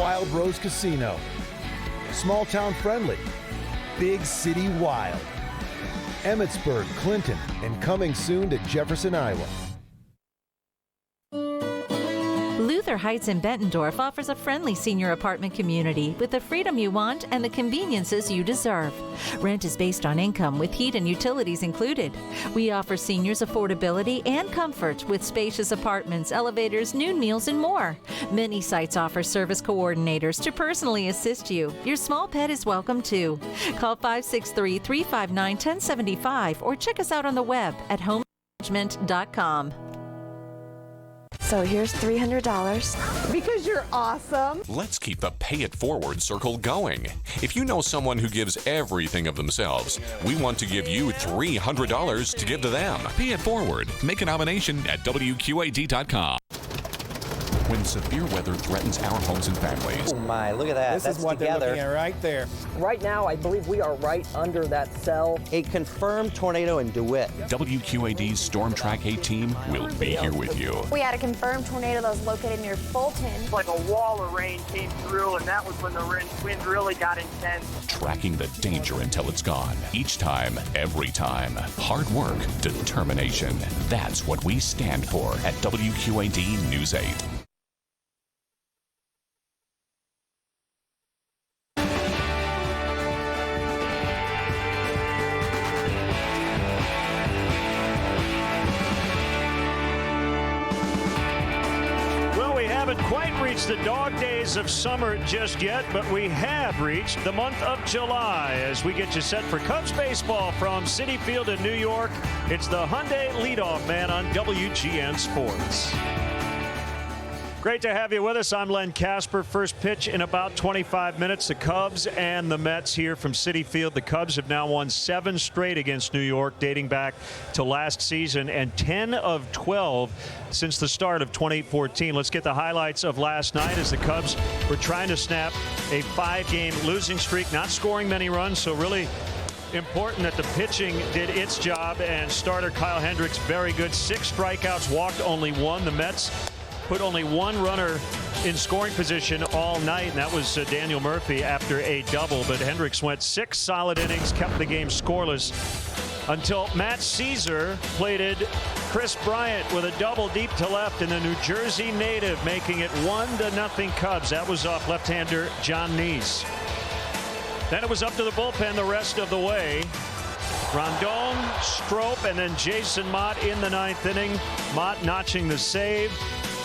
Wild Rose Casino. Small town friendly, big city wild. Emmitsburg, Clinton, and coming soon to Jefferson, Iowa. Luther Heights in Bettendorf offers a friendly senior apartment community with the freedom you want and the conveniences you deserve. Rent is based on income with heat and utilities included. We offer seniors affordability and comfort with spacious apartments, elevators, noon meals, and more. Many sites offer service coordinators to personally assist you. Your small pet is welcome too. Call 563-359-1075 or check us out on the web at homemanagement.com. So here's $300. Because you're awesome. Let's keep the Pay It Forward circle going. If you know someone who gives everything of themselves, we want to give you $300 to give to them. Pay It Forward. Make a nomination at WQAD.com. When severe weather threatens our homes and families. Oh my, look at that. This is what they're looking at right there. Right now, I believe we are right under that cell. A confirmed tornado in DeWitt. WQAD's Storm Track 8 team will be here with you. We had a confirmed tornado that was located near Fulton. Like a wall of rain came through, and that was when the wind really got intense. Tracking the danger until it's gone. Each time, every time. Hard work, determination. That's what we stand for at WQAD News 8. Quite reached the dog days of summer just yet, but we have reached the month of July as we get you set for Cubs baseball from Citi Field in New York. It's the Hyundai Leadoff Man on WGN Sports. Great to have you with us. I'm Len Casper. First pitch in about 25 minutes. The Cubs and the Mets here from Citi Field. The Cubs have now won 7 straight against New York, dating back to last season, and 10 of 12 since the start of 2014. Let's get the highlights of last night as the Cubs were trying to snap a 5-game losing streak, not scoring many runs, so really important that the pitching did its job, and starter Kyle Hendricks, very good. 6 strikeouts, walked only 1. The Mets put only 1 runner in scoring position all night, and that was Daniel Murphy after a double. But Hendricks went 6 solid innings, kept the game scoreless until Matt Caesar plated Chris Bryant with a double deep to left, and the New Jersey native making it 1-0 Cubs. That was off left-hander John Neese. Then it was up to the bullpen the rest of the way. Rondon, Strop, and then Jason Mott in the 9th inning. Mott notching the save.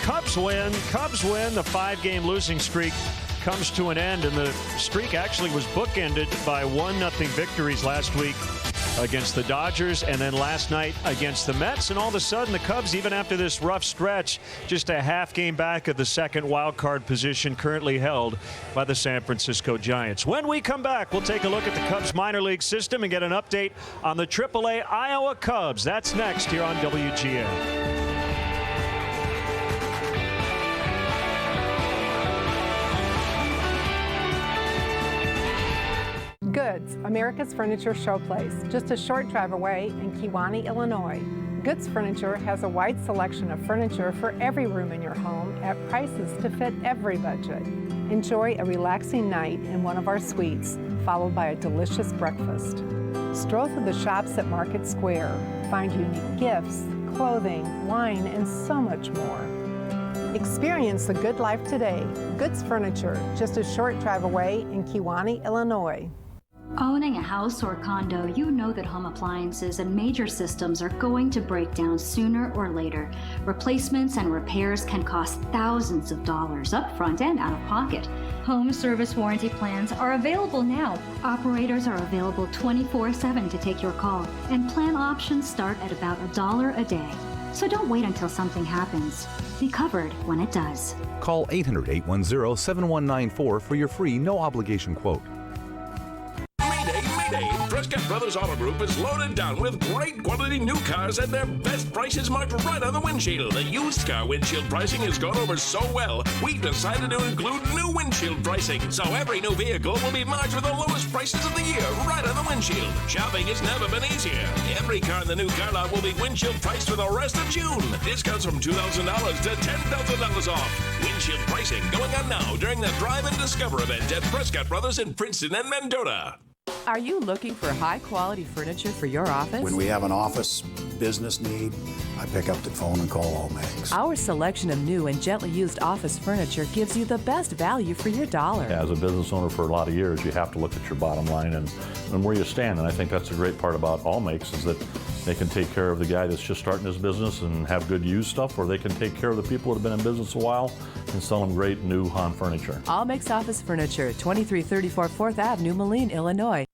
Cubs win. The 5-game losing streak comes to an end, and the streak actually was bookended by 1-0 victories last week against the Dodgers and then last night against the Mets. And all of a sudden, the Cubs, even after this rough stretch, just a half game back of the second wild card position currently held by the San Francisco Giants. When we come back, we'll take a look at the Cubs minor league system and get an update on the AAA Iowa Cubs. That's next here on WGN. Goods, America's Furniture Showplace, just a short drive away in Kewanee, Illinois. Goods Furniture has a wide selection of furniture for every room in your home at prices to fit every budget. Enjoy a relaxing night in one of our suites, followed by a delicious breakfast. Stroll through the shops at Market Square. Find unique gifts, clothing, wine, and so much more. Experience the good life today. Goods Furniture, just a short drive away in Kewanee, Illinois. Owning a house or condo, you know that home appliances and major systems are going to break down sooner or later. Replacements and repairs can cost thousands of dollars upfront and out of pocket. Home service warranty plans are available now. Operators are available 24/7 to take your call, and plan options start at about $1 a day. So don't wait until something happens. Be covered when it does. Call 800-810-7194 for your free, no-obligation quote. Mayday, Prescott Brothers Auto Group is loaded down with great quality new cars at their best prices marked right on the windshield. The used car windshield pricing has gone over so well, we've decided to include new windshield pricing. So every new vehicle will be marked with the lowest prices of the year right on the windshield. Shopping has never been easier. Every car in the new car lot will be windshield priced for the rest of June. Discounts from $2,000 to $10,000 off. Windshield pricing going on now during the Drive and Discover event at Prescott Brothers in Princeton and Mendota. Are you looking for high-quality furniture for your office? When we have an office business need, I pick up the phone and call Allmax. Our selection of new and gently used office furniture gives you the best value for your dollar. As a business owner for a lot of years, you have to look at your bottom line and where you stand. And I think that's a great part about Allmax is that they can take care of the guy that's just starting his business and have good used stuff, or they can take care of the people that have been in business a while and sell them great new Han furniture. Allmax Office Furniture, 2334 4th Avenue, Moline, Illinois.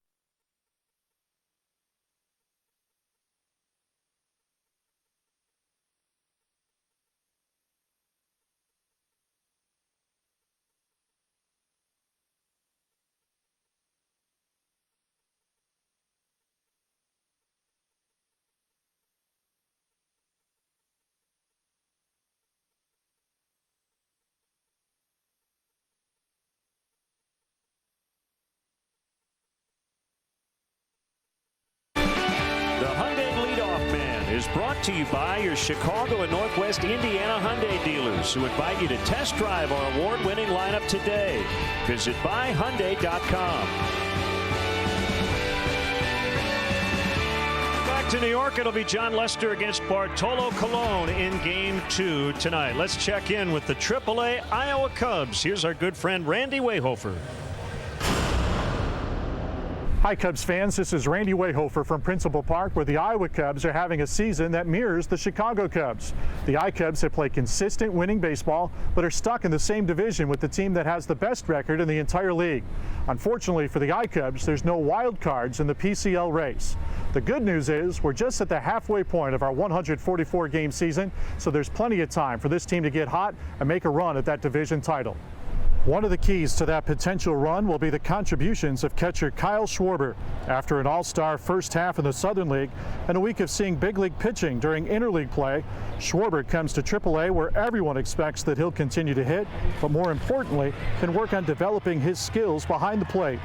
Is brought to you by your Chicago and Northwest Indiana Hyundai dealers, who invite you to test drive our award-winning lineup today. Visit buyhyundai.com. Back to New York, it'll be John Lester against Bartolo Colon in Game 2 tonight. Let's check in with the AAA Iowa Cubs. Here's our good friend Randy Wayhofer. Hi, Cubs fans. This is Randy Wayhofer from Principal Park, where the Iowa Cubs are having a season that mirrors the Chicago Cubs. The I-Cubs have played consistent winning baseball, but are stuck in the same division with the team that has the best record in the entire league. Unfortunately for the I-Cubs, there's no wild cards in the PCL race. The good news is we're just at the halfway point of our 144-game season, so there's plenty of time for this team to get hot and make a run at that division title. One of the keys to that potential run will be the contributions of catcher Kyle Schwarber. After an all-star first half in the Southern League and a week of seeing big league pitching during interleague play, Schwarber comes to AAA, where everyone expects that he'll continue to hit, but more importantly, can work on developing his skills behind the plate.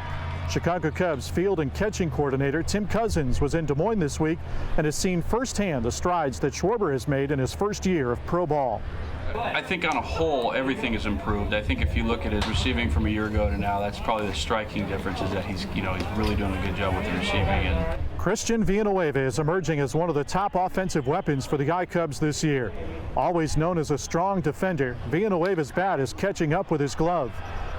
Chicago Cubs field and catching coordinator Tim Cousins was in Des Moines this week and has seen firsthand the strides that Schwarber has made in his first year of pro ball. I think on a whole, everything has improved. I think if you look at his receiving from a year ago to now, that's probably the striking difference, is that he's really doing a good job with the receiving. And Christian Villanueva is emerging as one of the top offensive weapons for the I-Cubs this year. Always known as a strong defender, Villanueva's bat is catching up with his glove.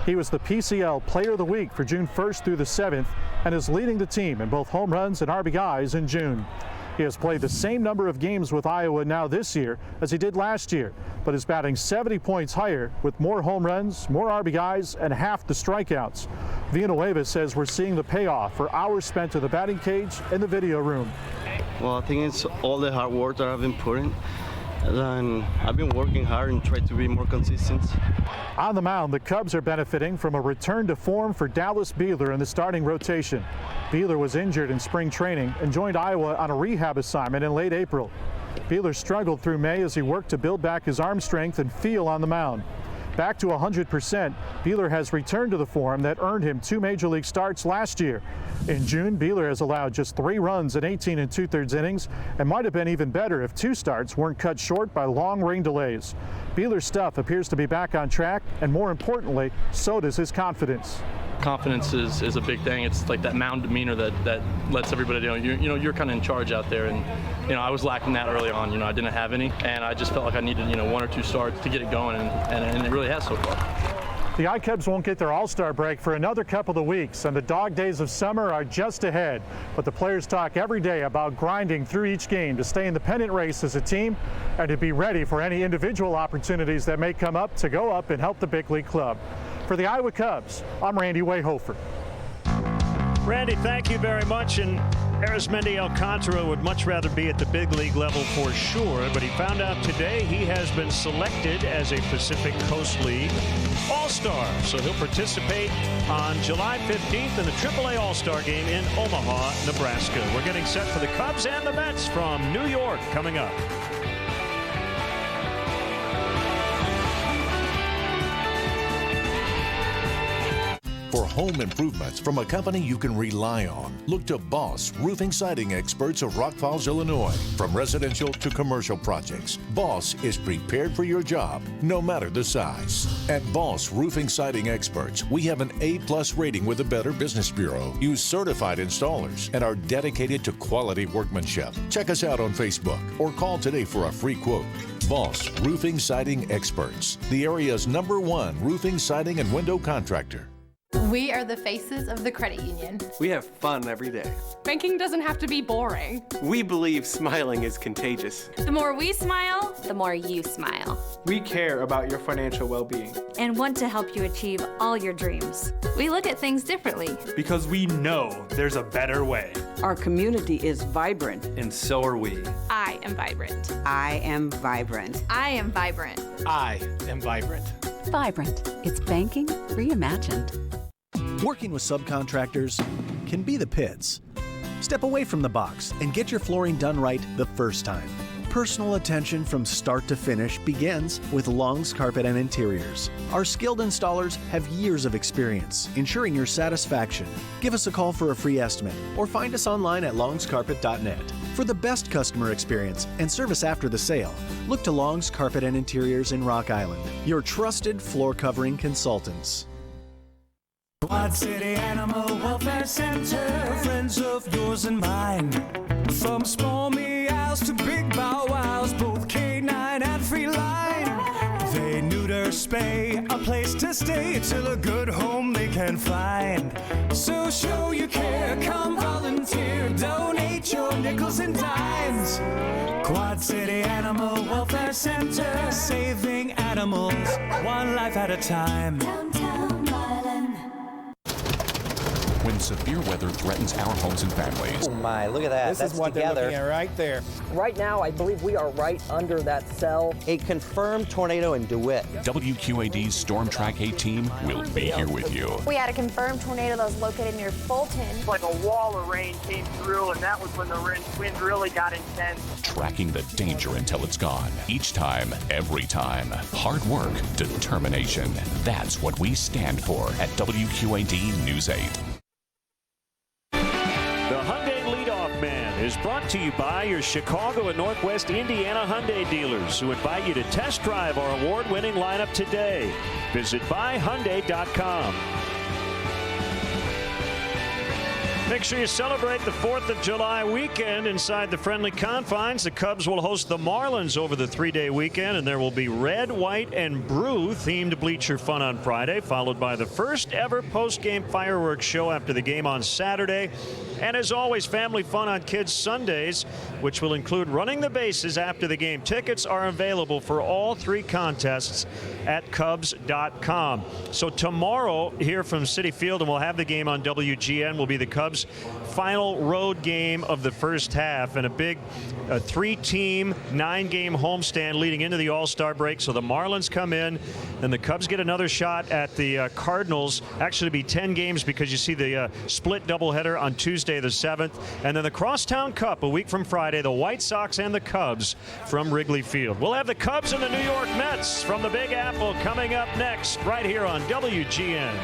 He was the PCL Player of the Week for June 1st through the 7th and is leading the team in both home runs and RBIs in June. He has played the same number of games with Iowa now this year as he did last year, but is batting 70 points higher with more home runs, more RBIs, and half the strikeouts. Villanueva says we're seeing the payoff for hours spent in the batting cage and the video room. Well, I think it's all the hard work that I've been putting. And I've been working hard and trying to be more consistent. On the mound, the Cubs are benefiting from a return to form for Dallas Beeler in the starting rotation. Beeler was injured in spring training and joined Iowa on a rehab assignment in late April. Beeler struggled through May as he worked to build back his arm strength and feel on the mound. Back to 100%, Beeler has returned to the form that earned him 2 Major League starts last year. In June, Beeler has allowed just 3 runs in 18 2/3 innings and might have been even better if 2 starts weren't cut short by long rain delays. Beeler's stuff appears to be back on track, and more importantly, so does his confidence. Confidence is a big thing. It's like that mound demeanor that lets everybody know you're kind of in charge out there. And I was lacking that early on. I didn't have any, and I just felt like I needed 1 or 2 starts to get it going, and it really has so far. The I-Cubs won't get their All-Star break for another couple of weeks, and the dog days of summer are just ahead. But the players talk every day about grinding through each game to stay in the pennant race as a team and to be ready for any individual opportunities that may come up to go up and help the big league club. For the Iowa Cubs, I'm Randy Wayhofer. Randy, thank you very much. And Arismendi Alcantara would much rather be at the big league level for sure, but he found out today he has been selected as a Pacific Coast League All-Star. So he'll participate on July 15th in the AAA All-Star Game in Omaha, Nebraska. We're getting set for the Cubs and the Mets from New York coming up. For home improvements from a company you can rely on, look to Boss Roofing Siding Experts of Rock Falls, Illinois. From residential to commercial projects, Boss is prepared for your job, no matter the size. At Boss Roofing Siding Experts, we have an A+ rating with the Better Business Bureau, use certified installers, and are dedicated to quality workmanship. Check us out on Facebook or call today for a free quote. Boss Roofing Siding Experts, the area's #1 roofing, siding, and window contractor. We are the faces of the credit union. We have fun every day. Banking doesn't have to be boring. We believe smiling is contagious. The more we smile, the more you smile. We care about your financial well-being. And want to help you achieve all your dreams. We look at things differently. Because we know there's a better way. Our community is vibrant. And so are we. I am vibrant. I am vibrant. I am vibrant. I am vibrant. Vibrant. It's banking reimagined. Working with subcontractors can be the pits. Step away from the box and get your flooring done right the first time. Personal attention from start to finish begins with Long's Carpet and Interiors. Our skilled installers have years of experience ensuring your satisfaction. Give us a call for a free estimate or find us online at longscarpet.net. For the best customer experience and service after the sale, look to Long's Carpet and Interiors in Rock Island, your trusted floor covering consultants. Quad City Animal Welfare Center, friends of yours and mine. From small meows to big bow wows, both canine and feline. They neuter, spay, a place to stay till a good home they can find. So show your care, come volunteer, donate your nickels and dimes. Quad City Animal Welfare Center, saving animals one life at a time. When severe weather threatens our homes and families. Oh my, look at that. This is what they're looking at right there. Right now, I believe we are right under that cell. A confirmed tornado in DeWitt. WQAD's Storm Track 8 team will be here with you. We had a confirmed tornado that was located near Fulton. Like a wall of rain came through, and that was when the wind really got intense. Tracking the danger until it's gone. Each time, every time. Hard work, determination. That's what we stand for at WQAD News 8. The Hyundai Leadoff Man is brought to you by your Chicago and Northwest Indiana Hyundai dealers, who invite you to test drive our award-winning lineup today. Visit buyhyundai.com. Make sure you celebrate the 4th of July weekend inside the friendly confines. The Cubs will host the Marlins over the 3-day weekend, and there will be red, white, and blue themed bleacher fun on Friday, followed by the first ever post-game fireworks show after the game on Saturday. And as always, family fun on Kids Sundays, which will include running the bases after the game. Tickets are available for all 3 contests at Cubs.com. So tomorrow here from Citi Field, and we'll have the game on WGN, will be the Cubs' final road game of the first half, and a big 3-team, 9-game homestand leading into the All-Star break. So the Marlins come in, and the Cubs get another shot at the Cardinals. Actually, it'll be 10 games because you see the split doubleheader on Tuesday the 7th, and then the Crosstown Cup a week from Friday, the White Sox and the Cubs from Wrigley Field. We'll have the Cubs and the New York Mets from the Big Apple coming up next right here on WGN.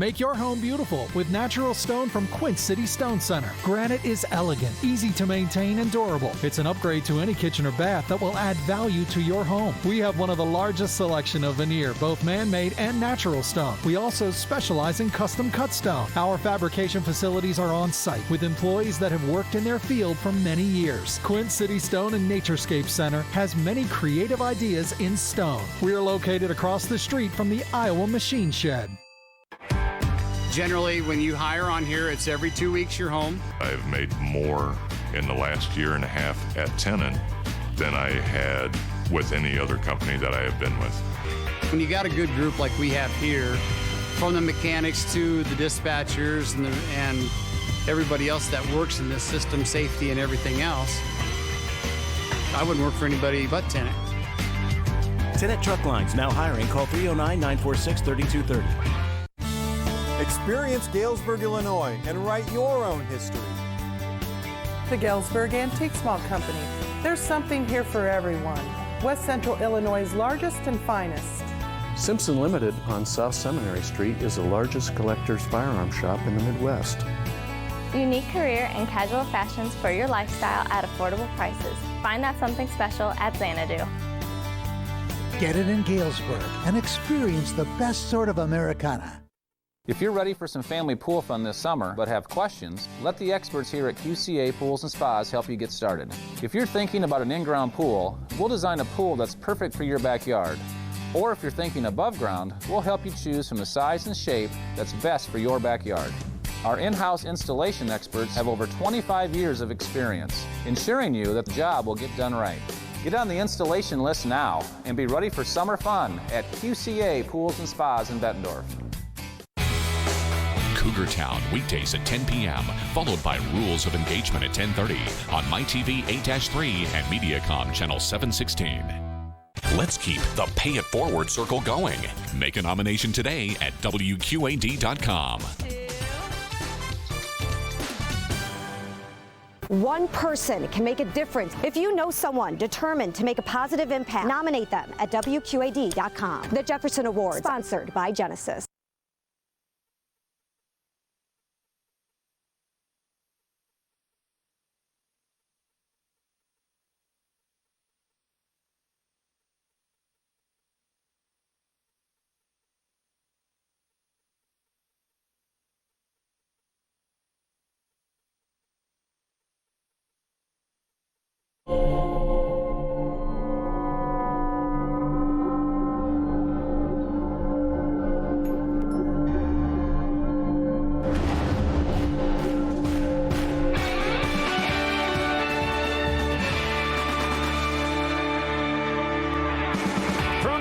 Make your home beautiful with natural stone from Quint City Stone Center. Granite is elegant, easy to maintain, and durable. It's an upgrade to any kitchen or bath that will add value to your home. We have one of the largest selection of veneer, both man-made and natural stone. We also specialize in custom cut stone. Our fabrication facilities are on site with employees that have worked in their field for many years. Quint City Stone and Naturescape Center has many creative ideas in stone. We are located across the street from the Iowa Machine Shed. Generally, when you hire on here, it's every 2 weeks you're home. I've made more in the last year and a half at Tennant than I had with any other company that I have been with. When you got a good group like we have here, from the mechanics to the dispatchers and everybody else that works in this system, safety and everything else, I wouldn't work for anybody but Tennant. Tennant Truck Lines now hiring. Call 309-946-3230. Experience Galesburg, Illinois, and write your own history. The Galesburg Antique Mall Company. There's something here for everyone. West Central Illinois' largest and finest. Simpson Limited on South Seminary Street is the largest collector's firearm shop in the Midwest. Unique career and casual fashions for your lifestyle at affordable prices. Find that something special at Xanadu. Get it in Galesburg and experience the best sort of Americana. If you're ready for some family pool fun this summer but have questions, let the experts here at QCA Pools and Spas help you get started. If you're thinking about an in-ground pool, we'll design a pool that's perfect for your backyard. Or if you're thinking above ground, we'll help you choose from the size and shape that's best for your backyard. Our in-house installation experts have over 25 years of experience, ensuring you that the job will get done right. Get on the installation list now and be ready for summer fun at QCA Pools and Spas in Bettendorf. Cougar Town, weekdays at 10 p.m., followed by Rules of Engagement at 10:30 on MyTV 8-3 and Mediacom Channel 716. Let's keep the Pay It Forward circle going. Make a nomination today at WQAD.com. One person can make a difference. If you know someone determined to make a positive impact, nominate them at WQAD.com. The Jefferson Awards, sponsored by Genesis.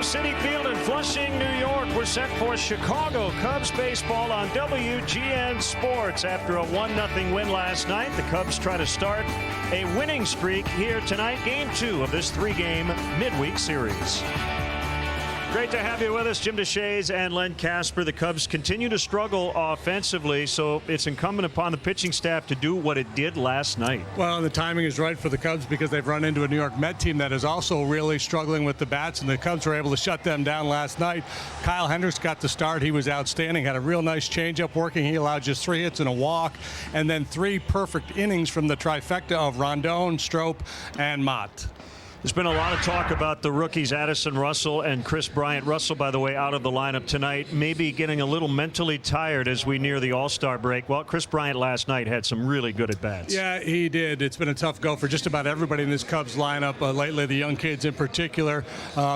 Citi Field in Flushing, New York. We're set for Chicago Cubs baseball on WGN Sports. After a 1-0 win last night, the Cubs try to start a winning streak here tonight. Game 2 of this 3-game midweek series. Great to have you with us, Jim DeShays and Len Casper. The Cubs continue to struggle offensively, so it's incumbent upon the pitching staff to do what it did last night. Well, the timing is right for the Cubs because they've run into a New York Met team that is also really struggling with the bats, and the Cubs were able to shut them down last night. Kyle Hendricks got the start. He was outstanding, had a real nice changeup working. He allowed just 3 hits and a walk, and then 3 perfect innings from the trifecta of Rondon, Strop, and Mott. There's been a lot of talk about the rookies Addison Russell and Chris Bryant. Russell, by the way, out of the lineup tonight, maybe getting a little mentally tired as we near the All-Star break. Well, Chris Bryant last night had some really good at-bats. Yeah, he did. It's been a tough go for just about everybody in this Cubs lineup lately, the young kids in particular.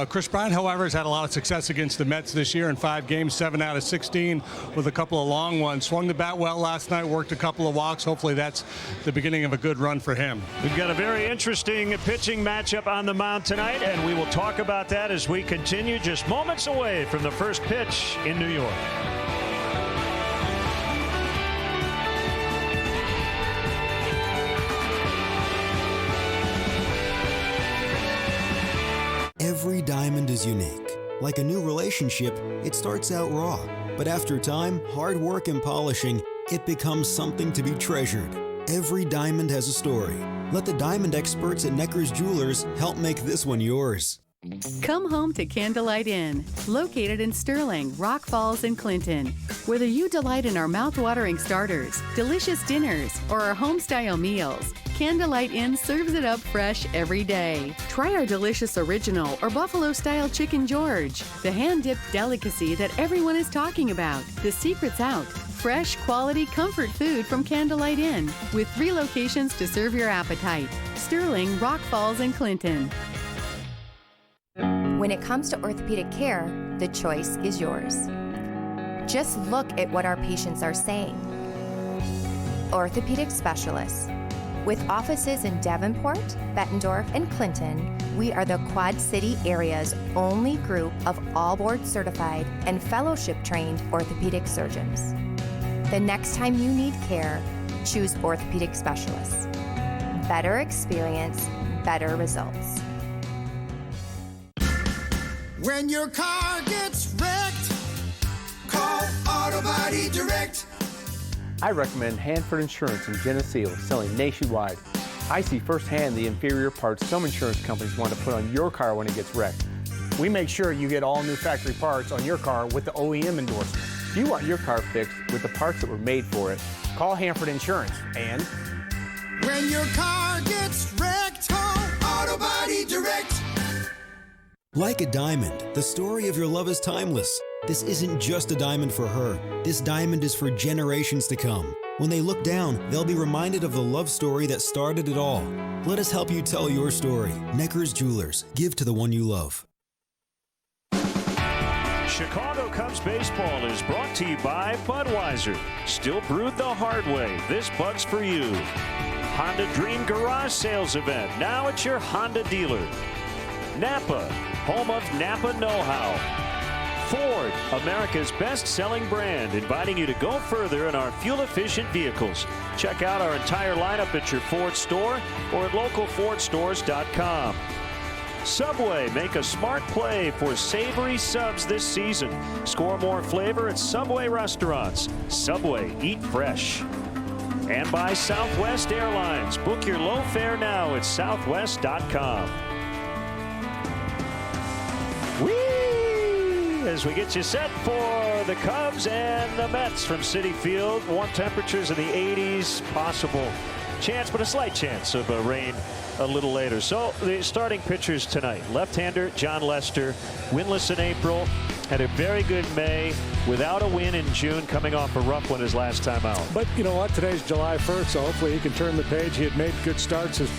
Chris Bryant, however, has had a lot of success against the Mets this year in 5 games, 7 out of 16 with a couple of long ones. Swung the bat well last night, worked a couple of walks. Hopefully that's the beginning of a good run for him. We've got a very interesting pitching matchup on the mound tonight, and we will talk about that as we continue just moments away from the first pitch in New York. Every diamond is unique. Like a new relationship, it starts out raw, but after time, hard work and polishing, it becomes something to be treasured. Every diamond has a story. Let the diamond experts at Necker's Jewelers help make this one yours. Come home to Candlelight Inn, located in Sterling, Rock Falls, and Clinton. Whether you delight in our mouth-watering starters, delicious dinners, or our home-style meals, Candlelight Inn serves it up fresh every day. Try our delicious original or buffalo-style chicken George, the hand-dipped delicacy that everyone is talking about. The secret's out. Fresh, quality, comfort food from Candlelight Inn, with 3 locations to serve your appetite. Sterling, Rock Falls, and Clinton. When it comes to orthopedic care, the choice is yours. Just look at what our patients are saying. Orthopedic specialists. With offices in Davenport, Bettendorf, and Clinton, we are the Quad City area's only group of all board certified and fellowship trained orthopedic surgeons. The next time you need care, choose orthopedic specialists. Better experience, better results. When your car gets wrecked, call Auto Body Direct. I recommend Hanford Insurance in Geneseo, selling nationwide. I see firsthand the inferior parts some insurance companies want to put on your car when it gets wrecked. We make sure you get all new factory parts on your car with the OEM endorsement. If you want your car fixed with the parts that were made for it, call Hanford Insurance. And when your car gets wrecked, call Auto Body Direct. Like a diamond, the story of your love is timeless. This isn't just a diamond for her. This diamond is for generations to come. When they look down, they'll be reminded of the love story that started it all. Let us help you tell your story. Necker's Jewelers. Give to the one you love. Chicago Cubs baseball is brought to you by Budweiser. Still brewed the hard way. This Bud's for you. Honda Dream Garage Sales Event. Now at your Honda dealer. Napa, home of Napa know-how. Ford, America's best-selling brand, inviting you to go further in our fuel-efficient vehicles. Check out our entire lineup at your Ford store or at localfordstores.com. Subway, make a smart play for savory subs this season. Score more flavor at Subway restaurants. Subway, eat fresh. And by Southwest Airlines. Book your low fare now at southwest.com. As we get you set for the Cubs and the Mets from Citi Field. Warm temperatures in the 80s, possible chance, but a slight chance of rain a little later. So the starting pitchers tonight. Left-hander John Lester, winless in April, had a very good May without a win in June, coming off a rough one his last time out. But you know what? Today's July 1st, so hopefully he can turn the page. He had made good starts his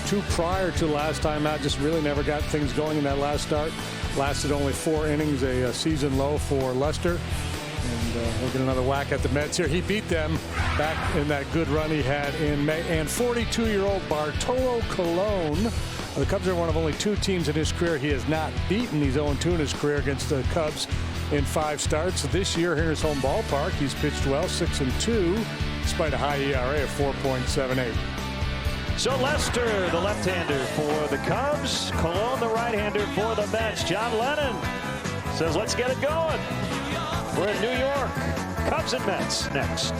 2 prior to last time out, just really never got things going in that last start. Lasted only 4 innings, a season low for Lester. And we'll get another whack at the Mets here. He beat them back in that good run he had in May. And 42-year-old Bartolo Colon. The Cubs are one of only 2 teams in his career he has not beaten. He's 0-2 in his career against the Cubs in 5 starts. This year here in his home ballpark, he's pitched well, 6-2, despite a high ERA of 4.78. So Lester, the left-hander for the Cubs. Colon, the right-hander for the Mets. John Lennon says, let's get it going. We're in New York. Cubs and Mets next.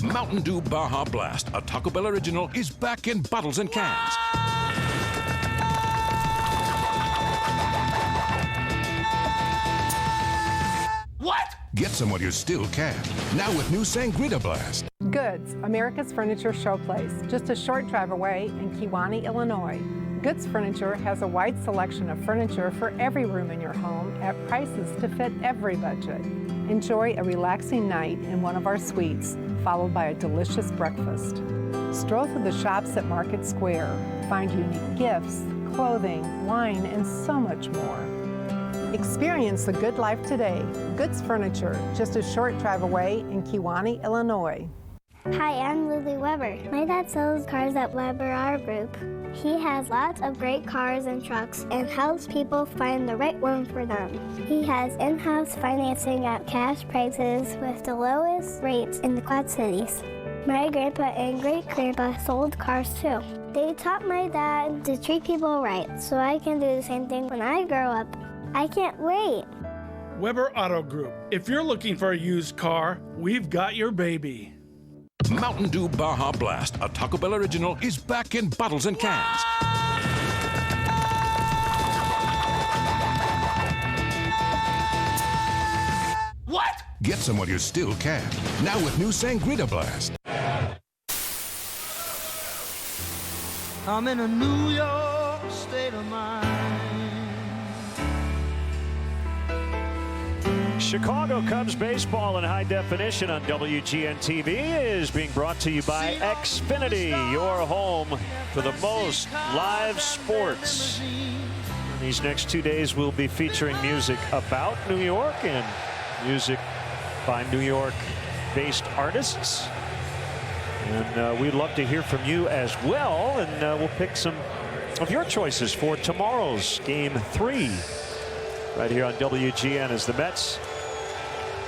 Mountain Dew Baja Blast, a Taco Bell original, is back in bottles and cans. What? Get some while you still can. Now with new Sangrita Blast. Goods, America's Furniture Showplace, just a short drive away in Kewanee, Illinois. Goods Furniture has a wide selection of furniture for every room in your home at prices to fit every budget. Enjoy a relaxing night in one of our suites, followed by a delicious breakfast. Stroll through the shops at Market Square. Find unique gifts, clothing, wine, and so much more. Experience the good life today. Goods Furniture, just a short drive away in Kewanee, Illinois. Hi, I'm Lily Weber. My dad sells cars at Weber Auto Group. He has lots of great cars and trucks and helps people find the right one for them. He has in-house financing at cash prices with the lowest rates in the Quad Cities. My grandpa and great-grandpa sold cars too. They taught my dad to treat people right, so I can do the same thing when I grow up. I can't wait. Weber Auto Group. If you're looking for a used car, we've got your baby. Mountain Dew Baja Blast, a Taco Bell original, is back in bottles and cans. What? Get some while you still can. Now with new Sangrita Blast. I'm in a New York state of mind. Chicago Cubs baseball in high definition on WGN TV is being brought to you by Xfinity, your home for the most live sports. These next 2 days we'll be featuring music about New York and music by New York-based artists. And we'd love to hear from you as well, and we'll pick some of your choices for tomorrow's Game 3 right here on WGN as the Mets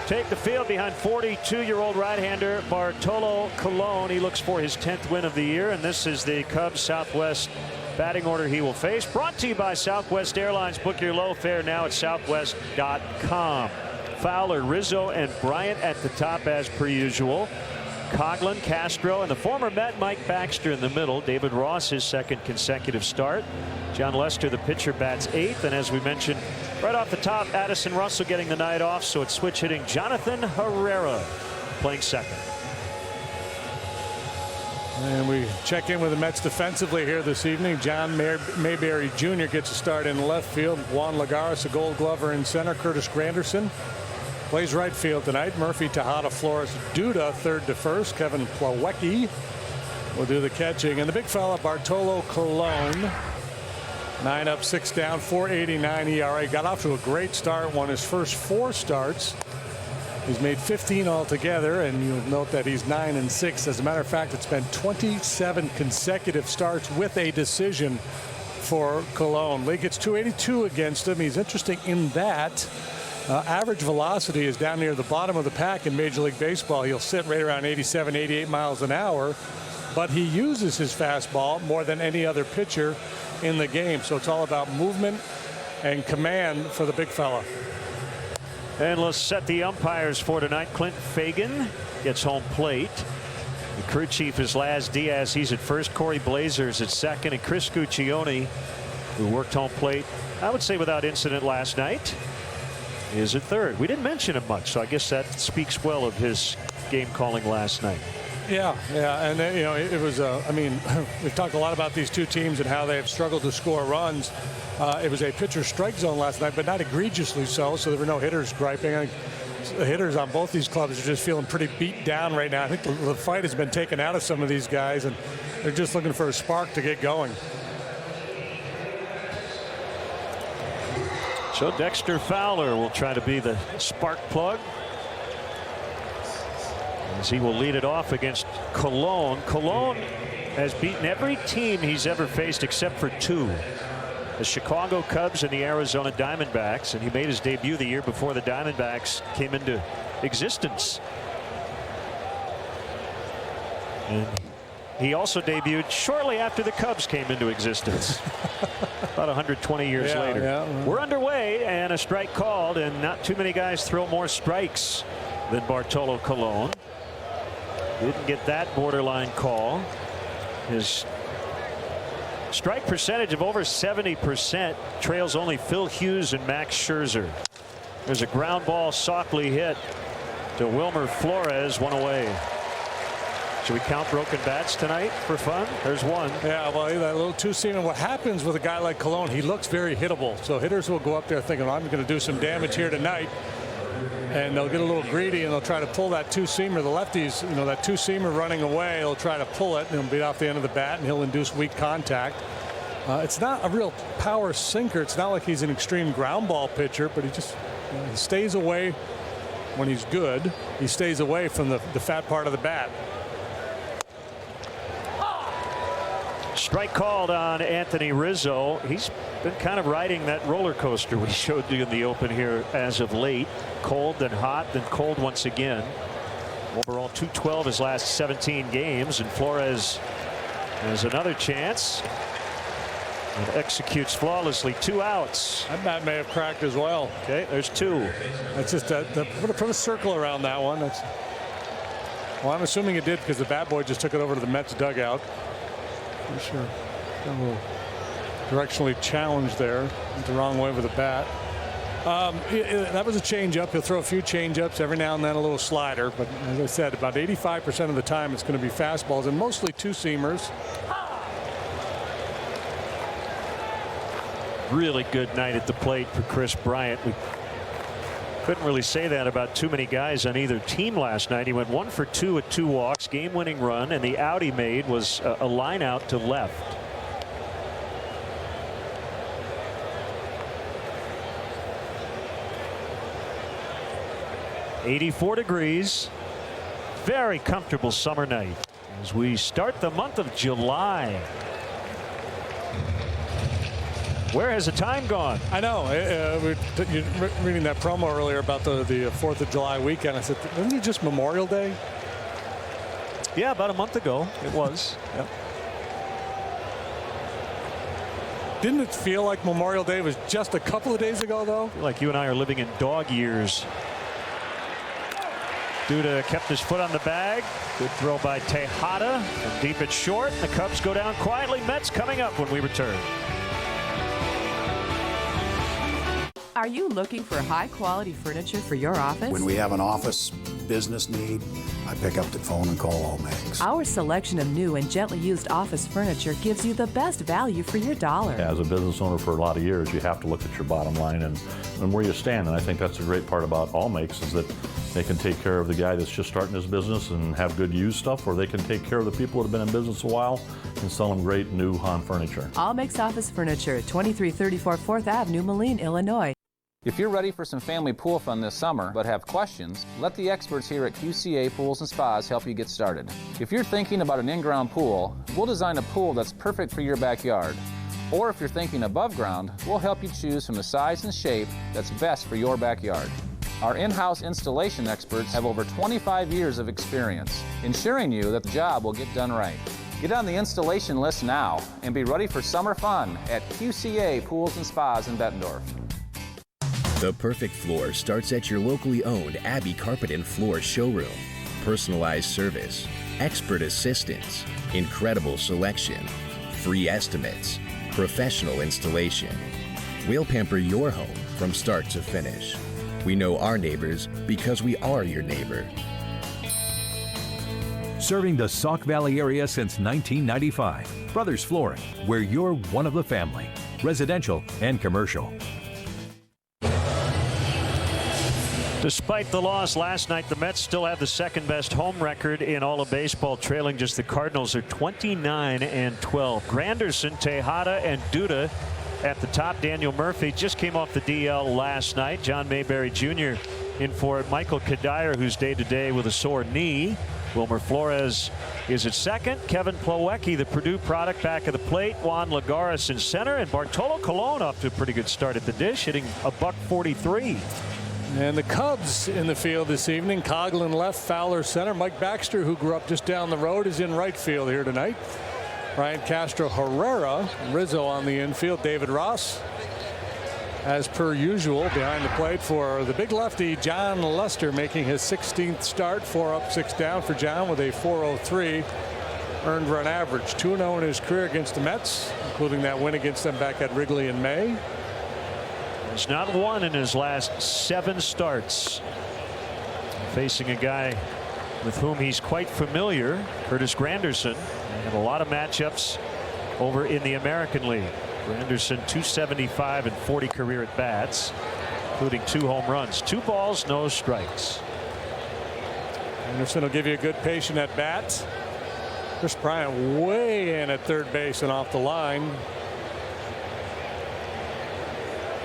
take the field behind 42-year-old right-hander Bartolo Colon. He looks for his 10th win of the year, and this is the Cubs Southwest batting order he will face. Brought to you by Southwest Airlines. Book your low fare now at southwest.com. Fowler, Rizzo, and Bryant at the top as per usual. Coughlin, Castro, and the former Met Mike Baxter in the middle. David Ross, his second consecutive start. John Lester, the pitcher, bats 8th. And as we mentioned, right off the top, Addison Russell getting the night off. So it's switch hitting Jonathan Herrera playing second. And we check in with the Mets defensively here this evening. John Mayberry Jr. gets a start in left field. Juan Lagares, a Gold Glover in center. Curtis Granderson plays right field tonight. Murphy, Tejada, Flores, Duda, third to first. Kevin Plawecki will do the catching. And the big fella, Bartolo Colon, 9 up, 6 down, 4.89 ERA. Got off to a great start. Won his first 4 starts. He's made 15 altogether, and you'll note that he's 9-6. As a matter of fact, it's been 27 consecutive starts with a decision for Colon. League gets 282 against him. He's interesting in that average velocity is down near the bottom of the pack in Major League Baseball. He'll sit right around 87, 88 miles an hour, but he uses his fastball more than any other pitcher in the game. So it's all about movement and command for the big fella. And let's set the umpires for tonight. Clint Fagan gets home plate. The crew chief is Laz Diaz. He's at first. Corey Blazers at second. And Chris Guccione, who worked home plate, I would say without incident last night, is at third. We didn't mention him much, so I guess that speaks well of his game calling last night. Yeah, and you know, it was. I mean, we've talked a lot about these two teams and how they have struggled to score runs. It was a pitcher strike zone last night, but not egregiously so. So there were no hitters griping. The hitters on both these clubs are just feeling pretty beat down right now. I think the fight has been taken out of some of these guys, and they're just looking for a spark to get going. So Dexter Fowler will try to be the spark plug, as he will lead it off against Colon. Colon has beaten every team he's ever faced except for 2. The Chicago Cubs and the Arizona Diamondbacks, and he made his debut the year before the Diamondbacks came into existence. And he also debuted shortly after the Cubs came into existence. About 120 years later. Yeah. We're underway, and a strike called, and not too many guys throw more strikes than Bartolo Colon. Didn't get that borderline call. His strike percentage of over 70% trails only Phil Hughes and Max Scherzer. There's a ground ball softly hit to Wilmer Flores, one away. Should we count broken bats tonight for fun? There's one. Yeah, well, that little two-seamer. What happens with a guy like Colon, he looks very hittable. So hitters will go up there thinking, well, I'm going to do some damage here tonight. And they'll get a little greedy, and they'll try to pull that two-seamer. The lefties, you know, that two-seamer running away, he'll try to pull it, and he'll beat off the end of the bat, and he'll induce weak contact. It's not a real power sinker. It's not like he's an extreme ground ball pitcher, but he just he stays away when he's good. He stays away from the fat part of the bat. Strike called on Anthony Rizzo. He's been kind of riding that roller coaster we showed you in the open here as of late. Cold, then hot, then cold once again. Overall, .212 his last 17 games, and Flores has another chance and executes flawlessly. 2 outs. That bat may have cracked as well. Okay, there's 2. That's just put a circle around that one. Well, I'm assuming it did because the bat boy just took it over to the Mets dugout. For sure. Got a little directionally challenged there. Went the wrong way with the bat. That was a changeup. He'll throw a few changeups, every now and then a little slider. But as I said, about 85% of the time it's going to be fastballs and mostly two-seamers. Really good night at the plate for Chris Bryant. We couldn't really say that about too many guys on either team last night. He went 1 for 2 with 2 walks, game-winning run, and the out he made was a line out to left. .84 degrees. Very comfortable summer night as we start the month of July. Where has the time gone? I know. You're reading that promo earlier about the 4th of July weekend. I said, isn't it just Memorial Day? Yeah, about a month ago it was. Yep. Didn't it feel like Memorial Day was just a couple of days ago, though? I feel like you and I are living in dog years. Duda kept his foot on the bag. Good throw by Tejada. From deep at short. The Cubs go down quietly. Mets coming up when we return. Are you looking for high-quality furniture for your office? When we have an office business need, I pick up the phone and call All Makes. Our selection of new and gently used office furniture gives you the best value for your dollar. As a business owner for a lot of years, you have to look at your bottom line and where you stand. And I think that's a great part about All Makes is that they can take care of the guy that's just starting his business and have good used stuff, or they can take care of the people that have been in business a while and sell them great new Han furniture. All Makes Office Furniture, 2334 4th Avenue, Moline, Illinois. If you're ready for some family pool fun this summer but have questions, let the experts here at QCA Pools and Spas help you get started. If you're thinking about an in-ground pool, we'll design a pool that's perfect for your backyard. Or if you're thinking above ground, we'll help you choose from the size and shape that's best for your backyard. Our in-house installation experts have over 25 years of experience, ensuring you that the job will get done right. Get on the installation list now and be ready for summer fun at QCA Pools and Spas in Bettendorf. The perfect floor starts at your locally owned Abbey Carpet and Floor showroom. Personalized service, expert assistance, incredible selection, free estimates, professional installation. We'll pamper your home from start to finish. We know our neighbors because we are your neighbor. Serving the Sauk Valley area since 1995. Brothers Flooring, where you're one of the family. Residential and commercial. Despite the loss last night, the Mets still have the second best home record in all of baseball, trailing just the Cardinals. Are 29-12. Granderson, Tejada, and Duda at the top. Daniel Murphy just came off the DL last night. John Mayberry Jr. in for it. Michael Kadire, who's day-to-day with a sore knee. Wilmer Flores is at second. Kevin Plawecki, the Purdue product, back of the plate. Juan Lagares in center. And Bartolo Colon off to a pretty good start at the dish, hitting a .143. And the Cubs in the field this evening. Coughlin left, Fowler center. Mike Baxter, who grew up just down the road, is in right field here tonight. Ryan Castro Herrera, Rizzo on the infield. David Ross, as per usual, behind the plate for the big lefty, John Lester, making his 16th start. 4 up, 6 down for John with a .403 earned run average. 2-0 in his career against the Mets, including that win against them back at Wrigley in May. He's not won in his last 7 starts. Facing a guy with whom he's quite familiar, Curtis Granderson. They have a lot of matchups over in the American League. Granderson 275 and 40 career at bats, including 2 home runs. 2 balls, no strikes. Anderson will give you a good patient at bat. Chris Bryant way in at third base and off the line.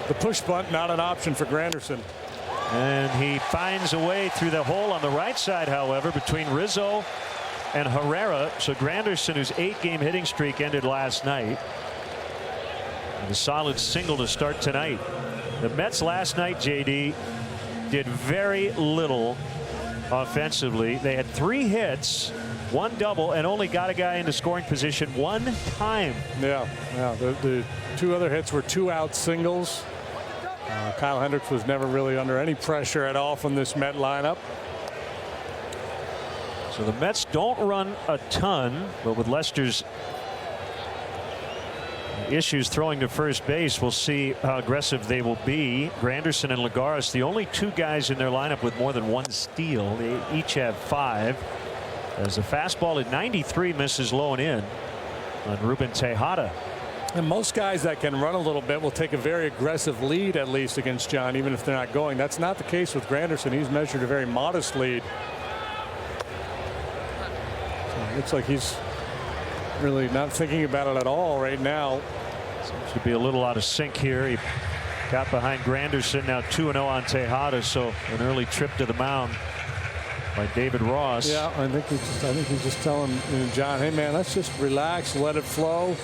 The push bunt not an option for Granderson. And he finds a way through the hole on the right side, however, between Rizzo and Herrera. So Granderson, whose 8-game hitting streak ended last night, and a solid single to start tonight. The Mets last night, JD, did very little offensively. They had 3 hits, 1 double, and only got a guy into scoring position 1 time. Yeah. The 2 other hits were 2-out singles. Kyle Hendricks was never really under any pressure at all from this Met lineup. So the Mets don't run a ton, but with Lester's issues throwing to first base, we'll see how aggressive they will be. Granderson and Lagares, the only two guys in their lineup with more than one steal. They each have 5. As the fastball at 93 misses low and in on Ruben Tejada. And most guys that can run a little bit will take a very aggressive lead, at least against John, even if they're not going. That's not the case with Granderson. He's measured a very modest lead. So it looks like he's really not thinking about it at all right now. Seems to be a little out of sync here. He got behind Granderson, now 2-0 on Tejada, so an early trip to the mound by David Ross. Yeah, I think he's just telling John, hey man, let's just relax, let it flow.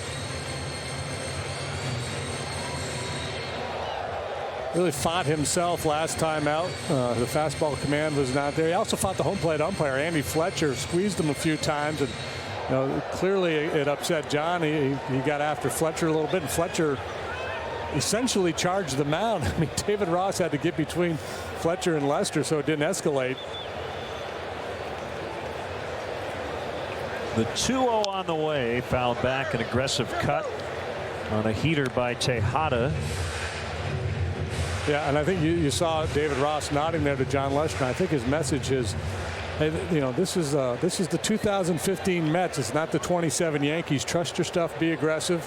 Really fought himself last time out. The fastball command was not there. He also fought the home plate umpire, Andy Fletcher, squeezed him a few times, and clearly it upset John. He got after Fletcher a little bit, and Fletcher essentially charged the mound. I mean, David Ross had to get between Fletcher and Lester so it didn't escalate. The 2-0 on the way, fouled back, an aggressive cut on a heater by Tejada. Yeah, and I think you saw David Ross nodding there to John Lester. I think his message is, hey, this is the 2015 Mets. It's not the 27 Yankees. Trust your stuff. Be aggressive.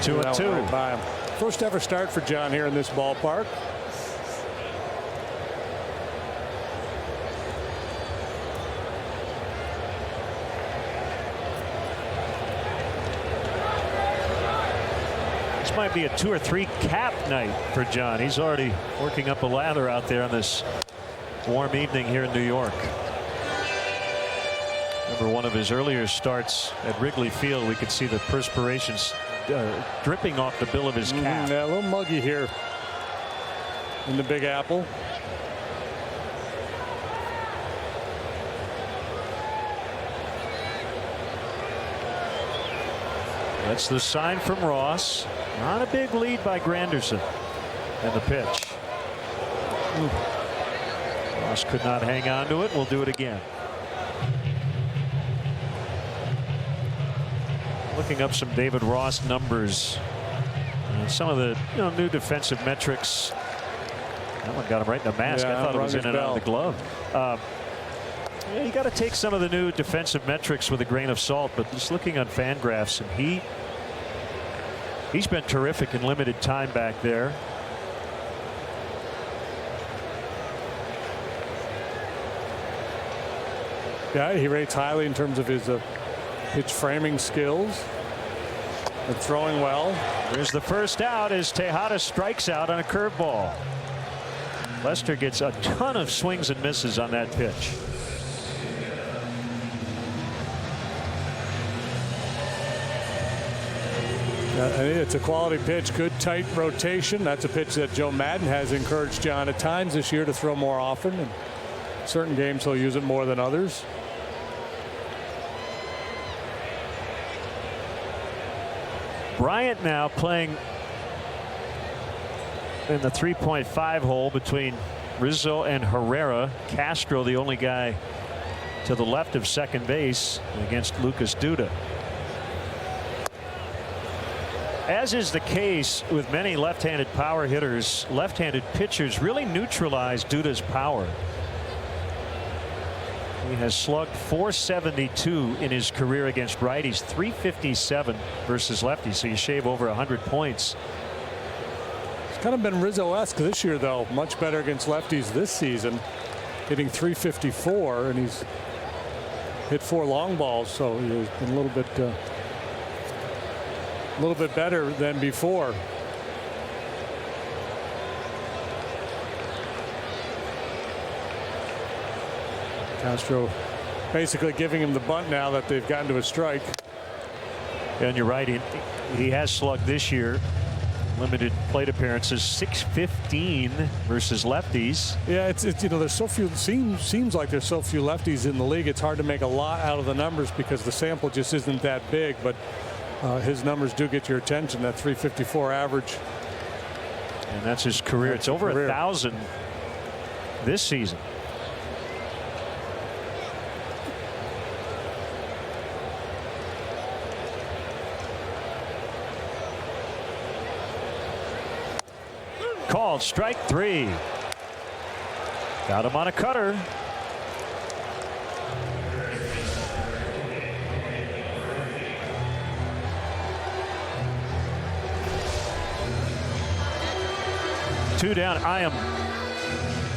Two and two. Right by him. First ever start for John here in this ballpark. Might be a 2 or 3 cap night for John. He's already working up a lather out there on this warm evening here in New York. Remember one of his earlier starts at Wrigley Field, we could see the perspiration dripping off the bill of his cap. Yeah, a little muggy here in the Big Apple. That's the sign from Ross. Not a big lead by Granderson. And the pitch. Ross could not hang on to it. We'll do it again. Looking up some David Ross numbers. Some of the new defensive metrics. That one got him right in the mask. Yeah, I thought it was in and out of the glove. Yeah, you got to take some of the new defensive metrics with a grain of salt, but just looking on Fangraphs, and he's been terrific in limited time back there. Yeah, he rates highly in terms of his pitch framing skills and throwing well. There's the first out as Tejada strikes out on a curveball. Lester gets a ton of swings and misses on that pitch. It's a quality pitch, good tight rotation. That's a pitch that Joe Madden has encouraged John at times this year to throw more often. And certain games he'll use it more than others. Bryant now playing in the 3.5 hole between Rizzo and Herrera. Castro, the only guy to the left of second base against Lucas Duda. As is the case with many left-handed power hitters, left-handed pitchers really neutralize Duda's power. He has slugged .472 in his career against righties, .357 versus lefties, so you shave over 100 points. It's kind of been Rizzo-esque this year, though. Much better against lefties this season, hitting .354, and he's hit 4 long balls, so he's been a little bit better than before. Castro basically giving him the bunt now that they've gotten to a strike. And you're right, he has slugged this year. Limited plate appearances, .615 versus lefties. Yeah, it's there's so few. Seems like there's so few lefties in the league. It's hard to make a lot out of the numbers because the sample just isn't that big. But his numbers do get your attention. That 354 average. And that's his career. It's over 1,000 this season. Called strike 3. Got him on a cutter. Two down. I am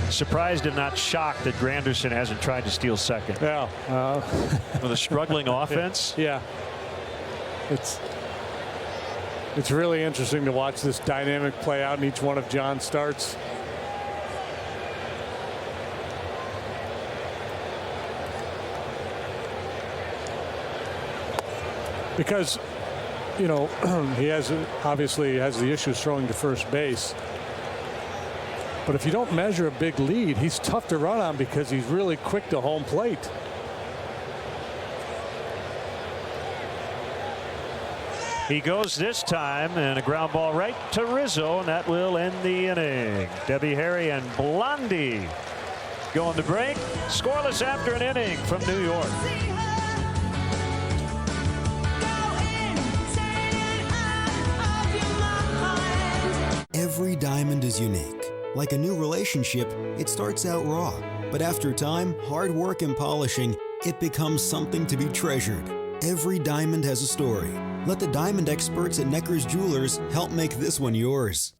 surprised and not shocked that Granderson hasn't tried to steal second. Yeah. With a struggling offense. Yeah. It's really interesting to watch this dynamic play out in each one of John's starts. Because, you know, he obviously has the issues throwing to first base. But if you don't measure a big lead, he's tough to run on because he's really quick to home plate. He goes this time, and a ground ball right to Rizzo, and that will end the inning. Debbie Harry and Blondie going to break. Scoreless after an inning from New York. Every diamond is unique. Like a new relationship, it starts out raw. But after time, hard work, and polishing, it becomes something to be treasured. Every diamond has a story. Let the diamond experts at Necker's Jewelers help make this one yours.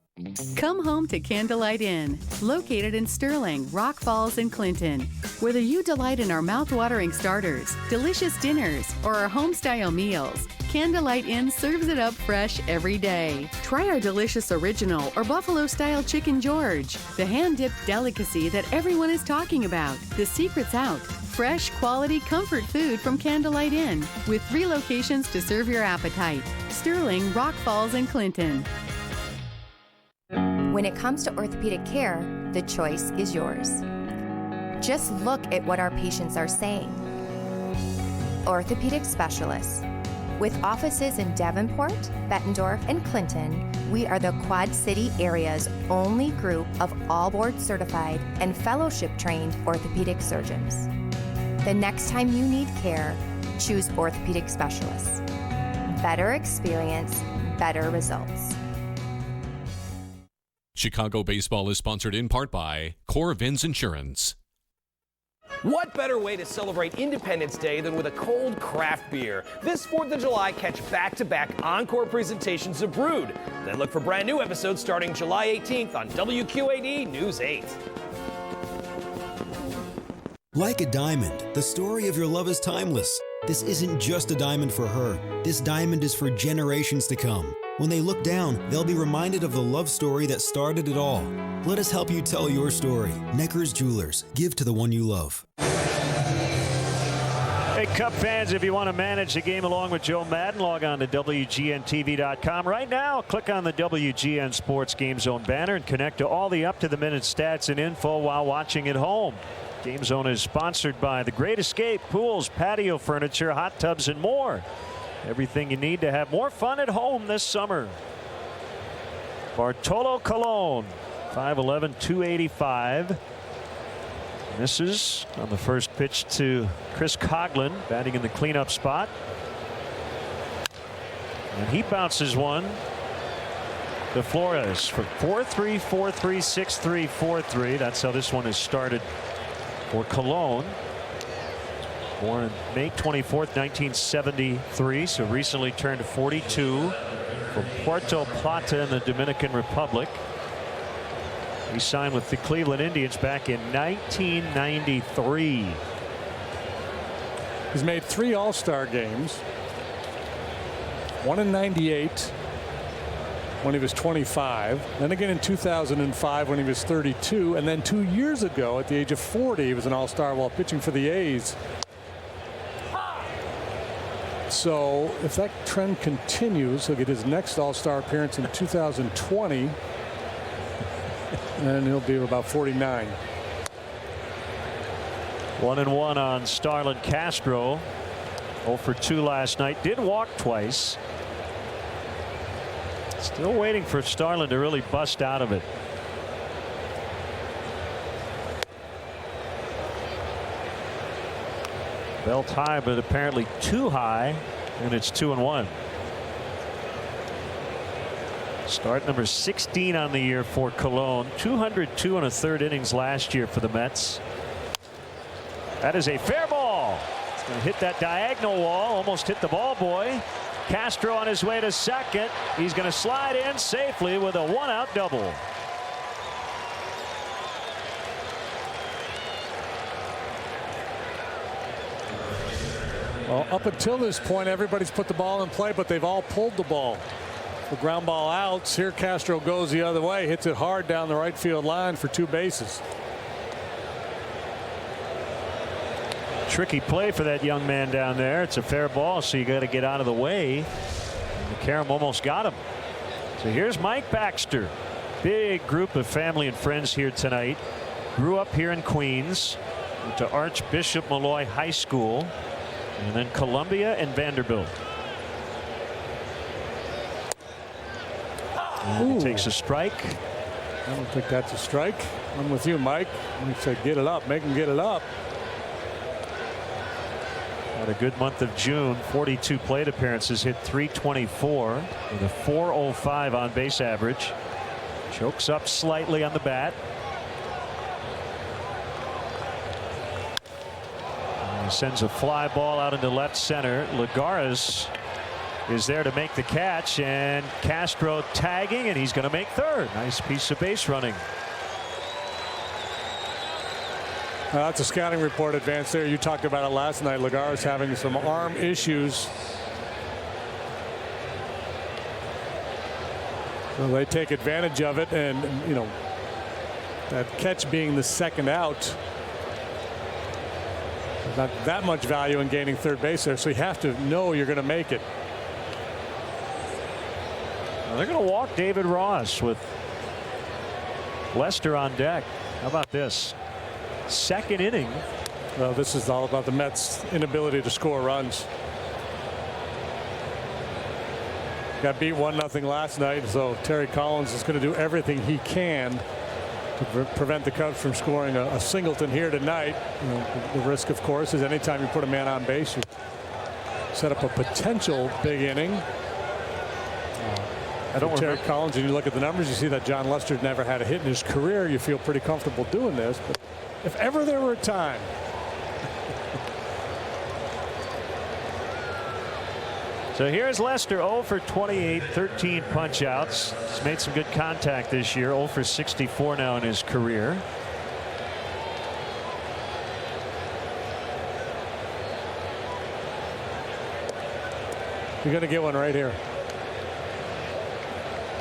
Come home to Candlelight Inn, located in Sterling, Rock Falls, and Clinton. Whether you delight in our mouth-watering starters, delicious dinners, or our home-style meals, Candlelight Inn serves it up fresh every day. Try our delicious original or buffalo-style chicken George, the hand-dipped delicacy that everyone is talking about. The secret's out. Fresh, quality, comfort food from Candlelight Inn, with 3 locations to serve your appetite: Sterling, Rock Falls, and Clinton. When it comes to orthopedic care, the choice is yours. Just look at what our patients are saying. Orthopedic specialists. With offices in Davenport, Bettendorf, and Clinton, we are the Quad City area's only group of all board certified and fellowship trained orthopedic surgeons. The next time you need care, choose orthopedic specialists. Better experience, better results. Chicago baseball is sponsored in part by Corvins Insurance. What better way to celebrate Independence Day than with a cold craft beer? This 4th of July, catch back-to-back encore presentations of Brewed. Then look for brand new episodes starting July 18th on WQAD News 8. Like a diamond, the story of your love is timeless. This isn't just a diamond for her. This diamond is for generations to come. When they look down, they'll be reminded of the love story that started it all. Let us help you tell your story. Necker's Jewelers. Give to the one you love. Hey, Cub fans, if you want to manage the game along with Joe Madden, log on to WGNTV.com. Right now, click on the WGN Sports Game Zone banner and connect to all the up-to-the-minute stats and info while watching at home. Game Zone is sponsored by The Great Escape, pools, patio furniture, hot tubs, and more. Everything you need to have more fun at home this summer. Bartolo Colon, 5'11", 285. Misses on the first pitch to Chris Coughlin, batting in the cleanup spot. And he bounces one to Flores for 4-3, 4-3, 6-3, 4-3. That's how this one is started for Colon. Born on May 24th, 1973, so recently turned 42, from Puerto Plata in the Dominican Republic. He signed with the Cleveland Indians back in 1993. He's made 3 All-Star games. One in 98 when he was 25. Then again in 2005 when he was 32. And then 2 years ago at the age of 40, he was an All-Star while pitching for the A's. So if that trend continues, he'll get his next All-Star appearance in 2020. And he'll be about 49. 1-1 on Starlin Castro. 0 for 2 last night. Did walk twice. Still waiting for Starlin to really bust out of it. Belt high, but apparently too high, and it's 2-1. Start number 16 on the year for Cologne. 202 and a third innings last year for the Mets. That is a fair ball. It's going to hit that diagonal wall, almost hit the ball boy. Castro on his way to second. He's going to slide in safely with a one-out double. Well, up until this point, everybody's put the ball in play, but they've all pulled the ball. The ground ball outs. Here Castro goes the other way, hits it hard down the right field line for 2 bases. Tricky play for that young man down there. It's a fair ball, so you got to get out of the way. And McCarron almost got him. So here's Mike Baxter. Big group of family and friends here tonight. Grew up here in Queens. Went to Archbishop Malloy High School, and then Columbia and Vanderbilt. And he takes a strike. I don't think that's a strike. I'm with you, Mike. He said get it up, make him get it up. Had a good month of June. 42 plate appearances, hit .324 with a .405 on base average. Chokes up slightly on the bat. And he sends a fly ball out into left center. Lagares is there to make the catch, and Castro tagging, and he's going to make third. Nice piece of base running. That's a scouting report advance there. You talked about it last night. Lagares having some arm issues. So they take advantage of it, and you know, that catch being the second out, there's not that much value in gaining third base there, so you have to know you're going to make it. Well, they're going to walk David Ross with Lester on deck. How about this? Second inning. Well, this is all about the Mets' inability to score runs. Got beat 1-0 last night, so Terry Collins is going to do everything he can to prevent the Cubs from scoring a singleton here tonight. You know, the risk, of course, is anytime you put a man on base, you set up a potential big inning. Terry Collins, and you look at the numbers, you see that John Lester never had a hit in his career. You feel pretty comfortable doing this, but if ever there were a time. So here's Lester, 0 for 28, 13 punch outs. He's made some good contact this year, 0 for 64 now in his career. You're going to get one right here.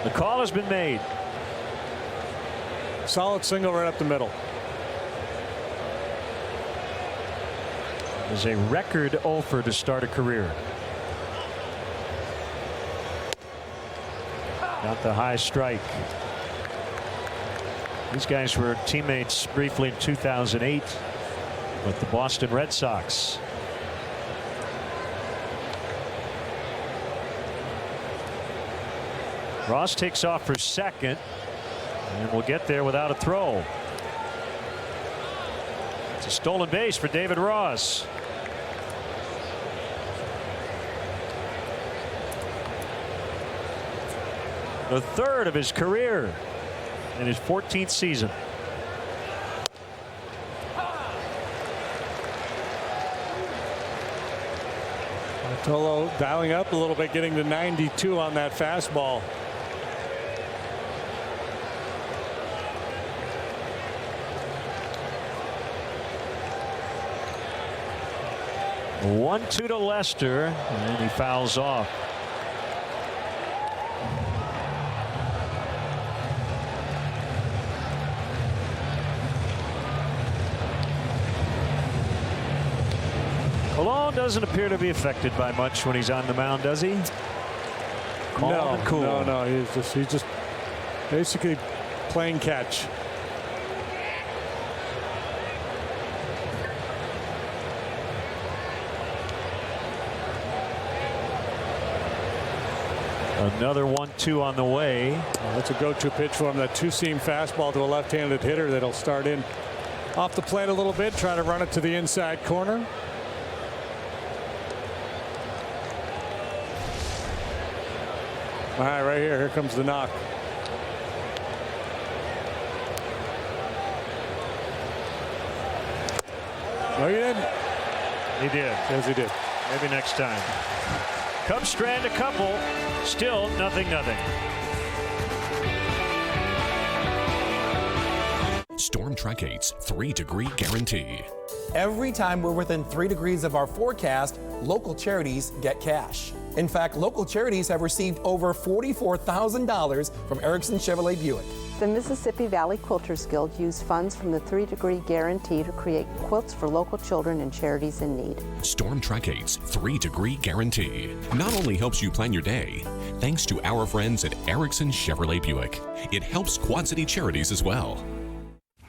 The call has been made. Solid single right up the middle. Is a record 0 to start a career. Got the high strike. These guys were teammates briefly in 2008 with the Boston Red Sox. Ross takes off for second, and will get there without a throw. It's a stolen base for David Ross. The third of his career in his 14th season. Tolo dialing up a little bit, getting to 92 on that fastball. One, 2 to Lester, and he fouls off. Cologne doesn't appear to be affected by much when he's on the mound, does he? Calm and cool. No. He's just basically playing catch. Another 1-2 on the way. That's a go-to pitch for him. That two-seam fastball to a left-handed hitter that'll start in off the plate a little bit, try to run it to the inside corner. All right, right here. Here comes the knock. No, you didn't. He did. Yes, he did. Maybe next time. Cubs strand a couple. Still 0-0. Storm Track 8's 3-degree guarantee. Every time we're within 3 degrees of our forecast, local charities get cash. In fact, local charities have received over $44,000 from Erickson Chevrolet Buick. The Mississippi Valley Quilters Guild used funds from the 3-degree guarantee to create quilts for local children and charities in need. Storm Track 8's 3-degree guarantee not only helps you plan your day, thanks to our friends at Erickson Chevrolet Buick, it helps Quad City charities as well.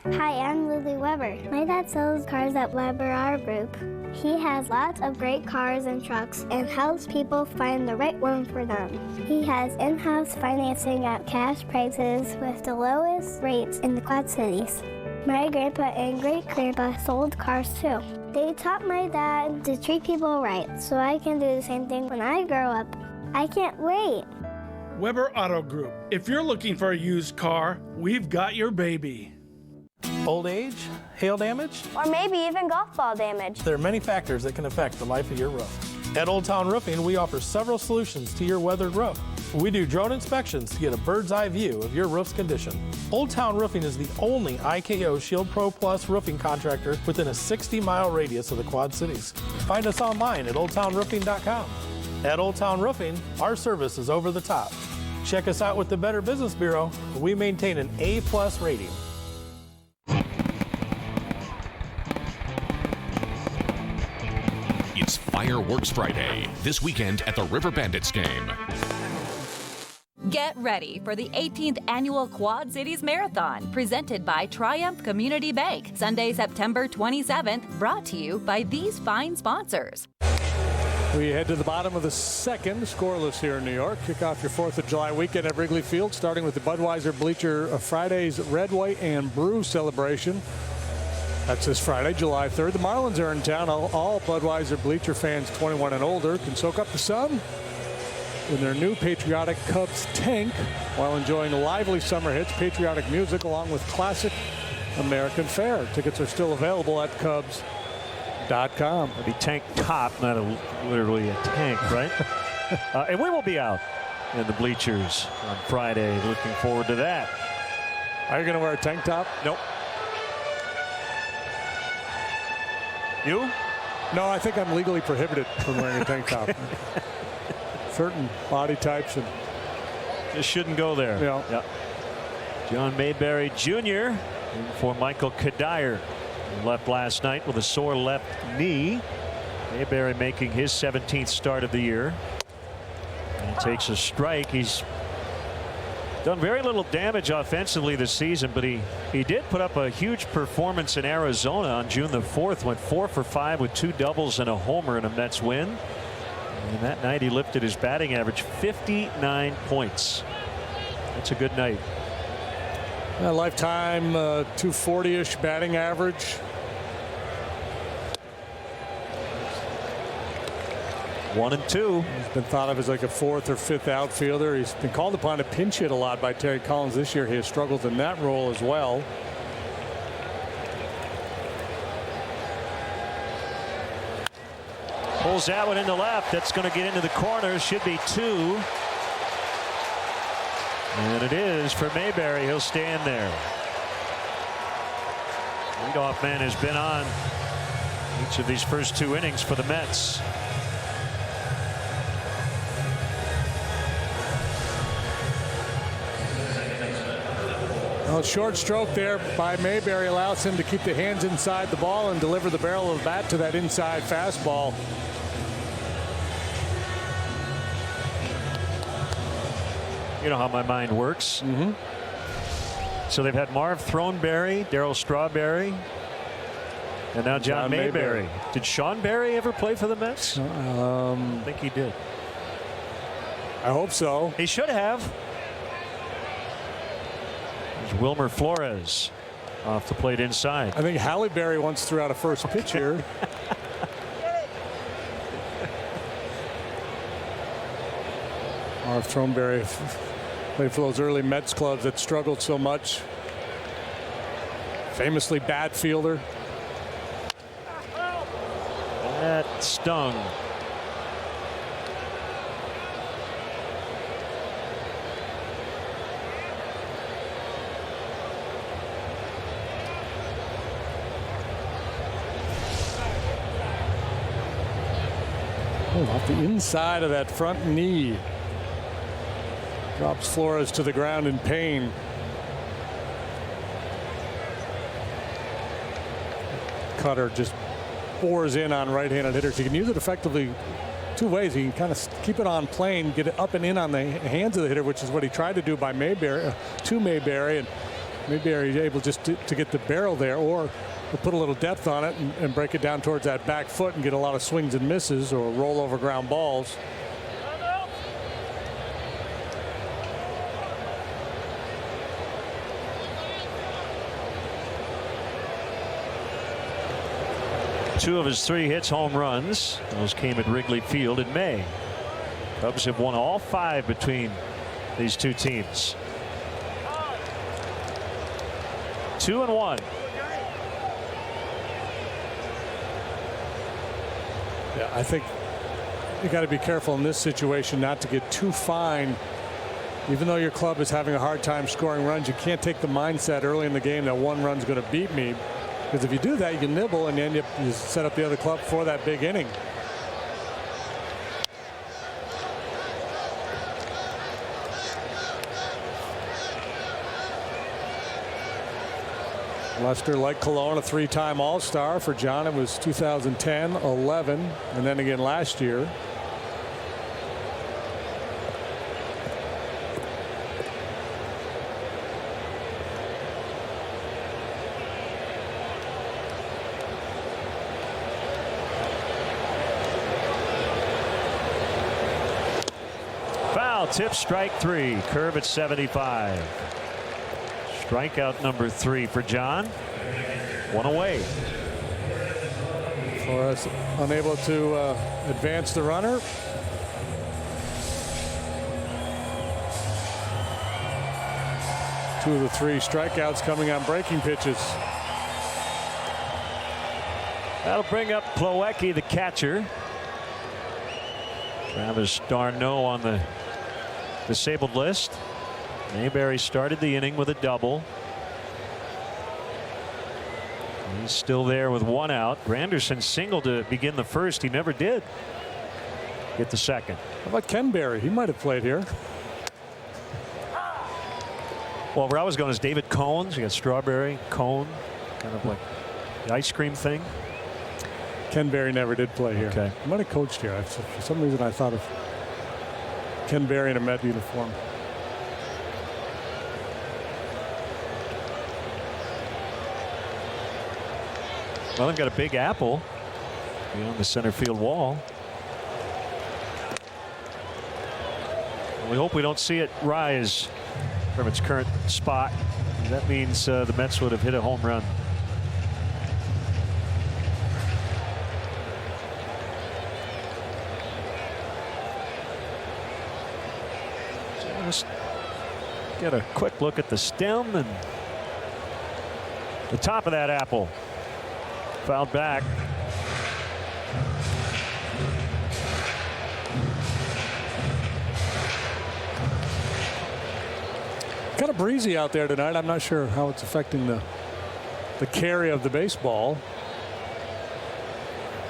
Hi, I'm Lily Weber. My dad sells cars at Weber Auto Group. He has lots of great cars and trucks and helps people find the right one for them. He has in-house financing at cash prices with the lowest rates in the Quad Cities. My grandpa and great-grandpa sold cars too. They taught my dad to treat people right, so I can do the same thing when I grow up. I can't wait. Weber Auto Group. If you're looking for a used car, we've got your baby. Old age, hail damage, Or maybe even golf ball damage. there are many factors that can affect the life of your roof. At Old Town Roofing, we offer several solutions to your weathered roof. We do drone inspections to get a bird's eye view of your roof's condition. Old Town Roofing is the only IKO Shield Pro Plus roofing contractor within a 60-mile radius of the Quad Cities. Find us online at oldtownroofing.com. At Old Town Roofing, our service is over the top. Check us out with the Better Business Bureau. We maintain an A+ rating. It's Fireworks Friday, this weekend at the River Bandits game. Get ready for the 18th annual Quad Cities Marathon, presented by Triumph Community Bank, Sunday, September 27th, brought to you by these fine sponsors. We head to the bottom of the second, scoreless here in New York. Kick off your 4th of July weekend at Wrigley Field, starting with the Budweiser Bleacher Friday's Red, White, and Brew celebration. That's this Friday, July 3rd. The Marlins are in town. All Budweiser Bleacher fans 21 and older can soak up the sun in their new patriotic Cubs tank while enjoying lively summer hits, patriotic music, along with classic American fare. Tickets are still available at Cubs.com. It'll be tank top, not literally a tank, right? And we will be out in the bleachers on Friday. Looking forward to that. Are you going to wear a tank top? Nope. You? No, I think I'm legally prohibited from wearing a tank top. Certain body types and just shouldn't go there. Yeah. Yep. John Mayberry Jr. in for Michael Kadire. He left last night with a sore left knee. Mayberry making his 17th start of the year. And he takes a strike. He's done very little damage offensively this season, but he did put up a huge performance in Arizona on June the 4th. Went 4 for 5 with 2 doubles and a homer in a Mets win. And that night he lifted his batting average 59 points. That's a good night. A lifetime 240-ish batting average. One and two. He's been thought of as like a 4th or 5th outfielder. He's been called upon to pinch hit a lot by Terry Collins this year. He has struggled in that role as well. Pulls that one into left. That's going to get into the corner. Should be 2. And it is for Mayberry. He'll stand there. Leadoff man has been on each of these first 2 innings for the Mets. Well, short stroke there by Mayberry allows him to keep the hands inside the ball and deliver the barrel of the bat to that inside fastball. You know how my mind works. So they've had Marv Throneberry, Darryl Strawberry, and now John Mayberry. Did Sean Berry ever play for the Mets? I think he did. I hope so. He should have. There's Wilmer Flores off the plate inside. I think Halle Berry once threw out a first pitch here. Marv Throneberry played for those early Mets clubs that struggled so much. Famously bad fielder. That stung. Off the inside of that front knee. Drops Flores to the ground in pain. Cutter just bores in on right-handed hitters. You can use it effectively two ways. You can kind of keep it on plane, get it up and in on the hands of the hitter, which is what he tried to do by Mayberry, to Mayberry, and Mayberry is able just to get the barrel there, or to put a little depth on it and break it down towards that back foot and get a lot of swings and misses or roll over ground balls. Two of his 3 hits home runs. Those came at Wrigley Field in May. Cubs have won all 5 between these two teams. 2-1. Yeah, I think you got to be careful in this situation not to get too fine. Even though your club is having a hard time scoring runs, you can't take the mindset early in the game that 1 run's going to beat me. Because if you do that, you can nibble and then you set up the other club for that big inning. Lester, like Cologne, a 3-time All-Star. For John, it was 2010, 11, and then again last year. Foul tip, strike 3. Curve at 75. Strikeout number 3 for John. 1 away. Flores unable to advance the runner. Two of the 3 strikeouts coming on breaking pitches. That'll bring up Plawecki, the catcher. Travis d'Arnaud on the disabled list. Mayberry started the inning with a double. He's still there with 1 out. Granderson singled to begin the first. He never did get the second. How about Ken Berry? He might have played here. Well, where I was going is David Cohn. You got strawberry, cone, kind of like the ice cream thing. Ken Berry never did play here. Okay. He might have coached here. For some reason, I thought of Ken Berry in a Met uniform. Well, they've got a big apple beyond the center field wall. We hope we don't see it rise from its current spot. That means the Mets would have hit a home run. Just get a quick look at the stem and the top of that apple. Fouled back. Kind of breezy out there tonight. I'm not sure how it's affecting the carry of the baseball.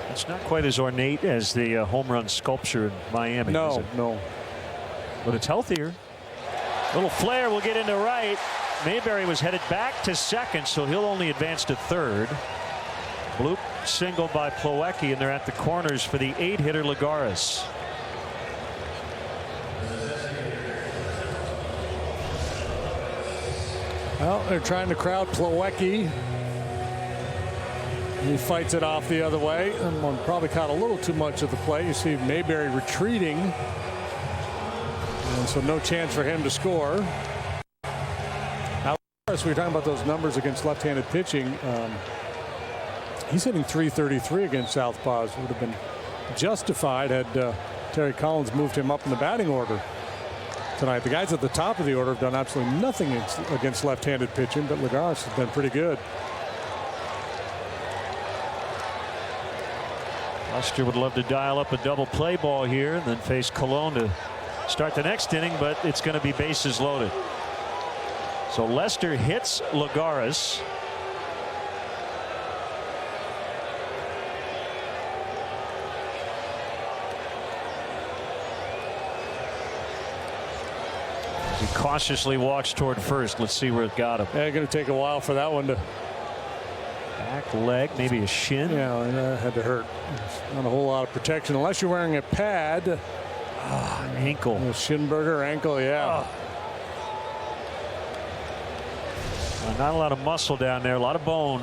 It's not quite as ornate as the home run sculpture in Miami. No, is it? no. But it's healthier. Little flare will get into right. Mayberry was headed back to second, so he'll only advance to third. Bloop single by Plawecki, and they're at the corners for the 8-hitter Lagares. Well, they're trying to crowd Plawecki. He fights it off the other way, and one probably caught a little too much of the play. You see Mayberry retreating. And so no chance for him to score. Now, as we were talking about those numbers against left-handed pitching, he's hitting .333 against southpaws. Would have been justified had Terry Collins moved him up in the batting order tonight. The guys at the top of the order have done absolutely nothing against left-handed pitching, but Lagares has been pretty good. Lester would love to dial up a double play ball here and then face Colon to start the next inning, but it's going to be bases loaded. So Lester hits Lagares. He cautiously walks toward first. Let's see where it got him. Yeah, going to take a while for that one to. Back leg, maybe a shin. Yeah, and that had to hurt. Not a whole lot of protection unless you're wearing a pad. Ankle. Shinberger ankle, yeah. Not a lot of muscle down there, a lot of bone.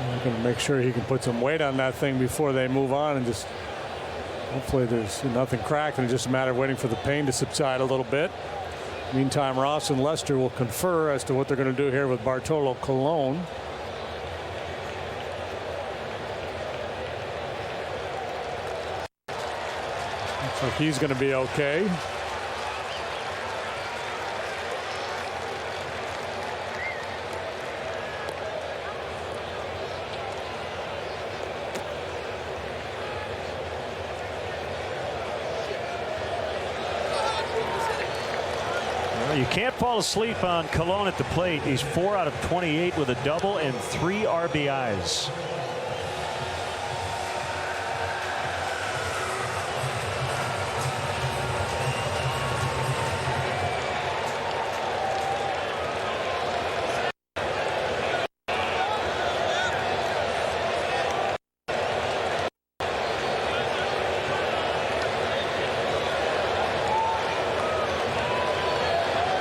I'm going to make sure he can put some weight on that thing before they move on, and just hopefully there's nothing cracked, and it's just a matter of waiting for the pain to subside a little bit. Meantime, Ross and Lester will confer as to what they're going to do here with Bartolo Colon. Looks like he's going to be okay. You can't fall asleep on Colon at the plate. He's 4 out of 28 with a double and 3 RBIs.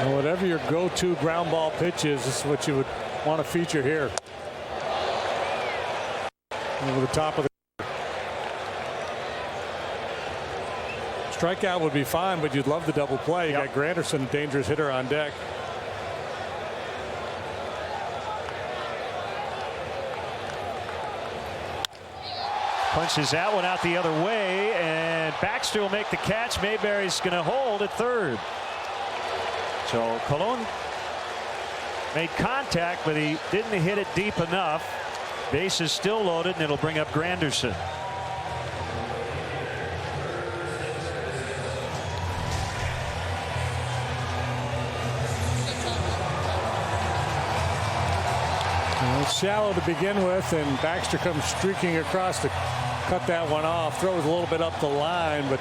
Whatever your go-to ground ball pitch is, this is what you would want to feature here. Over the top of the strikeout would be fine, but you'd love the double play. You got Granderson, dangerous hitter on deck. Punches that one out the other way, and Baxter will make the catch. Mayberry's going to hold at third. So Colon made contact, but he didn't hit it deep enough. Base is still loaded, and it'll bring up Granderson. Well, it's shallow to begin with, and Baxter comes streaking across to cut that one off. Throws a little bit up the line, but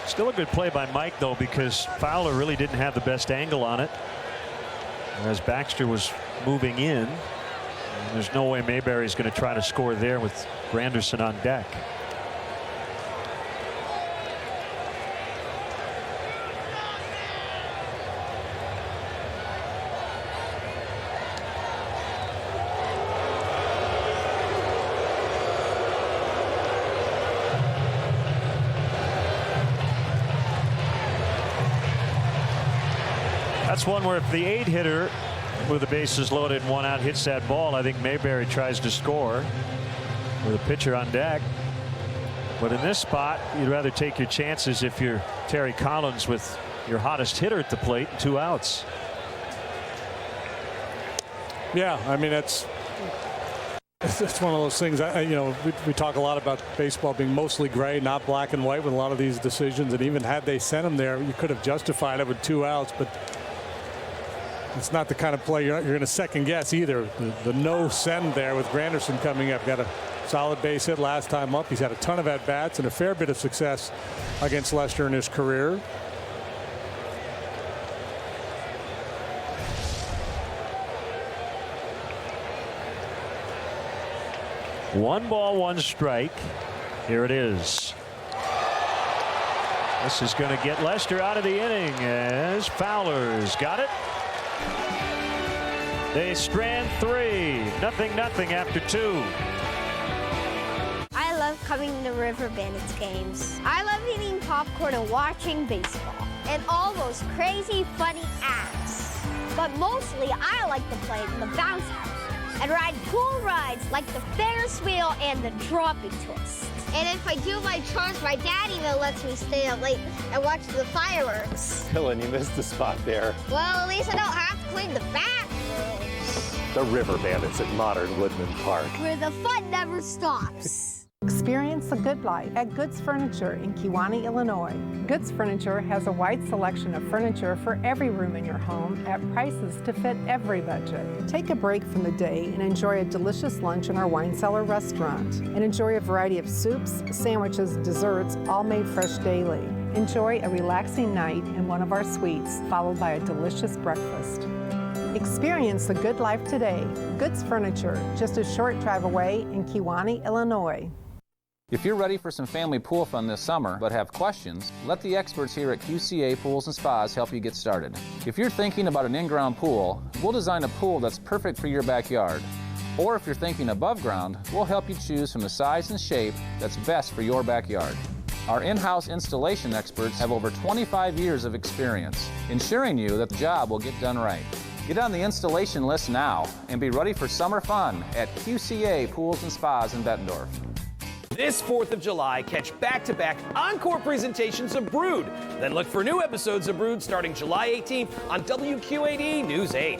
still a good play by Mike, though, because Fowler really didn't have the best angle on it as Baxter was moving in. And there's no way Mayberry's going to try to score there with Granderson on deck. That's one where if the 8 hitter with the bases loaded and 1 out hits that ball, I think Mayberry tries to score with a pitcher on deck. But in this spot, you'd rather take your chances if you're Terry Collins with your hottest hitter at the plate and 2 outs. Yeah, I mean, it's one of those things. You know, we talk a lot about baseball being mostly gray, not black and white with a lot of these decisions. And even had they sent him there, you could have justified it with 2 outs. But it's not the kind of play you're going to second guess either. The no send there with Granderson coming up. Got a solid base hit last time up. He's had a ton of at-bats and a fair bit of success against Lester in his career. One ball, 1 strike. Here it is. This is going to get Lester out of the inning as Fowler's got it. They strand 3. 0-0 after 2. I love coming to River Bandits games. I love eating popcorn and watching baseball. And all those crazy, funny acts. But mostly, I like to play in the bounce house and ride cool rides like the Ferris wheel and the dropping twist. And if I do my chores, my dad even lets me stay up late and watch the fireworks. Dylan, you missed the spot there. Well, at least I don't have to clean the bathrooms. The River Bandits at Modern Woodman Park. Where the fun never stops. Experience the good life at Goods Furniture in Kewanee, Illinois. Goods Furniture has a wide selection of furniture for every room in your home at prices to fit every budget. Take a break from the day and enjoy a delicious lunch in our wine cellar restaurant. And enjoy a variety of soups, sandwiches, desserts, all made fresh daily. Enjoy a relaxing night in one of our suites, followed by a delicious breakfast. Experience the good life today. Goods Furniture, just a short drive away in Kewanee, Illinois. If you're ready for some family pool fun this summer but have questions, let the experts here at QCA Pools and Spas help you get started. If you're thinking about an in-ground pool, we'll design a pool that's perfect for your backyard. Or if you're thinking above ground, we'll help you choose from the size and shape that's best for your backyard. Our in-house installation experts have over 25 years of experience, ensuring you that the job will get done right. Get on the installation list now and be ready for summer fun at QCA Pools and Spas in Bettendorf. This 4th of July, catch back-to-back encore presentations of Brood. Then look for new episodes of Brood starting July 18th on WQAD News 8.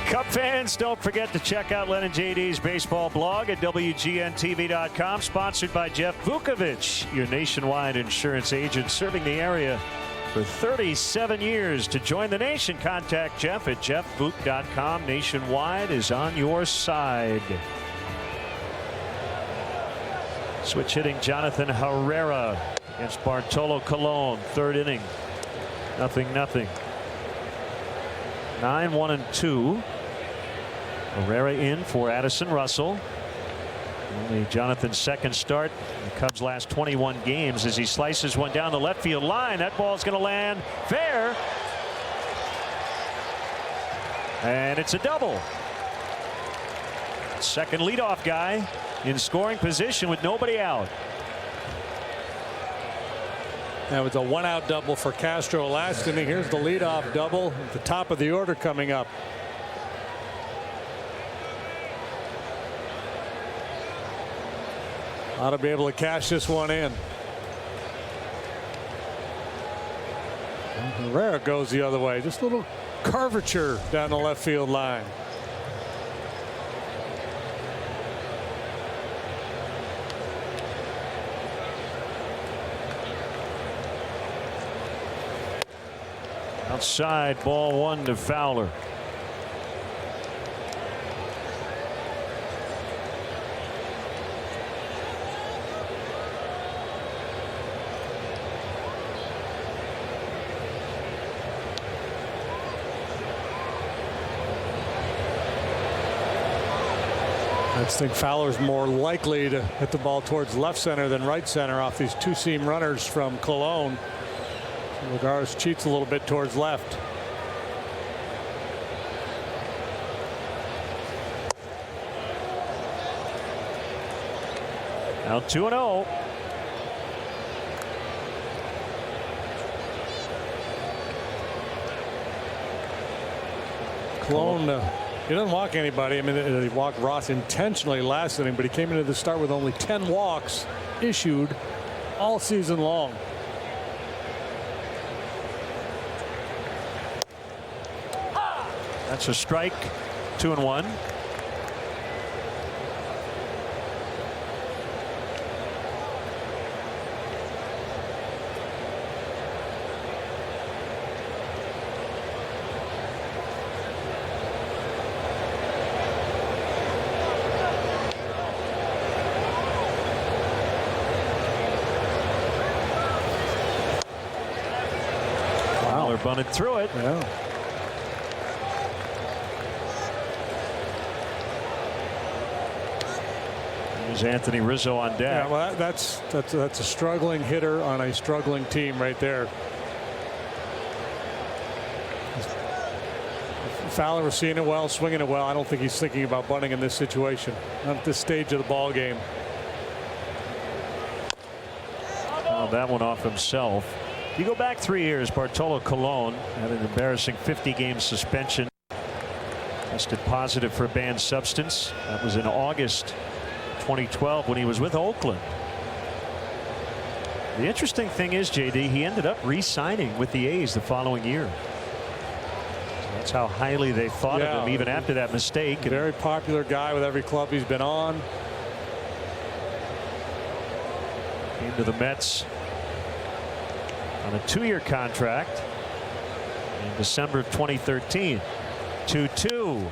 Cub fans, don't forget to check out Len and JD's baseball blog at WGNTV.com, sponsored by Jeff Vukovich, your nationwide insurance agent serving the area for 37 years. To join the nation, contact Jeff at jeffvuk.com. Nationwide is on your side. Switch hitting Jonathan Herrera against Bartolo Colon, 3rd inning. 0-0. 9-1-2. Herrera in for Addison Russell. Only Jonathan's second start in the Cubs' last 21 games as he slices one down the left field line. That ball's going to land fair. And it's a double. Second leadoff guy in scoring position with nobody out. That was a one-out double for Castro last inning. Here's the leadoff double at the top of the order coming up. Ought to be able to cash this one in. And Herrera goes the other way. Just a little curvature down the left field line. Outside, ball 1 to Fowler. I just think Fowler's more likely to hit the ball towards left center than right center off these two-seam runners from Cologne. Lagares cheats a little bit towards left. Now 2-0. Cologne, he doesn't walk anybody. I mean, he walked Ross intentionally last inning, but he came into the start with only 10 walks issued all season long. That's a strike. 2-1. Fowler bunted through it. Yeah. There's Anthony Rizzo on deck. Yeah, well, that's a struggling hitter on a struggling team right there. Fowler was seeing it well, swinging it well. I don't think he's thinking about bunting in this situation. Not at this stage of the ball game. Oh, that one off himself. You go back 3 years, Bartolo Colon had an embarrassing 50-game suspension. Tested positive for a banned substance. That was in August 2012 when he was with Oakland. The interesting thing is, JD, he ended up re-signing with the A's the following year. That's how highly they thought of him even after that mistake. Very popular guy with every club he's been on. Came to the Mets on a 2-year contract in December of 2013. 2-2.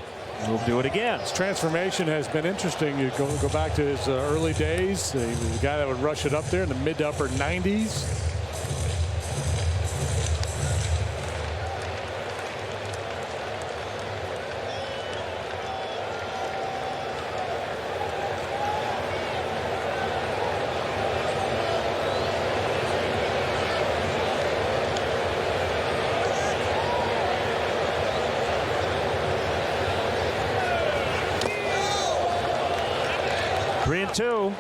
We'll do it again. His transformation has been interesting. You go back to his early days. He was a guy that would rush it up there in the mid to upper 90s. Two.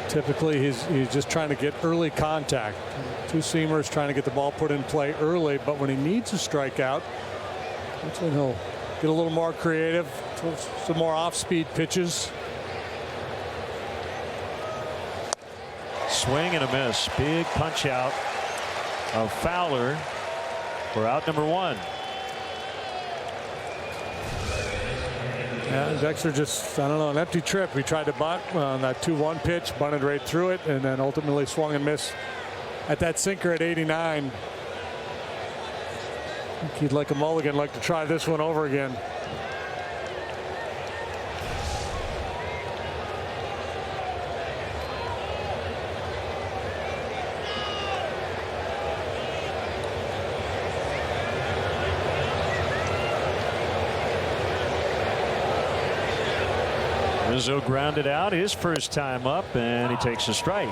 Typically he's just trying to get early contact. Two seamers trying to get the ball put in play early, but when he needs a strikeout, that's when he'll get a little more creative, some more off-speed pitches. Swing and a miss. Big punch out of Fowler for out number 1. Yeah, Dexter just, I don't know, an empty trip. He tried to bunt on that 2-1 pitch, bunted right through it, and then ultimately swung and missed at that sinker at 89. I think he'd like a mulligan, like to try this one over again. Rizzo grounded out his first time up, and he takes a strike.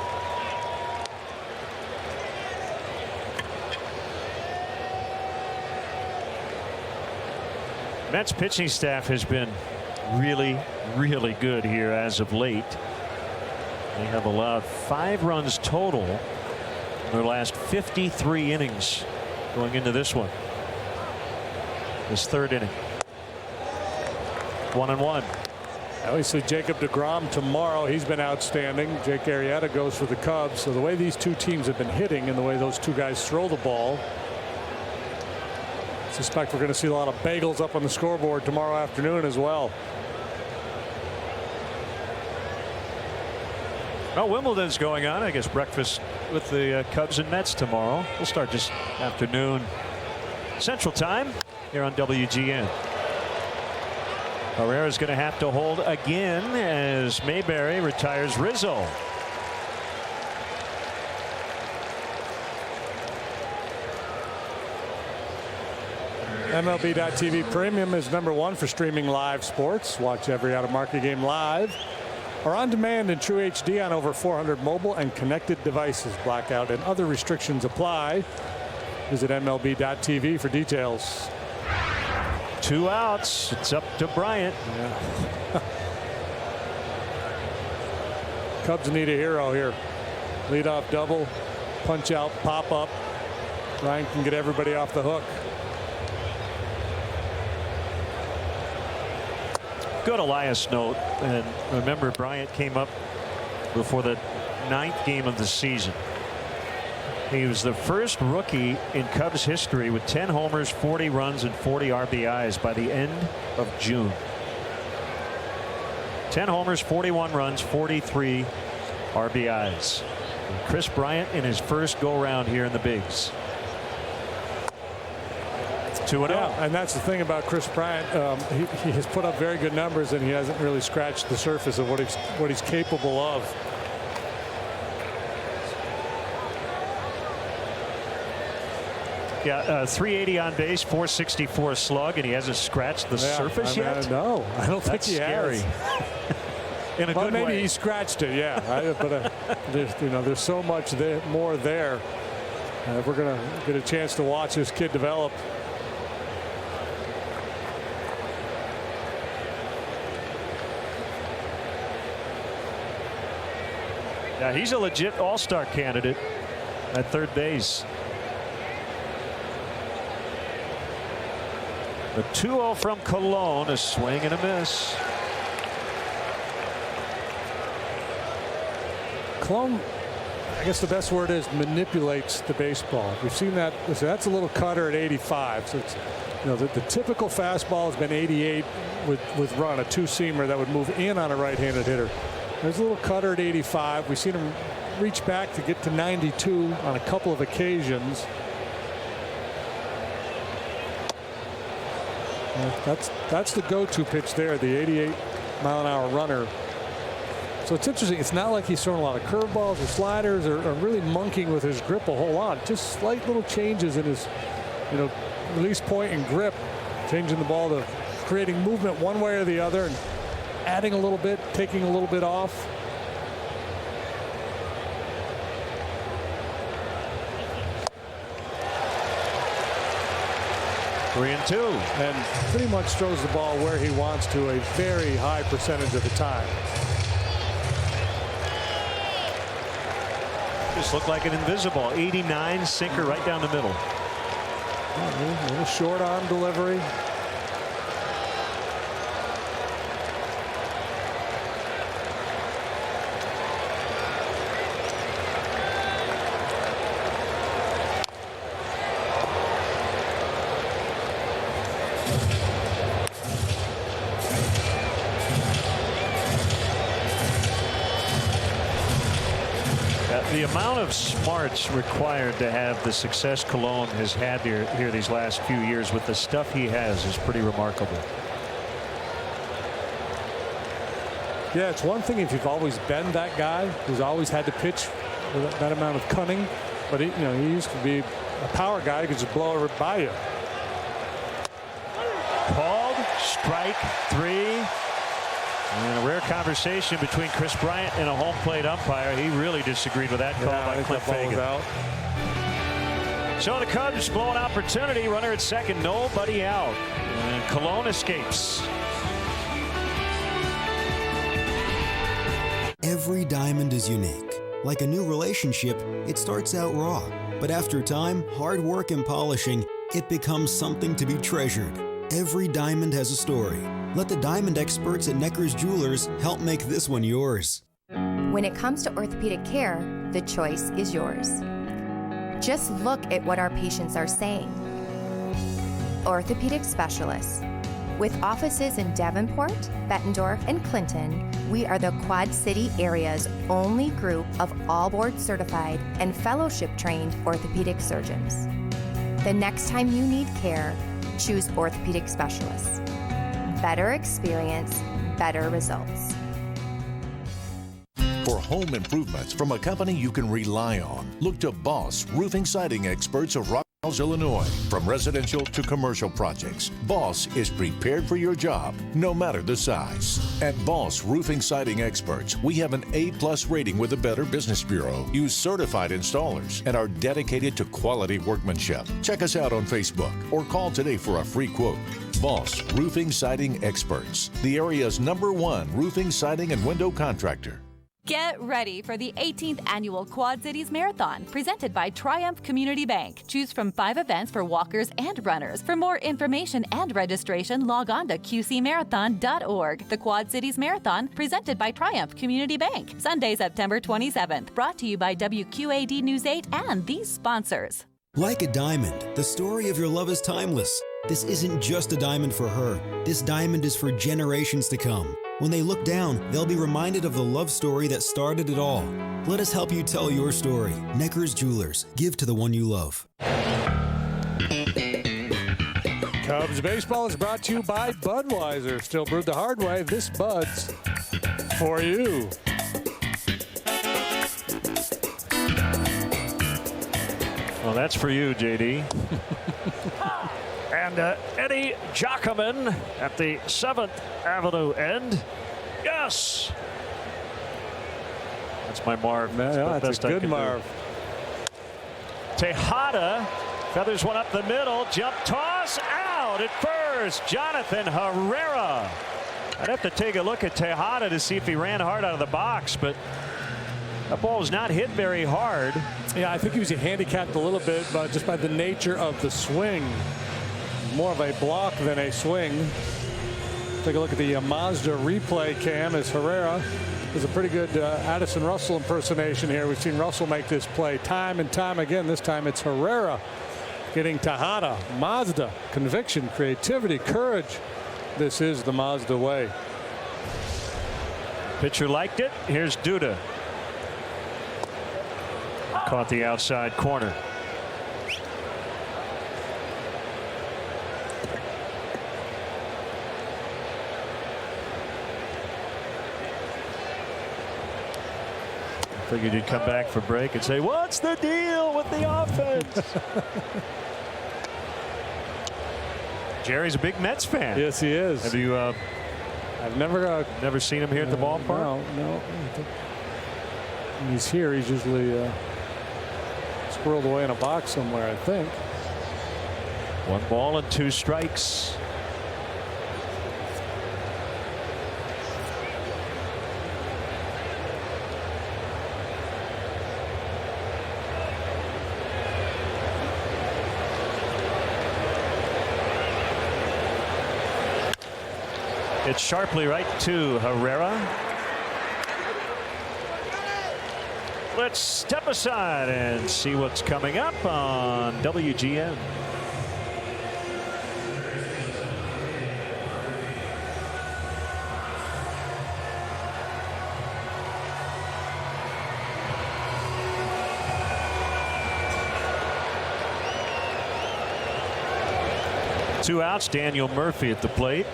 Mets pitching staff has been really, really good here as of late. They have allowed 5 runs total in their last 53 innings going into this one. This 3rd inning. 1-1. Obviously Jacob deGrom tomorrow. He's been outstanding. Jake Arrieta goes for the Cubs. So the way these two teams have been hitting and the way those two guys throw the ball, I suspect we're going to see a lot of bagels up on the scoreboard tomorrow afternoon as well. Well, Wimbledon's going on. I guess breakfast with the Cubs and Mets tomorrow. We'll start this afternoon Central Time here on WGN. Herrera's going to have to hold again as Mayberry retires Rizzo. MLB.TV Premium is #1 for streaming live sports. Watch every out-of-market game live or on demand in true HD on over 400 mobile and connected devices. Blackout and other restrictions apply. Visit MLB.TV for details. 2 outs. It's up to Bryant. Yeah. Cubs need a hero here. Leadoff double, punch out, pop up. Bryant can get everybody off the hook. Good Elias note. And remember, Bryant came up before the 9th game of the season. He was the first rookie in Cubs history with 10 homers, 40 runs, and 40 RBIs by the end of June. 10 homers, 41 runs, 43 RBIs. And Chris Bryant in his first go-round here in the bigs. 2-0. Yeah, and that's the thing about Chris Bryant. He has put up very good numbers, and he hasn't really scratched the surface of what he's capable of. Yeah, 380 on base, 464 slug, and he hasn't scratched the surface yet? No, I don't think he scary. has. In a good maybe way. he scratched it, yeah. But there's so much more there. If we're going to get a chance to watch this kid develop. Yeah, he's a legit all-star candidate at third base. The 2-0 from Cologne, a swing and a miss. Cologne, I guess the best word is manipulates the baseball. We've seen that. Listen, that's a little cutter at 85. So it's, the typical fastball has been 88 with run, a two-seamer that would move in on a right-handed hitter. There's a little cutter at 85. We've seen him reach back to get to 92 on a couple of occasions. That's the go-to pitch there, the 88-mile-an-hour runner. So it's interesting. It's not like he's throwing a lot of curveballs or sliders or really monkeying with his grip a whole lot. Just slight little changes in his, release point and grip, changing the ball to creating movement one way or the other, and adding a little bit, taking a little bit off. Three and two. And pretty much throws the ball where he wants to a very high percentage of the time. Just looked like an invisible 89 sinker right down the middle. A little short arm delivery. The amount of smarts required to have the success Cologne has had here these last few years with the stuff he has is pretty remarkable. Yeah, it's one thing if you've always been that guy who's always had to pitch with that amount of cunning, but he used to be a power guy who could just blow it by you. Called strike three. And a rare conversation between Chris Bryant and a home plate umpire. He really disagreed with that call by Clint Fagan. So the Cubs blow an opportunity. Runner at second, nobody out. And Cologne escapes. Every diamond is unique. Like a new relationship, it starts out raw. But after time, hard work and polishing, it becomes something to be treasured. Every diamond has a story. Let the diamond experts at Necker's Jewelers help make this one yours. When it comes to orthopedic care, the choice is yours. Just look at what our patients are saying. Orthopedic specialists. With offices in Davenport, Bettendorf, and Clinton, we are the Quad City area's only group of all board certified and fellowship trained orthopedic surgeons. The next time you need care, choose orthopedic specialists. Better experience, better results. For home improvements from a company you can rely on, look to Boss Roofing Siding Experts of Rock Falls, Illinois. From residential to commercial projects, Boss is prepared for your job, no matter the size. At Boss Roofing Siding Experts, we have an A+ rating with the Better Business Bureau, use certified installers, and are dedicated to quality workmanship. Check us out on Facebook or call today for a free quote. Boss Roofing Siding Experts, the area's #1 roofing, siding, and window contractor. Get ready for the 18th annual Quad Cities Marathon, presented by Triumph Community Bank. Choose from 5 events for walkers and runners. For more information and registration, log on to qcmarathon.org. The Quad Cities Marathon, presented by Triumph Community Bank. Sunday, September 27th. Brought to you by WQAD News 8 and these sponsors. Like a diamond, the story of your love is timeless. This isn't just a diamond for her. This diamond is for generations to come. When they look down, they'll be reminded of the love story that started it all. Let us help you tell your story. Necker's Jewelers. Give to the one you love. Cubs baseball is brought to you by Budweiser. Still brewed the hard way. This Bud's for you. Well, that's for you, JD. And Eddie Jockerman at the 7th Avenue end. Yes. That's my Marv. That's a good Marv. Tejada feathers one up the middle. Jump toss out at first. Jonathan Herrera. I'd have to take a look at Tejada to see if he ran hard out of the box, but that ball was not hit very hard. Yeah, I think he was handicapped a little bit, but just by the nature of the swing. More of a block than a swing. Take a look at the Mazda replay cam as Herrera does a pretty good Addison Russell impersonation here. We've seen Russell make this play time and time again. This time it's Herrera getting Tejada. Mazda, conviction, creativity, courage. This is the Mazda way. Pitcher liked it. Here's Duda. Caught the outside corner. Figured you'd come back for break and say, what's the deal with the offense? Jerry's a big Mets fan. Yes, he is. Have you? I've never seen him here at the ballpark. No. When he's here, he's usually squirreled away in a box somewhere, I think. 1 ball and 2 strikes. It's sharply right to Herrera. Let's step aside and see what's coming up on WGN. Two outs. Daniel Murphy at the plate.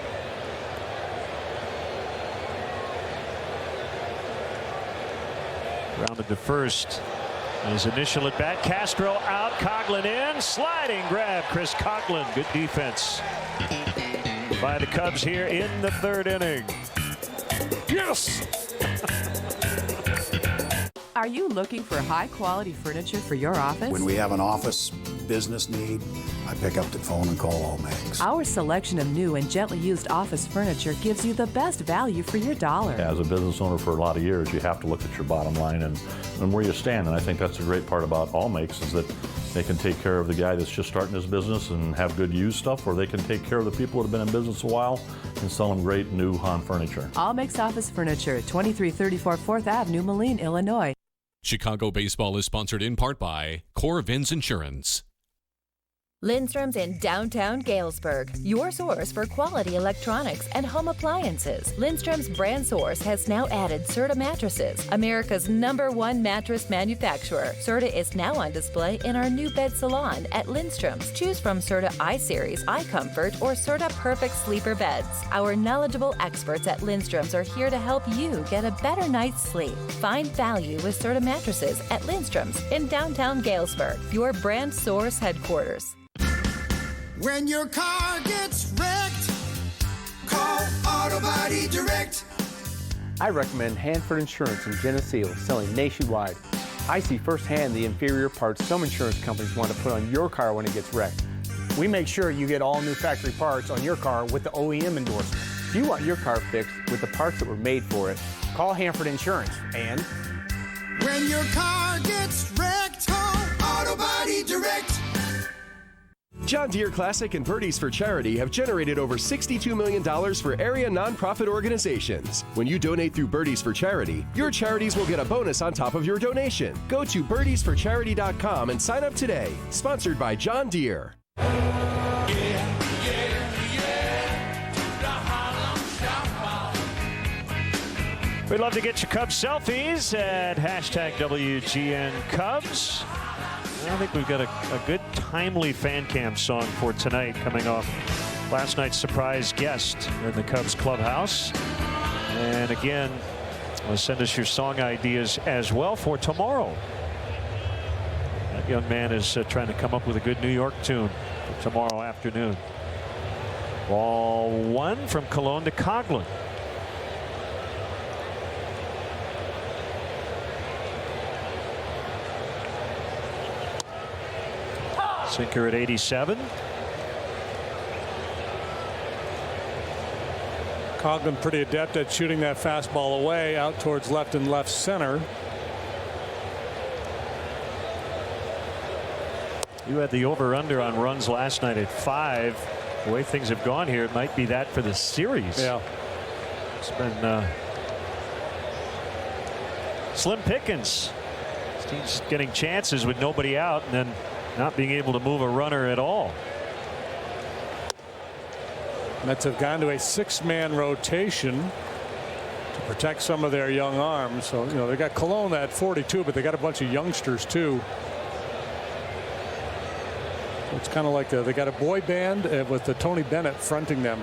Grounded to first. His initial at bat. Castro out. Coughlin in. Sliding grab. Chris Coughlin. Good defense by the Cubs here in the 3rd inning. Yes. Are you looking for high-quality furniture for your office? When we have an office business need, I pick up the phone and call All Makes. Our selection of new and gently used office furniture gives you the best value for your dollar. As a business owner for a lot of years, you have to look at your bottom line and where you stand. And I think that's a great part about All Makes is that they can take care of the guy that's just starting his business and have good used stuff, or they can take care of the people that have been in business a while and sell them great new Han furniture. All Makes Office Furniture, 2334 4th Avenue, Moline, Illinois. Chicago baseball is sponsored in part by Core Vins Insurance. Lindstrom's in downtown Galesburg, your source for quality electronics and home appliances. Lindstrom's brand source has now added Serta mattresses, America's #1 mattress manufacturer. Serta is now on display in our new bed salon at Lindstrom's. Choose from Serta iSeries, iComfort, or Serta Perfect Sleeper beds. Our knowledgeable experts at Lindstrom's are here to help you get a better night's sleep. Find value with Serta mattresses at Lindstrom's in downtown Galesburg, your brand source headquarters. When your car gets wrecked, call Auto Body Direct. I recommend Hanford Insurance in Geneseo, selling nationwide. I see firsthand the inferior parts some insurance companies want to put on your car when it gets wrecked. We make sure you get all new factory parts on your car with the OEM endorsement. If you want your car fixed with the parts that were made for it, call Hanford Insurance. And when your car gets wrecked, call Auto Body Direct. John Deere Classic and Birdies for Charity have generated over $62 million for area nonprofit organizations. When you donate through Birdies for Charity, your charities will get a bonus on top of your donation. Go to birdiesforcharity.com and sign up today. Sponsored by John Deere. We'd love to get your Cubs selfies at #WGN Cubs. I think we've got a good timely fan cam song for tonight coming off last night's surprise guest in the Cubs clubhouse. And again, send us your song ideas as well for tomorrow. That That young man is trying to come up with a good New York tune for tomorrow afternoon. Ball one from Cologne to Coughlin. Sinker at 87. Coughlin pretty adept at shooting that fastball away out towards left and left center. You had the over-under on runs last night at 5. The way things have gone here, it might be that for the series. Yeah. It's been slim pickings. This team's getting chances with nobody out and then not being able to move a runner at all. Mets have gone to a 6-man rotation to protect some of their young arms. So, you know, they got Cologne at 42, but they got a bunch of youngsters too. So it's kind of like they got a boy band with the Tony Bennett fronting them.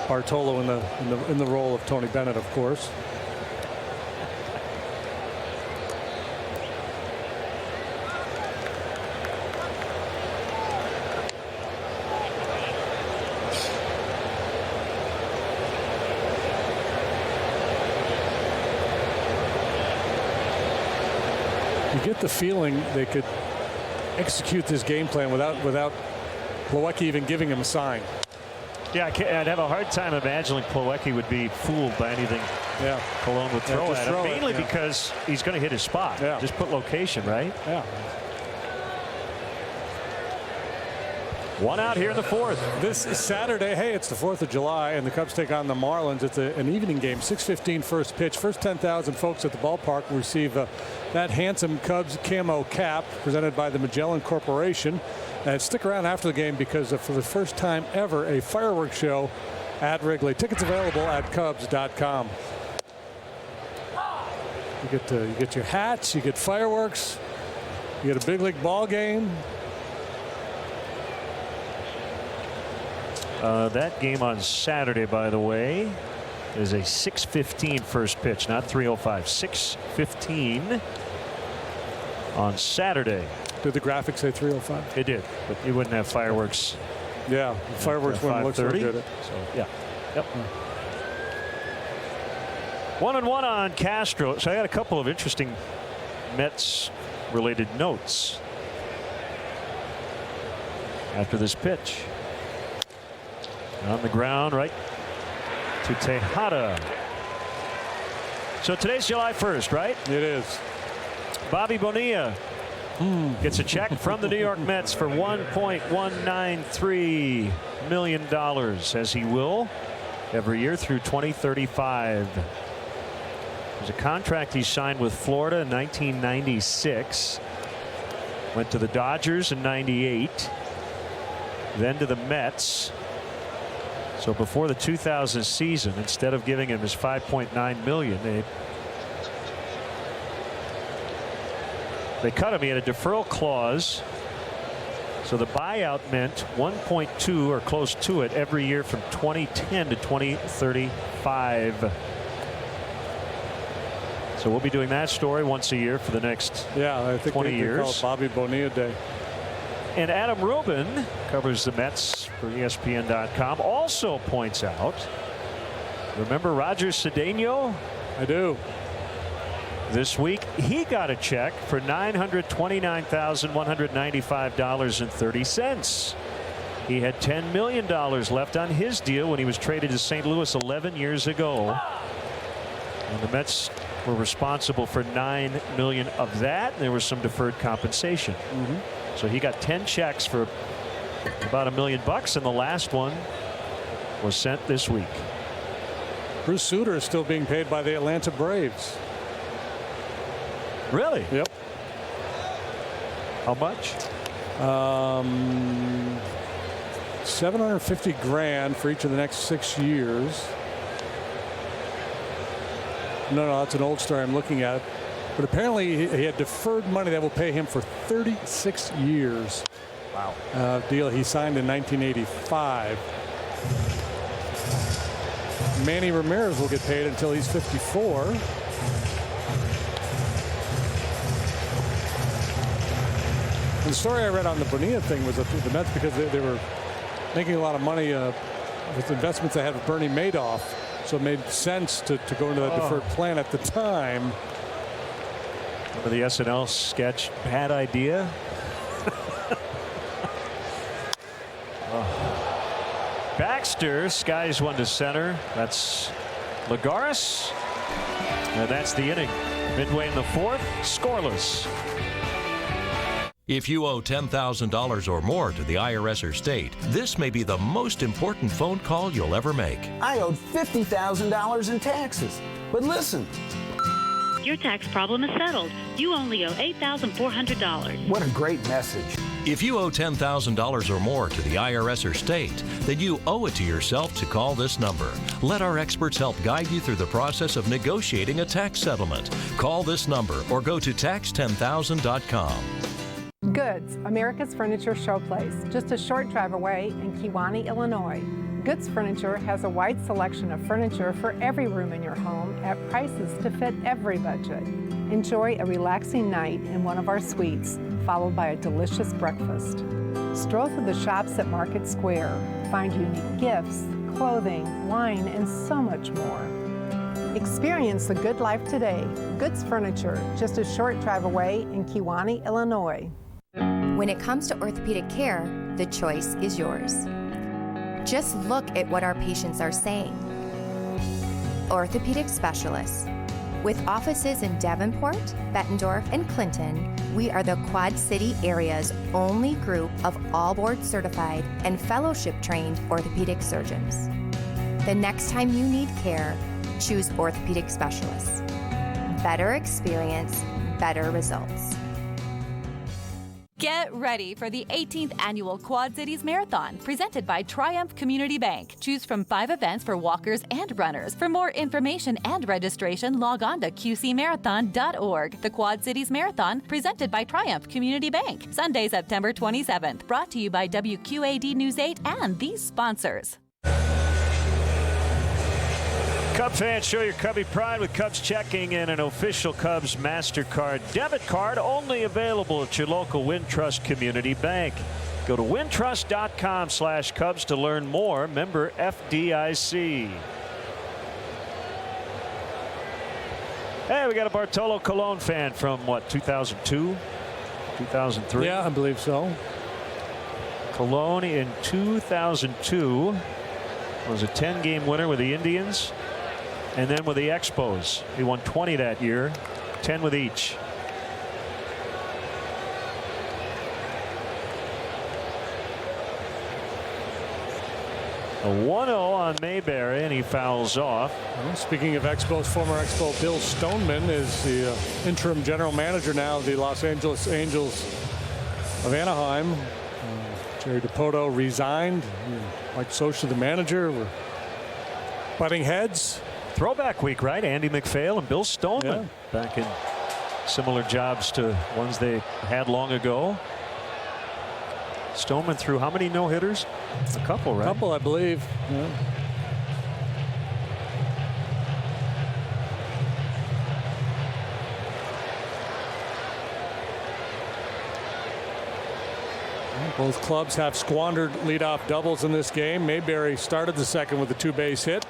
Bartolo in the role of Tony Bennett, of course. You get the feeling they could execute this game plan without Plawecki even giving him a sign. Yeah, I'd have a hard time imagining Plawecki would be fooled by anything Cologne would throw at him. Mainly because he's going to hit his spot. Yeah. Just put location, right? Yeah. One out here in the 4th. This Saturday, hey, it's the 4th of July, and the Cubs take on the Marlins. It's an evening game, 6:15 first pitch. First 10,000 folks at the ballpark will receive that handsome Cubs camo cap presented by the Magellan Corporation. And stick around after the game because for the first time ever, a fireworks show at Wrigley. Tickets available at Cubs.com. You get your hats, you get fireworks, you get a big league ball game. That game on Saturday, by the way, is a 6:15 first pitch, not 3:05. 6:15 on Saturday. Did the graphic say 3:05? It did, but you wouldn't have fireworks. Yeah, fireworks wouldn't look so good. So yeah, yep. 1-1 on Castro. So I got a couple of interesting Mets-related notes after this pitch. On the ground, right to Tejada. So today's July 1st, right? It is. Bobby Bonilla gets a check from the New York Mets for $1.193 million, as he will every year through 2035. There's a contract he signed with Florida in 1996. Went to the Dodgers in '98. Then to the Mets. So before the 2000 season, instead of giving him his $5.9 million, they cut him. He had a deferral clause. So the buyout meant 1.2 or close to it every year from 2010 to 2035. So we'll be doing that story once a year for the next I think 20 years. Call it Bobby Bonilla Day. And Adam Rubin covers the Mets for ESPN.com. Also points out, remember Roger Cedeno? I do. This week he got a check for $929,195.30. He had $10 million left on his deal when he was traded to St. Louis 11 years ago. And the Mets were responsible for $9 million of that. And there was some deferred compensation. So he got 10 checks for about $1 million, and the last one was sent this week. Bruce Sutter is still being paid by the Atlanta Braves. Really? Yep. How much? $750,000 for each of the next 6 years. No, that's an old story I'm looking at. But apparently he had deferred money that will pay him for 36 years. Wow. Deal he signed in 1985. Manny Ramirez will get paid until he's 54. And the story I read on the Bonilla thing was that the Mets, because they were making a lot of money with investments they had with Bernie Madoff, so it made sense to go into that deferred plan at the time. Remember the SNL sketch, Bad Idea? Baxter skies one to center. That's Lagares. And that's the inning. Midway in the fourth, scoreless. If you owe $10,000 or more to the IRS or state, this may be the most important phone call you'll ever make. I owed $50,000 in taxes. But listen. Your tax problem is settled. You only owe $8,400. What a great message. If you owe $10,000 or more to the IRS or state, then you owe it to yourself to call this number. Let our experts help guide you through the process of negotiating a tax settlement. Call this number or go to tax10000.com. Goods, America's Furniture Showplace, just a short drive away in Kewanee, Illinois. Goods Furniture has a wide selection of furniture for every room in your home at prices to fit every budget. Enjoy a relaxing night in one of our suites, followed by a delicious breakfast. Stroll through the shops at Market Square. Find unique gifts, clothing, wine, and so much more. Experience the good life today. Goods Furniture, just a short drive away in Kewanee, Illinois. When it comes to orthopedic care, the choice is yours. Just look at what our patients are saying. Orthopedic specialists. With offices in Davenport, Bettendorf, and Clinton, we are the Quad City area's only group of all board certified and fellowship trained orthopedic surgeons. The next time you need care, choose orthopedic specialists. Better experience, better results. Get ready for the 18th Annual Quad Cities Marathon, presented by Triumph Community Bank. Choose from 5 events for walkers and runners. For more information and registration, log on to qcmarathon.org. The Quad Cities Marathon, presented by Triumph Community Bank. Sunday, September 27th. Brought to you by WQAD News 8 and these sponsors. Cub fans, show your Cubby pride with Cubs checking in an official Cubs MasterCard debit card, only available at your local Wintrust Community Bank. Go to wintrust.com/Cubs to learn more. Member FDIC. Hey, we got a Bartolo Colon fan from what, 2002, 2003? Yeah, I believe so. Colon in 2002 was a 10-game winner with the Indians. And then with the Expos, he won 20 that year, 10 with each. A 1-0 on Mayberry, and he fouls off. Well, speaking of Expos, former Expo Bill Stoneman is the interim general manager now of the Los Angeles Angels of Anaheim. Jerry DiPoto resigned. Mike Scioscia, the manager, were butting heads. Throwback week, right? Andy McPhail and Bill Stoneman back in similar jobs to ones they had long ago. Stoneman threw how many no-hitters? A couple, right? A couple, I believe. Yeah. Both clubs have squandered leadoff doubles in this game. Mayberry started the second with a 2-base hit.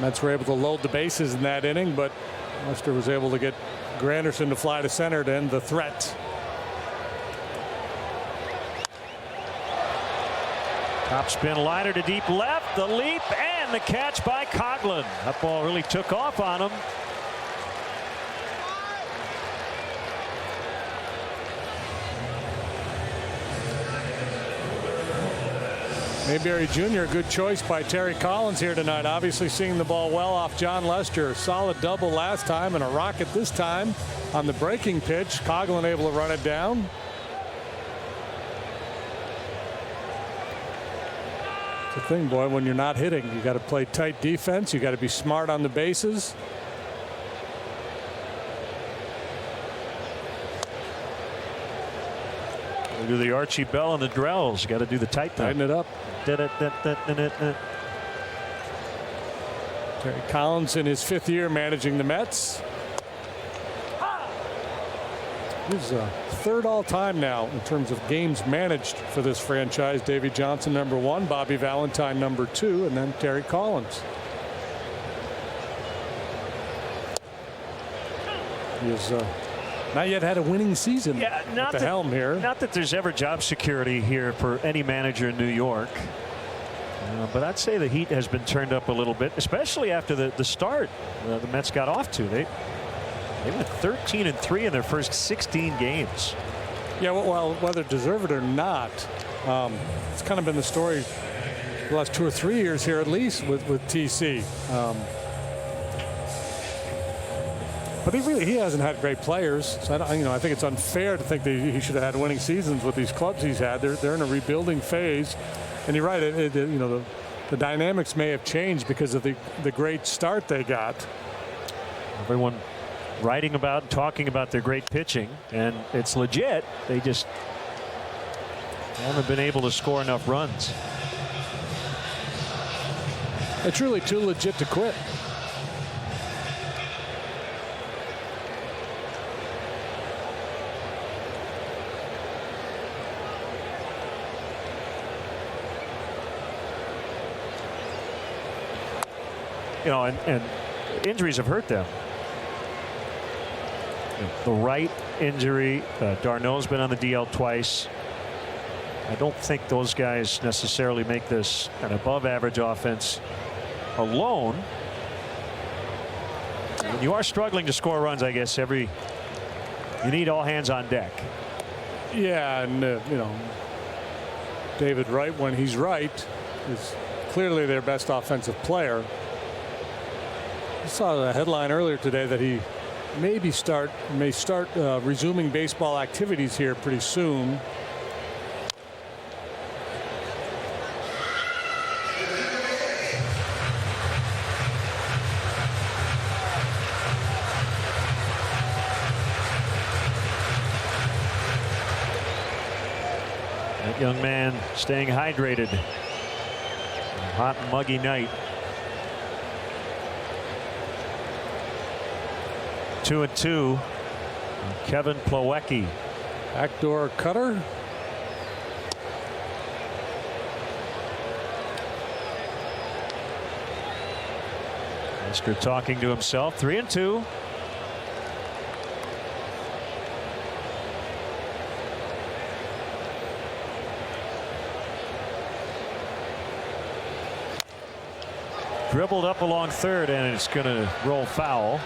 Mets were able to load the bases in that inning, but Lester was able to get Granderson to fly to center to end the threat. Top spin liner to deep left, the leap and the catch by Coughlin. That ball really took off on him. Mayberry Jr., a good choice by Terry Collins here tonight. Obviously seeing the ball well off John Lester. Solid double last time and a rocket this time on the breaking pitch. Coughlin able to run it down. It's the thing, boy, when you're not hitting, you got to play tight defense. You got to be smart on the bases. Do the Archie Bell and the Drells. You got to do the tight thing. Tighten it up. Terry Collins in his 5th year managing the Mets. He's third all-time now in terms of games managed for this franchise. Davey Johnson, number 1, Bobby Valentine, number 2, and then Terry Collins. He has not yet had a winning season at the helm here. Not that there's ever job security here for any manager in New York. But I'd say the heat has been turned up a little bit, especially after the start the Mets got off to. They went 13-3 in their first 16 games. Yeah, well, whether deserved or not, it's kind of been the story the last 2 or 3 years here, at least with TC. But he hasn't had great players. So I think it's unfair to think that he should have had winning seasons with these clubs he's had. They're in a rebuilding phase, and you're right. The dynamics may have changed because of the great start they got. Everyone writing about and talking about their great pitching, and it's legit. They just haven't been able to score enough runs. It's really too legit to quit. And injuries have hurt them. The right injury, Darno's been on the DL twice. I don't think those guys necessarily make this an above-average offense alone. When you are struggling to score runs, I guess you need all hands on deck. Yeah, and David Wright, when he's right, is clearly their best offensive player. I saw a headline earlier today that he may start resuming baseball activities here pretty soon. That young man staying hydrated. Hot and muggy night. 2-2. Kevin Plawecki. Backdoor cutter. Mister talking to himself. 3-2. Dribbled up along third, and it's going to roll foul.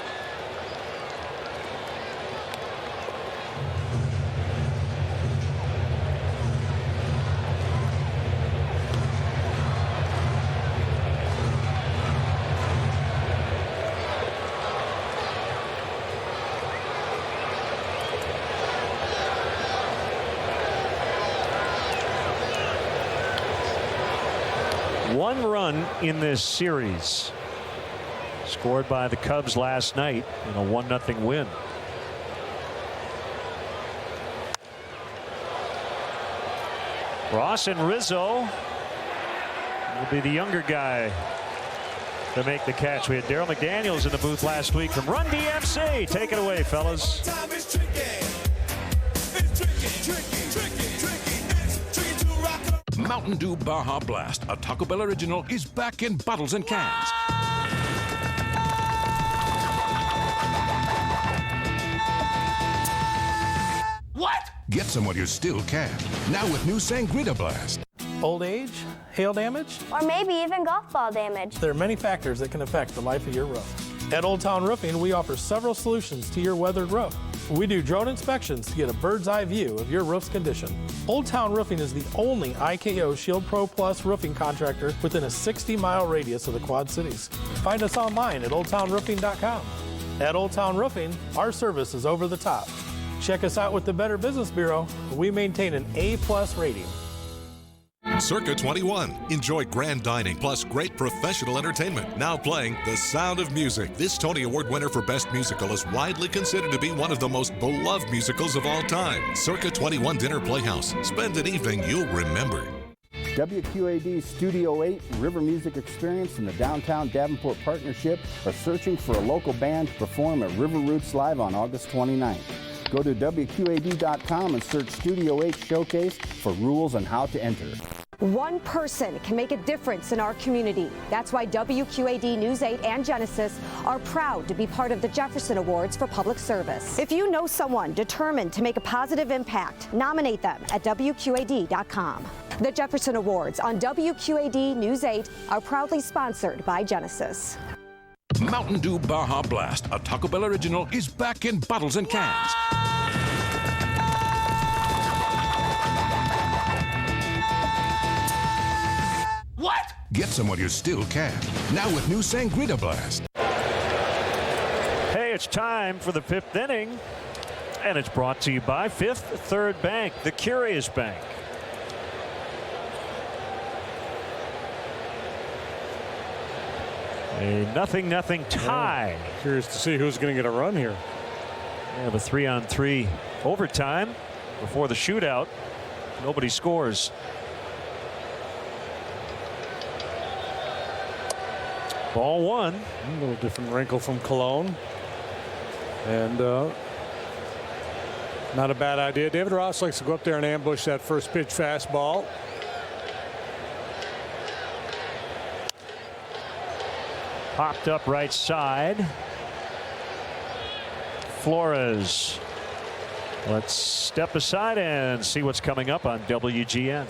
One run in this series scored by the Cubs last night in a 1-0 win. Ross and Rizzo will be the younger guy to make the catch. We had Daryl McDaniels in the booth last week from Run DMC. Take it away, fellas. Mountain Dew Baja Blast, a Taco Bell original, is back in bottles and cans. What? Get some while you still can. Now with new Sangrita Blast. Old age, hail damage, or maybe even golf ball damage. There are many factors that can affect the life of your roof. At Old Town Roofing, we offer several solutions to your weathered roof. We do drone inspections to get a bird's eye view of your roof's condition. Old Town Roofing is the only IKO Shield Pro Plus roofing contractor within a 60-mile radius of the Quad Cities. Find us online at oldtownroofing.com. At Old Town Roofing, our service is over the top. Check us out with the Better Business Bureau. We maintain an A+ rating. Circa 21. Enjoy grand dining plus great professional entertainment. Now playing The Sound of Music. This Tony Award winner for Best Musical is widely considered to be one of the most beloved musicals of all time. Circa 21 Dinner Playhouse. Spend an evening you'll remember. WQAD Studio 8 River Music Experience and the Downtown Davenport Partnership are searching for a local band to perform at River Roots Live on August 29th. Go to WQAD.com and search Studio 8 Showcase for rules on how to enter. One person can make a difference in our community. That's why WQAD News 8 and Genesis are proud to be part of the Jefferson Awards for Public Service. If you know someone determined to make a positive impact, nominate them at WQAD.com. The Jefferson Awards on WQAD News 8 are proudly sponsored by Genesis. Mountain Dew Baja Blast, a Taco Bell original, is back in bottles and cans. What? Get some while you still can. Now with new Sangrita Blast. Hey, it's time for the fifth inning, and it's brought to you by Fifth Third Bank, the Curious Bank. A 0-0 tie. Yeah. Curious to see who's going to get a run here. We have a 3-on-3 overtime before the shootout. Nobody scores. Ball one. A little different wrinkle from Cologne. And not a bad idea. David Ross likes to go up there and ambush that first pitch fastball. Popped up right side. Flores. Let's step aside and see what's coming up on WGN.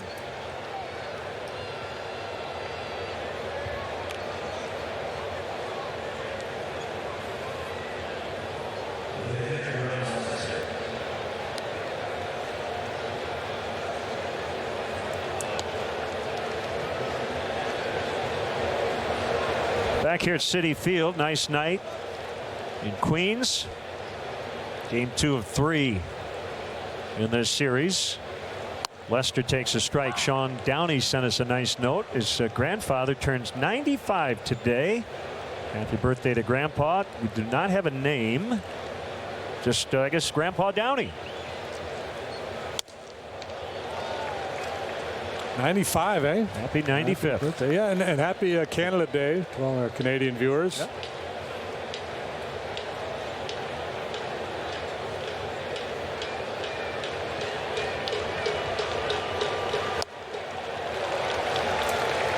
Back here at Citi Field, nice night in Queens. Game 2 of 3 in this series. Lester takes a strike. Sean Downey sent us a nice note. His grandfather turns 95 today. Happy birthday to Grandpa. We do not have a name. Just, I guess, Grandpa Downey. 95, eh? Happy 95th. Happy birthday. Yeah, and happy Canada Day to all our Canadian viewers. Yep.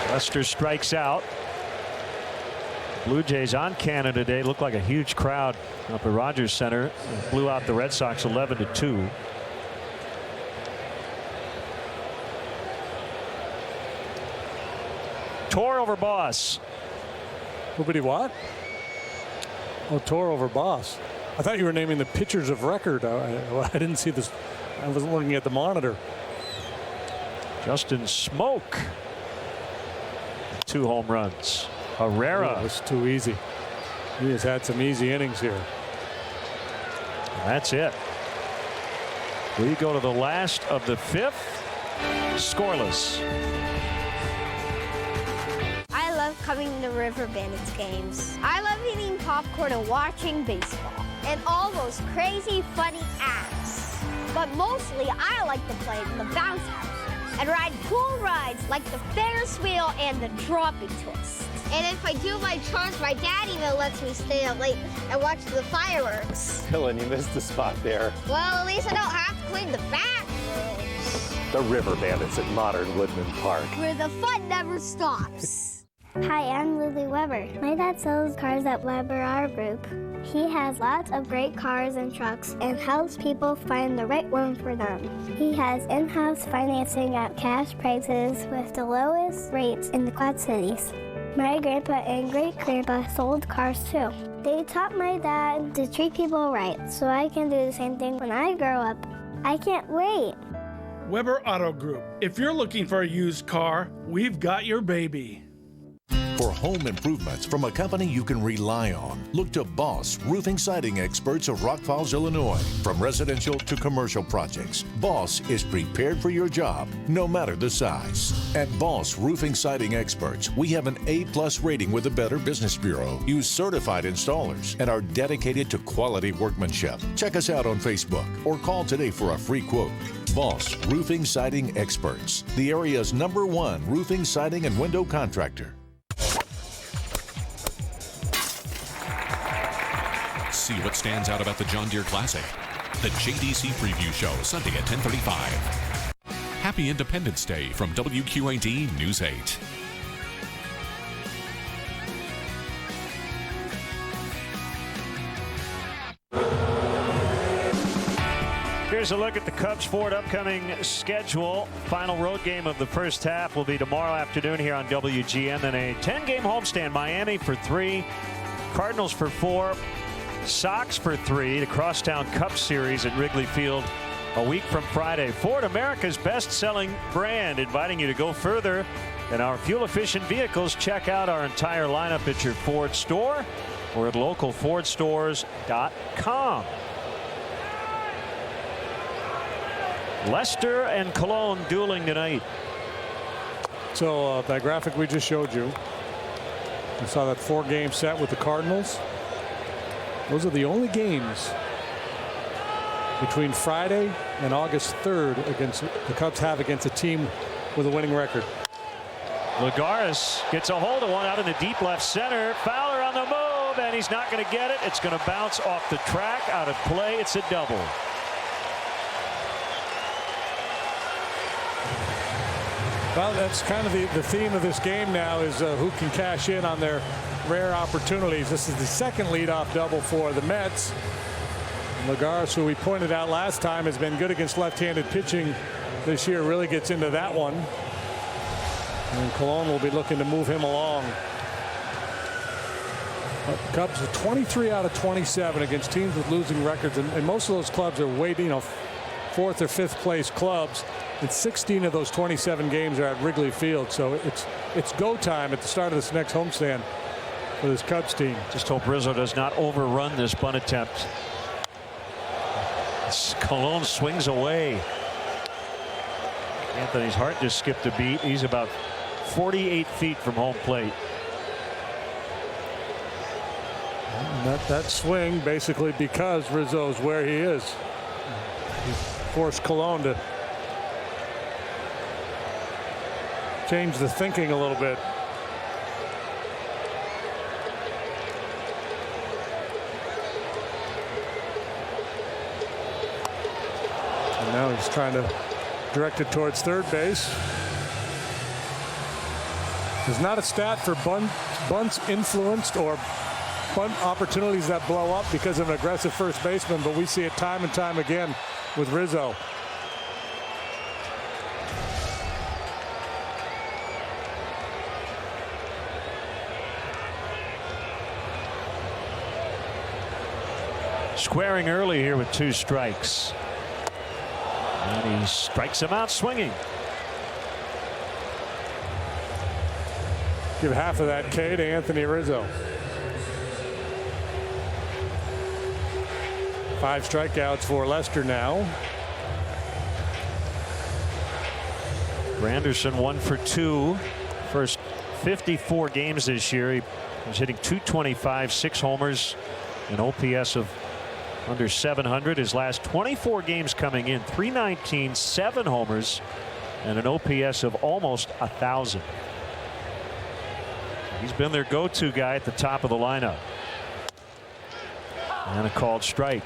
Lester strikes out. Blue Jays on Canada Day. Looked like a huge crowd up at Rogers Center. Blew out the Red Sox 11-2. Tore over Boss. Nobody what? Oh, tore over Boss. I thought you were naming the pitchers of record. I didn't see this. I wasn't looking at the monitor. Justin Smoke. 2 home runs. Herrera. Oh, it's too easy. He has had some easy innings here. That's it. We go to the last of the 5th. Scoreless. I love coming to River Bandits games. I love eating popcorn and watching baseball. And all those crazy, funny acts. But mostly, I like to play in the bounce house and ride cool rides like the Ferris wheel and the dropping twist. And if I do my chores, my dad even lets me stay up late and watch the fireworks. Dylan, you missed the spot there. Well, at least I don't have to clean the bathrooms. The River Bandits at Modern Woodman Park, Where the fun never stops. Hi, I'm Lily Weber. My dad sells cars at Weber Auto Group. He has lots of great cars and trucks and helps people find the right one for them. He has in-house financing at cash prices with the lowest rates in the Quad Cities. My grandpa and great-grandpa sold cars too. They taught my dad to treat people right, so I can do the same thing when I grow up. I can't wait. Weber Auto Group. If you're looking for a used car, we've got your baby. For home improvements from a company you can rely on, look to Boss Roofing Siding Experts of Rock Falls, Illinois. From residential to commercial projects, Boss is prepared for your job, no matter the size. At Boss Roofing Siding Experts, we have an A+ rating with the Better Business Bureau, use certified installers, and are dedicated to quality workmanship. Check us out on Facebook or call today for a free quote. Boss Roofing Siding Experts, the area's #1 roofing, siding, and window contractor. See what stands out about the John Deere Classic. The JDC Preview Show, Sunday at 10:35. Happy Independence Day from WQAD News 8. Here's a look at the Cubs' Ford upcoming schedule. Final road game of the first half will be tomorrow afternoon here on WGN. Then a 10-game homestand. Miami for 3, Cardinals for 4, Sox for 3. The Crosstown Cup Series at Wrigley Field a week from Friday. Ford, America's best-selling brand, inviting you to go further in our fuel-efficient vehicles. Check out our entire lineup at your Ford store or at localfordstores.com. Leicester and Cologne dueling tonight. So that graphic we just showed you, we saw that 4-game set with the Cardinals. Those are the only games between Friday and August 3rd against the Cubs have against a team with a winning record. Lagares gets a hold of one out in the deep left center. Fowler on the move, and he's not going to get it. It's going to bounce off the track, out of play. It's a double. Well, that's kind of the theme of this game now, is who can cash in on their rare opportunities. This is the second leadoff double for the Mets. Lagares, who we pointed out last time, has been good against left-handed pitching this year, really gets into that one. And Cologne will be looking to move him along. But the Cubs are 23 out of 27 against teams with losing records, and most of those clubs are waiting, 4th or 5th place clubs. And 16 of those 27 games are at Wrigley Field, so it's go time at the start of this next homestand for this Cubs team. Just hope Rizzo does not overrun this bunt attempt. Cologne swings away. Anthony's heart just skipped a beat. He's about 48 feet from home plate. And that swing basically because Rizzo's where he is. He forced Cologne to change the thinking a little bit. And now he's trying to direct it towards third base. There's not a stat for bunts influenced or bunt opportunities that blow up because of an aggressive first baseman, but we see it time and time again with Rizzo. Squaring early here with 2 strikes. And he strikes him out swinging. Give half of that K to Anthony Rizzo. 5 strikeouts for Leicester now. Granderson 1 for 2. First 54 games this year. He was hitting .225, 6 homers, an OPS of under 700. His last 24 games coming in, .319, 7 homers, and an OPS of almost 1,000. He's been their go-to guy at the top of the lineup. And a called strike.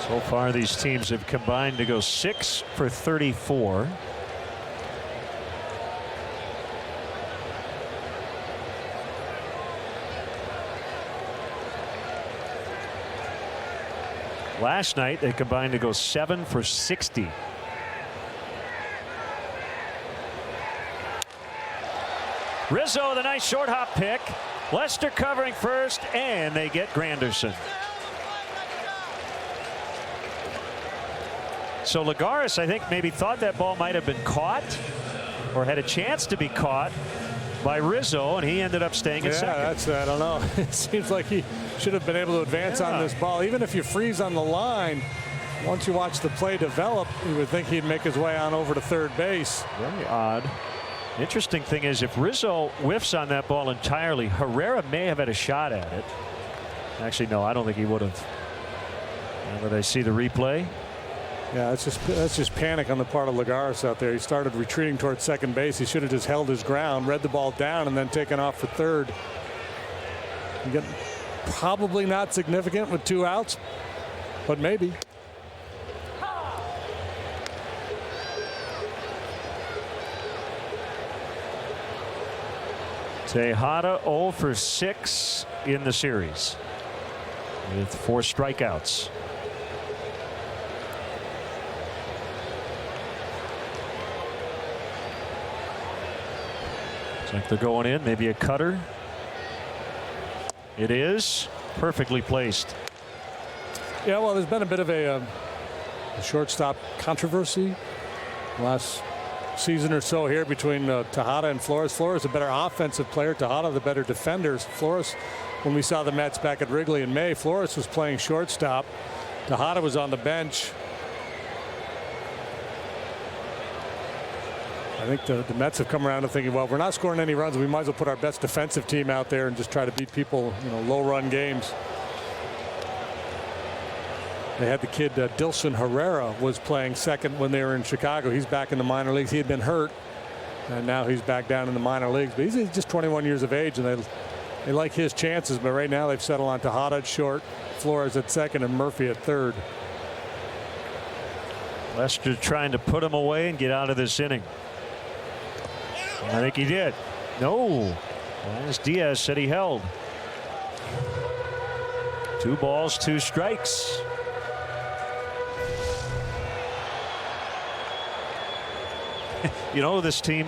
So far, these teams have combined to go 6 for 34. Last night, they combined to go 7 for 60. Rizzo with a nice short hop pick. Leicester covering first, and they get Granderson. So Lagares, I think, maybe thought that ball might have been caught or had a chance to be caught by Rizzo, and he ended up staying at second. I don't know. It seems like he should have been able to advance on this ball. Even if you freeze on the line, once you watch the play develop, you would think he'd make his way on over to third base. Very odd. Interesting thing is, if Rizzo whiffs on that ball entirely, Herrera may have had a shot at it. Actually, no, I don't think he would have. Now that I see the replay. Yeah, that's just panic on the part of Lagares out there. He started retreating towards second base. He should have just held his ground, read the ball down, and then taken off for third. Probably not significant with 2 outs, but maybe. Tejada 0 for 6 in the series with 4 strikeouts. Looks like they're going in, maybe a cutter. It is perfectly placed. Yeah, well, there's been a bit of a shortstop controversy last season or so here between Tejada and Flores. Flores a better offensive player, Tejada the better defenders. Flores, when we saw the Mets back at Wrigley in May, Flores was playing shortstop. Tejada was on the bench. I think the Mets have come around to thinking, well, we're not scoring any runs. We might as well put our best defensive team out there and just try to beat people, low-run games. They had the kid Dilson Herrera was playing second when they were in Chicago. He's back in the minor leagues. He had been hurt, and now he's back down in the minor leagues. But he's just 21 years of age, and they like his chances. But right now they've settled on Tejada at short, Flores at second, and Murphy at third. Lester trying to put him away and get out of this inning. I think he did. No. As Diaz said he held. 2 balls, 2 strikes. You know who this team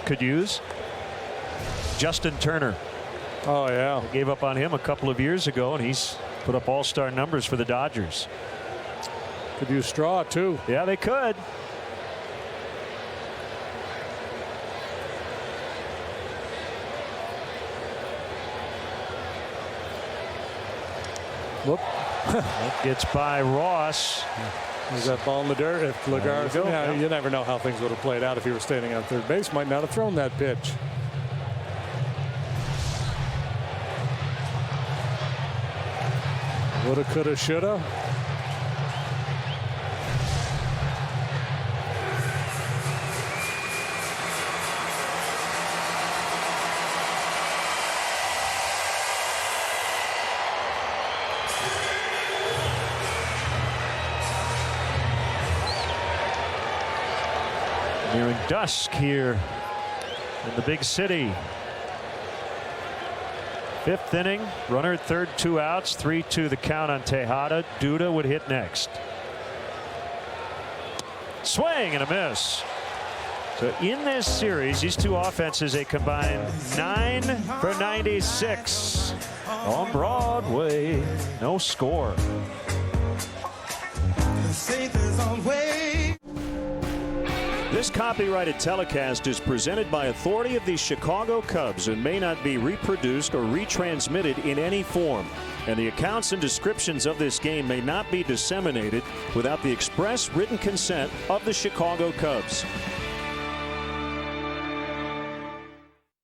could use? Justin Turner. Oh, yeah. They gave up on him a couple of years ago, and he's put up all-star numbers for the Dodgers. Could use Straw, too. Yeah, they could. Whoop. That gets by Ross. Is that ball in the dirt? If Lagares, you never know how things would have played out if he were standing on third base. Might not have thrown that pitch. Woulda, coulda, shoulda. Nearing dusk here in the big city. 5th inning, runner at third, 2 outs, 3-2 the count on Tejada. Duda would hit next. Swing and a miss. So in this series, these 2 offenses, a combined 9 for 96 on Broadway. No score. This copyrighted telecast is presented by authority of the Chicago Cubs and may not be reproduced or retransmitted in any form. And the accounts and descriptions of this game may not be disseminated without the express written consent of the Chicago Cubs.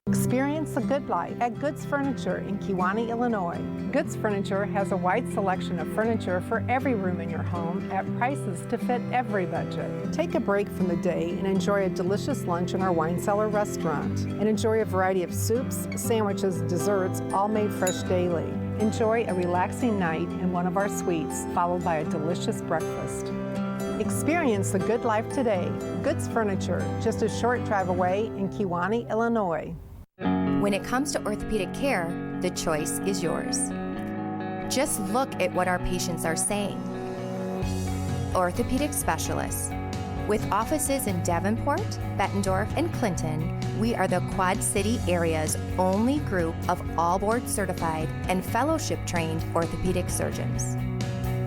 Experience the good life at Goods Furniture in Kewanee, Illinois. Goods Furniture has a wide selection of furniture for every room in your home at prices to fit every budget. Take a break from the day and enjoy a delicious lunch in our wine cellar restaurant. And enjoy a variety of soups, sandwiches, desserts, all made fresh daily. Enjoy a relaxing night in one of our suites, followed by a delicious breakfast. Experience the good life today. Goods Furniture, just a short drive away in Kewanee, Illinois. When it comes to orthopedic care, the choice is yours. Just look at what our patients are saying. Orthopedic specialists. With offices in Davenport, Bettendorf, and Clinton, we are the Quad City area's only group of all board certified and fellowship trained orthopedic surgeons.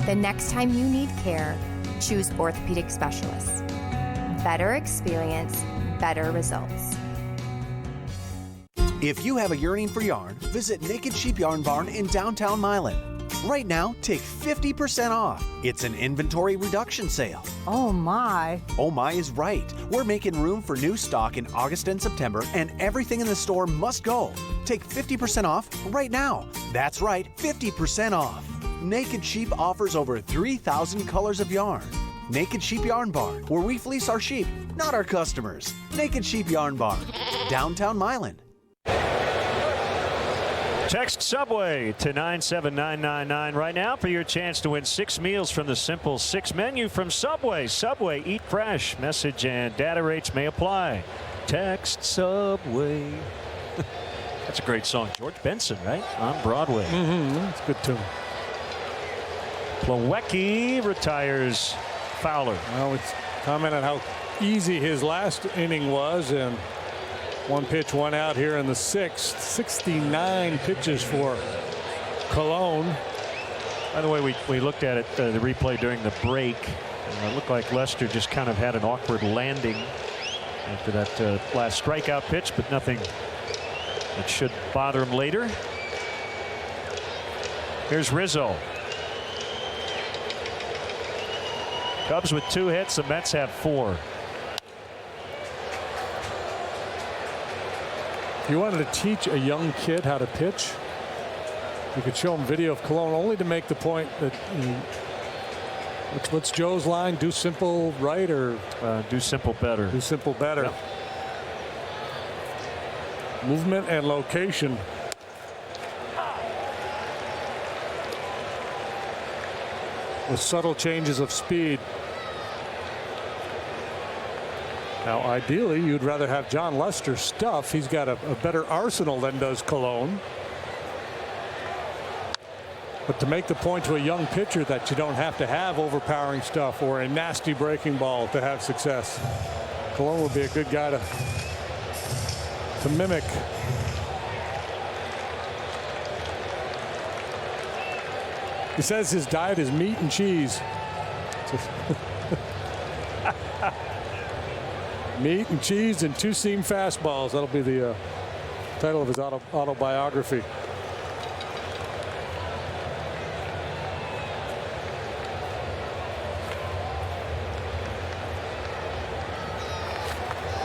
The next time you need care, choose orthopedic specialists. Better experience, better results. If you have a yearning for yarn, visit Naked Sheep Yarn Barn in downtown Milan. Right now, take 50% off. It's an inventory reduction sale. Oh my. Oh my is right. We're making room for new stock in August and September, and everything in the store must go. Take 50% off right now. That's right, 50% off. Naked Sheep offers over 3,000 colors of yarn. Naked Sheep Yarn Barn, where we fleece our sheep, not our customers. Naked Sheep Yarn Barn, downtown Milan. Text Subway to 97999 right now for your chance to win 6 meals from the Simple 6 menu from Subway. Subway, eat fresh. Message and data rates may apply. Text Subway. That's a great song. George Benson, right? On Broadway. That's a good tune. Plawecki retires Fowler. Well, it's comment on how easy his last inning was, and one pitch, one out here in the 6th. 69 pitches for Cologne. By the way, we looked at it, the replay during the break. It looked like Lester just kind of had an awkward landing after that last strikeout pitch, but nothing that should bother him later. Here's Rizzo. Cubs with 2 hits. The Mets have 4. If you wanted to teach a young kid how to pitch, you could show him video of Cologne, only to make the point that what's Joe's line? Do simple right, or do simple better. Do simple better. Yep. Movement and location. With subtle changes of speed. Now, ideally, you'd rather have John Lester stuff. He's got a better arsenal than does Cologne. But to make the point to a young pitcher that you don't have to have overpowering stuff or a nasty breaking ball to have success, Cologne would be a good guy to mimic. He says his diet is meat and cheese. Meat and cheese and 2-seam fastballs. That'll be the title of his autobiography.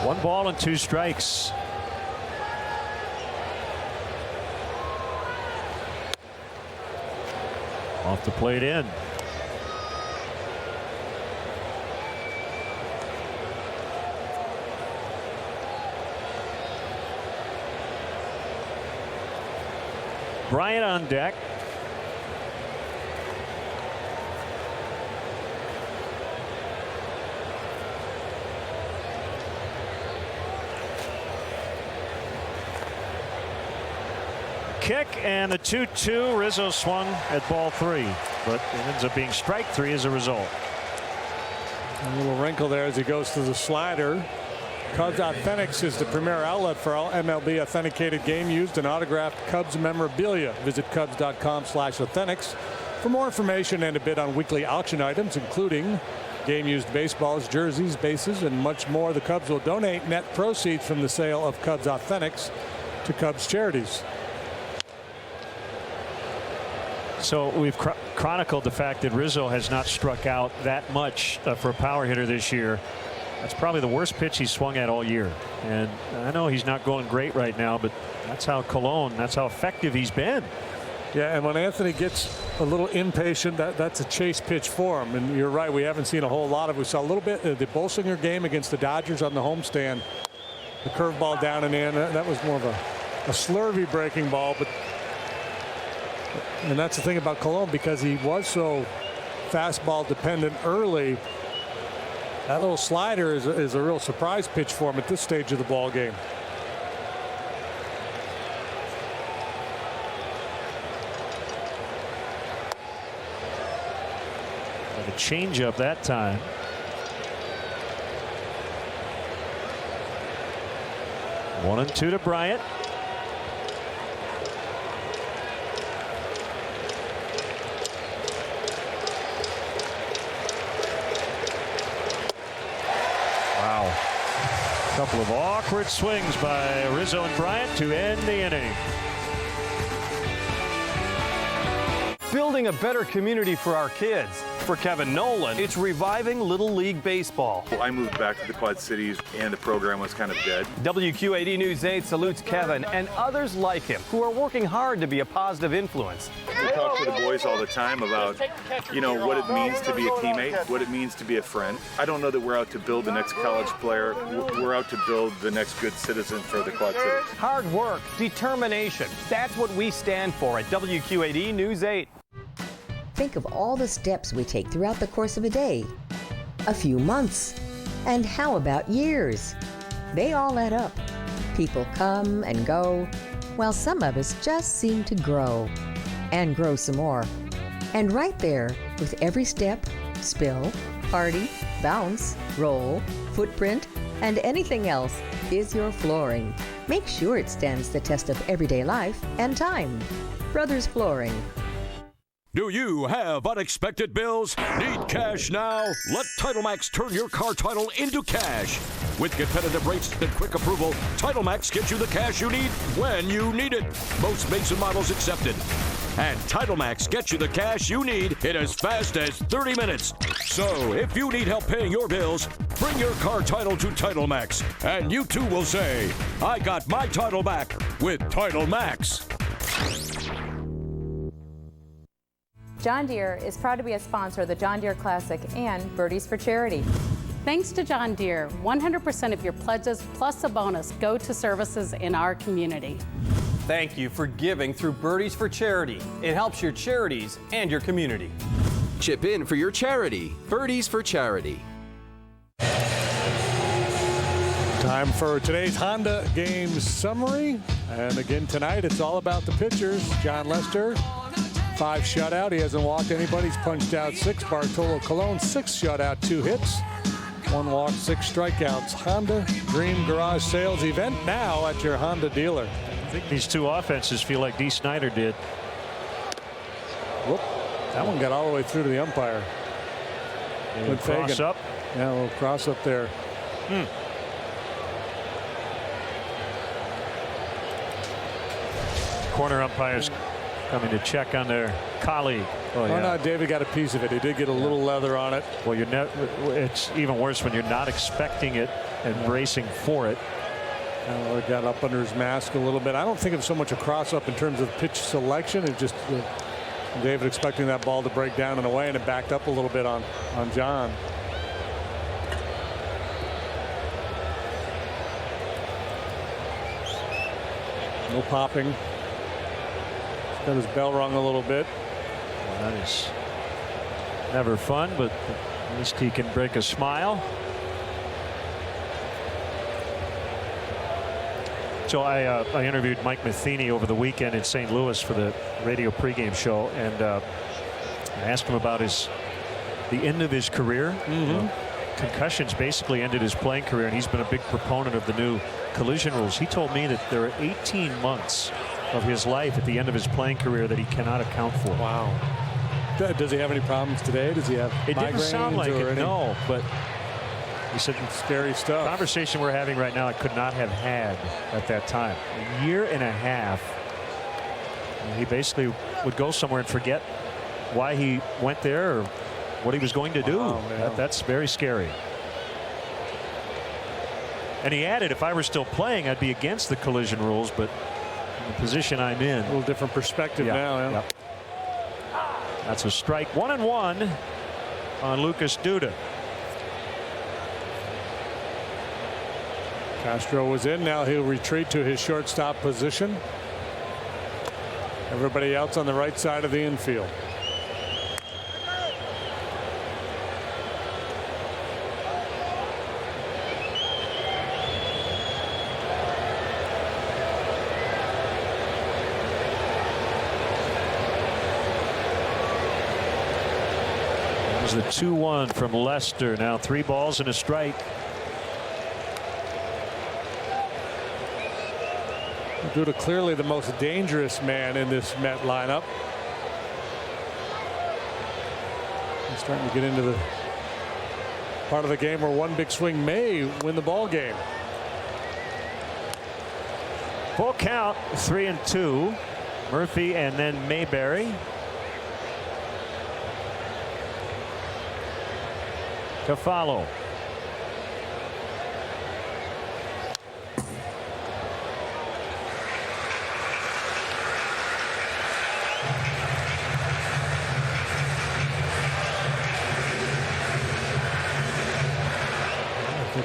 One ball and 2 strikes. Off the plate in. Bryant on deck. Kick and the 2-2. Rizzo swung at ball 3, but it ends up being strike 3 as a result. A little wrinkle there as he goes to the slider. Cubs Authentics is the premier outlet for all MLB authenticated game used and autographed Cubs memorabilia. Visit Cubs.com/authentics for more information and a bid on weekly auction items, including game used baseballs, jerseys, bases, and much more. The Cubs will donate net proceeds from the sale of Cubs Authentics to Cubs charities. So we've chronicled the fact that Rizzo has not struck out that much for a power hitter this year. That's probably the worst pitch he's swung at all year. And I know he's not going great right now, but that's how Cologne, that's how effective he's been. Yeah, and when Anthony gets a little impatient, that's a chase pitch for him. And you're right, we haven't seen a whole lot of it. We saw a little bit of the Bolsinger game against the Dodgers on the homestand. The curveball down and in. That was more of a slurvy breaking ball, and that's the thing about Cologne, because he was so fastball dependent early. That little slider is a real surprise pitch for him at this stage of the ball game. The changeup that time. One and 2 to Bryant. Couple of awkward swings by Rizzo and Bryant to end the inning. Building a better community for our kids. For Kevin Nolan, it's reviving Little League Baseball. I moved back to the Quad Cities, and the program was kind of dead. WQAD News 8 salutes Kevin and others like him who are working hard to be a positive influence. We talk to the boys all the time about, what it means to be a teammate, what it means to be a friend. I don't know that we're out to build the next college player. We're out to build the next good citizen for the Quad Cities. Hard work, determination. That's what we stand for at WQAD News 8. Think of all the steps we take throughout the course of a day, a few months, and how about years? They all add up. People come and go, while some of us just seem to grow and grow some more. And right there, with every step, spill, party, bounce, roll, footprint, and anything else, is your flooring. Make sure it stands the test of everyday life and time. Brothers Flooring. Do you have unexpected bills? Need cash now? Let TitleMax turn your car title into cash. With competitive rates and quick approval, TitleMax gets you the cash you need when you need it. Most makes and models accepted. And TitleMax gets you the cash you need in as fast as 30 minutes. So if you need help paying your bills, bring your car title to TitleMax, and you too will say, I got my title back with TitleMax. John Deere is proud to be a sponsor of the John Deere Classic and Birdies for Charity. Thanks to John Deere, 100% of your pledges plus a bonus go to services in our community. Thank you for giving through Birdies for Charity. It helps your charities and your community. Chip in for your charity. Birdies for Charity. Time for today's Honda game summary. And again tonight, it's all about the pitchers. John Lester, 5 shutout. He hasn't walked anybody. He's punched out 6. Bartolo Colon, 6 shutout, 2 hits. 1 walk, 6 strikeouts. Honda Dream Garage Sales event now at your Honda dealer. I think these two offenses feel like Dee Snider did. Whoop. That one got all the way through to the umpire. Good cross up. Yeah, a little cross up there. Corner umpires coming to check on their colleague. Oh, no, David got a piece of it. He did get a little leather on it. Well, it's even worse when you're not expecting it and bracing for it. It got up under his mask a little bit. I don't think of so much a cross up in terms of pitch selection. It's just David expecting that ball to break down and away, and it backed up a little bit on John. No popping. Got his bell rung a little bit. Well, that is never fun, but at least he can break a smile. So I interviewed Mike Matheny over the weekend in St. Louis for the radio pregame show, and I asked him about the end of his career. Concussions basically ended his playing career, and he's been a big proponent of the new collision rules. He told me that there are 18 months of his life at the end of his playing career that he cannot account for. Wow. Does he have any problems today? Does he have It didn't sound like it, no, but he said scary stuff. The conversation we're having right now I could not have had at that time. A year and a half. He basically would go somewhere and forget why he went there or what he was going to do. Wow, that's very scary. And he added, if I were still playing, I'd be against the collision rules, but in the position I'm in. A little different perspective now. Yeah. That's a strike. 1-1 on Lucas Duda. Castro was in. Now he'll retreat to his shortstop position. Everybody else on the right side of the infield. The 2-1 from Lester. Now 3 balls and a strike. Duda clearly the most dangerous man in this Met lineup. He's starting to get into the part of the game where one big swing may win the ball game. Full count, 3-2. Murphy and then Mayberry. to follow.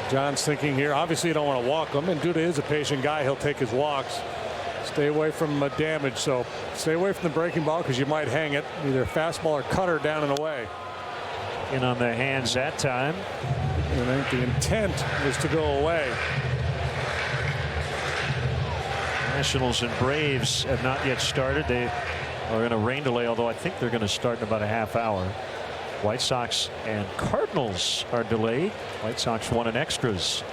John's thinking here, obviously you don't want to walk him, and Duda is a patient guy. He'll take his walks. Stay away from damage, so stay away from the breaking ball because you might hang it, either fastball or cutter down and away. In on their hands that time. And I think the intent was to go away. Nationals and Braves have not yet started. They are in a rain delay, although I think they're going to start in about a half hour. White Sox and Cardinals are delayed. White Sox won in extras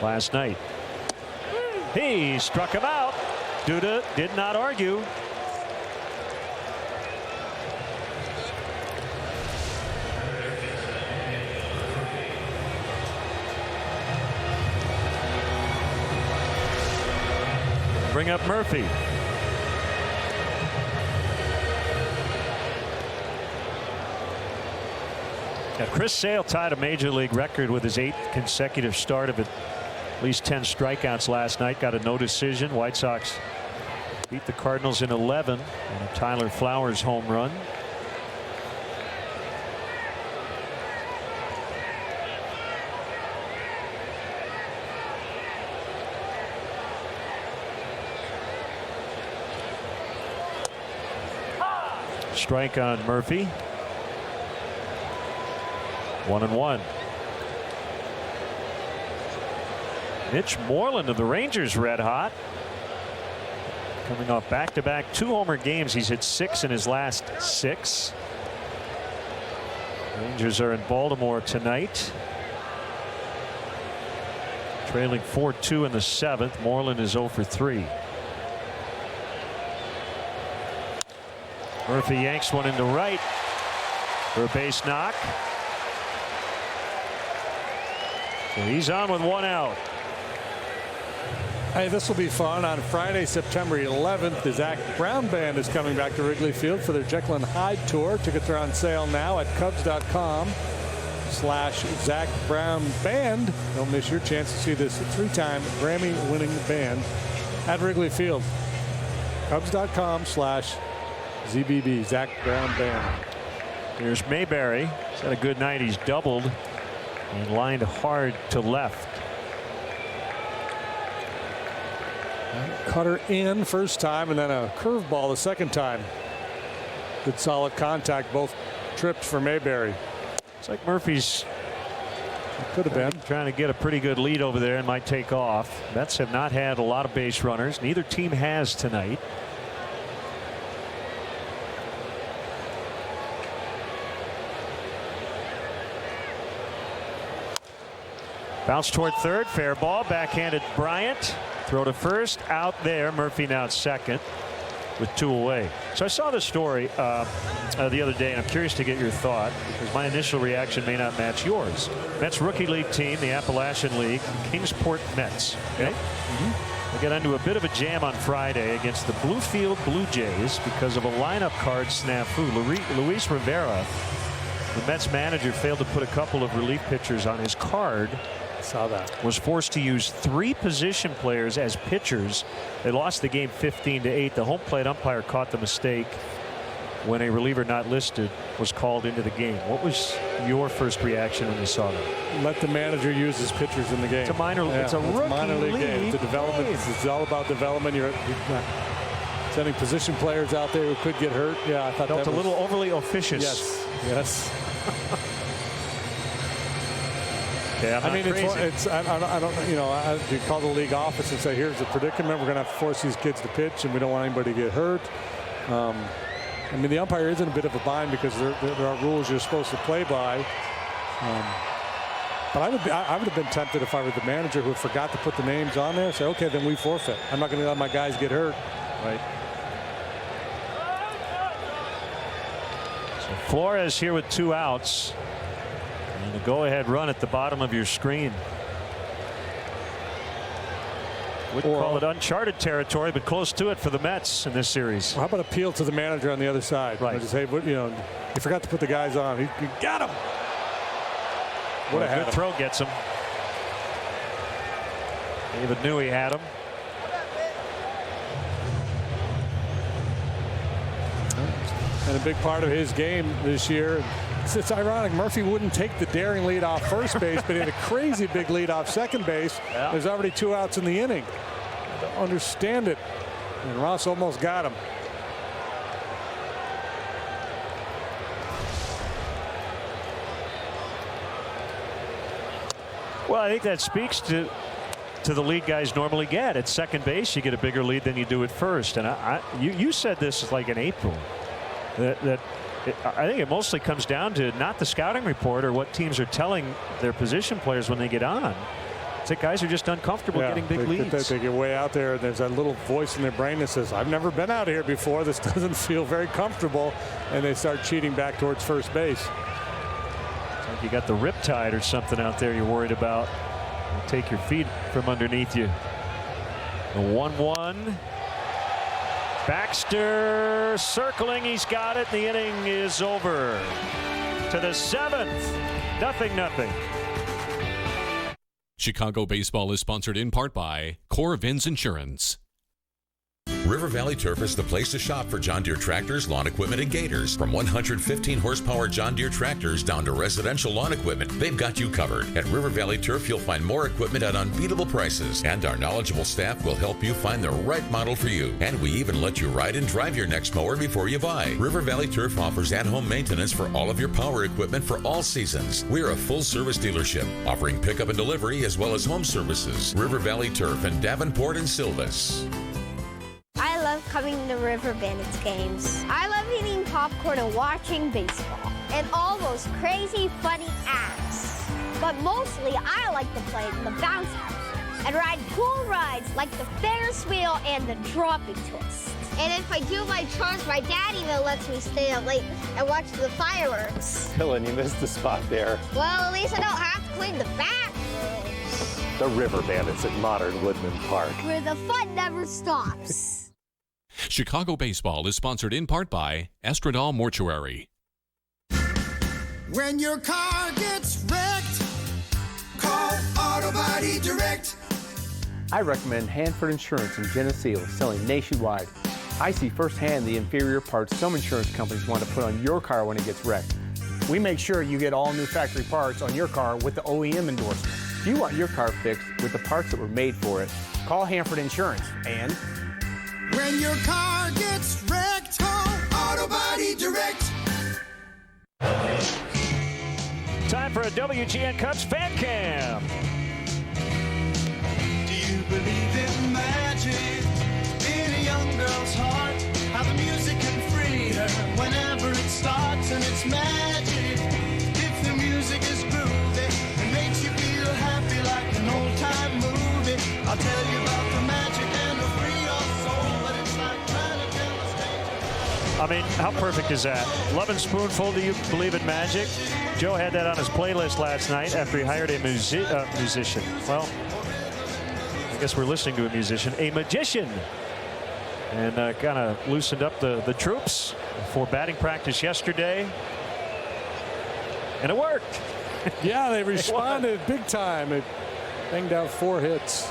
last night. He struck him out. Duda did not argue. Bring up Murphy. Now, Chris Sale tied a major league record with his 8th consecutive start of at least 10 strikeouts last night. Got a no decision. White Sox beat the Cardinals in 11 on a Tyler Flowers home run. Strike on Murphy. 1-1. Mitch Moreland of the Rangers red hot. Coming off back-to-back 2-homer games. He's hit 6 in his last 6. Rangers are in Baltimore tonight. Trailing 4-2 in the 7th. Moreland is 0 for 3. Murphy yanks one into right for a base knock. So he's on with 1 out. Hey, this will be fun. On Friday, September 11th, the Zach Brown Band is coming back to Wrigley Field for their Jekyll and Hyde tour. Tickets are on sale now at Cubs.com/Zach Brown Band. Don't miss your chance to see this 3-time Grammy-winning band at Wrigley Field. Cubs.com/ZBB, Zach Brown Band. Here's Mayberry. He's had a good night. He's doubled and lined hard to left. Cutter in first time and then a curveball the second time. Good solid contact both trips for Mayberry. It's like Murphy's could have been trying to get a pretty good lead over there and might take off. Mets have not had a lot of base runners. Neither team has tonight. Bounce toward third. Fair ball. Backhanded Bryant. Throw to first. Out there. Murphy now at second with 2 away. So I saw this story the other day, and I'm curious to get your thought because my initial reaction may not match yours. Mets rookie league team, the Appalachian League, Kingsport Mets. Okay. They got into a bit of a jam on Friday against the Bluefield Blue Jays because of a lineup card snafu. Luis Rivera, the Mets manager, failed to put a couple of relief pitchers on his card. Saw that. Was forced to use 3 position players as pitchers. They lost the game 15-8. The home plate umpire caught the mistake when a reliever not listed was called into the game. What was your first reaction when you saw that? Let the manager use his pitchers in the game. It's a minor. Yeah, it's a rookie minor league game. It's a development. It's all about development. You're sending position players out there who could get hurt. Yeah, I thought that was a little overly officious. Yes. Yes. Yeah, I mean, it's I don't, you know, you call the league office and say, here's the predicament. We're going to have to force these kids to pitch, and we don't want anybody to get hurt. I mean, the umpire is in a bit of a bind because there are rules you're supposed to play by. But I would have been tempted if I were the manager who forgot to put the names on there. Say, okay, then we forfeit. I'm not going to let my guys get hurt. Right. So Flores here with 2 outs. And a go-ahead run at the bottom of your screen. Wouldn't call it uncharted territory, but close to it for the Mets in this series. How about appeal to the manager on the other side? Right. Just, hey, you know, you forgot to put the guys on. You got him. Would have had good him. throw gets him. David knew he had him. And a big part of his game this year. It's ironic. Murphy wouldn't take the daring lead off first base, but he had a crazy big lead off second base. Yeah. There's already 2 outs in the inning. Don't understand it. And Ross almost got him. Well, I think that speaks to the lead guys normally get. At second base, you get a bigger lead than you do at first. And you said this like in April. I think it mostly comes down to not the scouting report or what teams are telling their position players when they get on. It's that guys are just uncomfortable getting big leads. They get way out there. There's that little voice in their brain that says, I've never been out here before. This doesn't feel very comfortable. And they start cheating back towards first base. It's like you got the riptide or something out there you're worried about. It'll take your feet from underneath you. The 1-1. Baxter circling. He's got it. The inning is over. To the 7th. 0-0. Chicago baseball is sponsored in part by Corvins Insurance. River Valley Turf is the place to shop for John Deere tractors, lawn equipment, and gators. From 115 horsepower John Deere tractors down to residential lawn equipment, they've got you covered. At River Valley Turf, you'll find more equipment at unbeatable prices, and our knowledgeable staff will help you find the right model for you. And we even let you ride and drive your next mower before you buy. River Valley Turf offers at-home maintenance for all of your power equipment for all seasons. We're a full-service dealership, offering pickup and delivery as well as home services. River Valley Turf in Davenport and Silvis. I love coming to River Bandits games. I love eating popcorn and watching baseball. And all those crazy, funny acts. But mostly, I like to play in the bounce houses and ride cool rides like the Ferris wheel and the dropping twist. And if I do my chores, my dad even lets me stay up late and watch the fireworks. Dylan, you missed the spot there. Well, at least I don't have to clean the bathrooms. The River Bandits at Modern Woodman Park. Where the fun never stops. Chicago baseball is sponsored in part by Estradal Mortuary. When your car gets wrecked, call Auto Body Direct. I recommend Hanford Insurance in Geneseo, selling nationwide. I see firsthand the inferior parts some insurance companies want to put on your car when it gets wrecked. We make sure you get all new factory parts on your car with the OEM endorsement. If you want your car fixed with the parts that were made for it, call Hanford Insurance. And when your car gets wrecked, call Auto Body Direct. Time for a WGN Cubs fan cam. Do you believe in magic in a young girl's heart? How the music can free her whenever it starts, and it's magic. If the music is groovy, it makes you feel happy like an old-time movie. I'll tell you about the magic and the free your soul, but it's like trying to tell a stranger. I mean, how perfect is that? Lovin' Spoonful, do you believe in magic? Joe had that on his playlist last night after he hired a musician. Well, I guess we're listening to a musician, a magician. And kind of loosened up the troops for batting practice yesterday. And it worked. Yeah, they responded big time. They banged out 4 hits.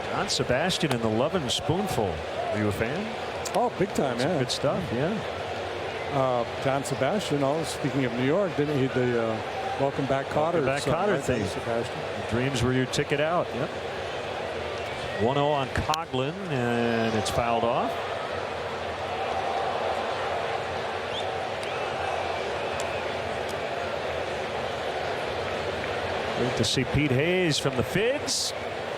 John Sebastian and the Lovin' Spoonful. Are you a fan? Oh, big time, yeah. Good stuff, yeah. John Sebastian, speaking of New York, didn't he? The Welcome Back Cotter. Welcome Back Cotter thing. Sebastian. Dreams were your ticket out. Yep. 1-0 on Coughlin, and it's fouled off. Great to see Pete Hayes from the Figs.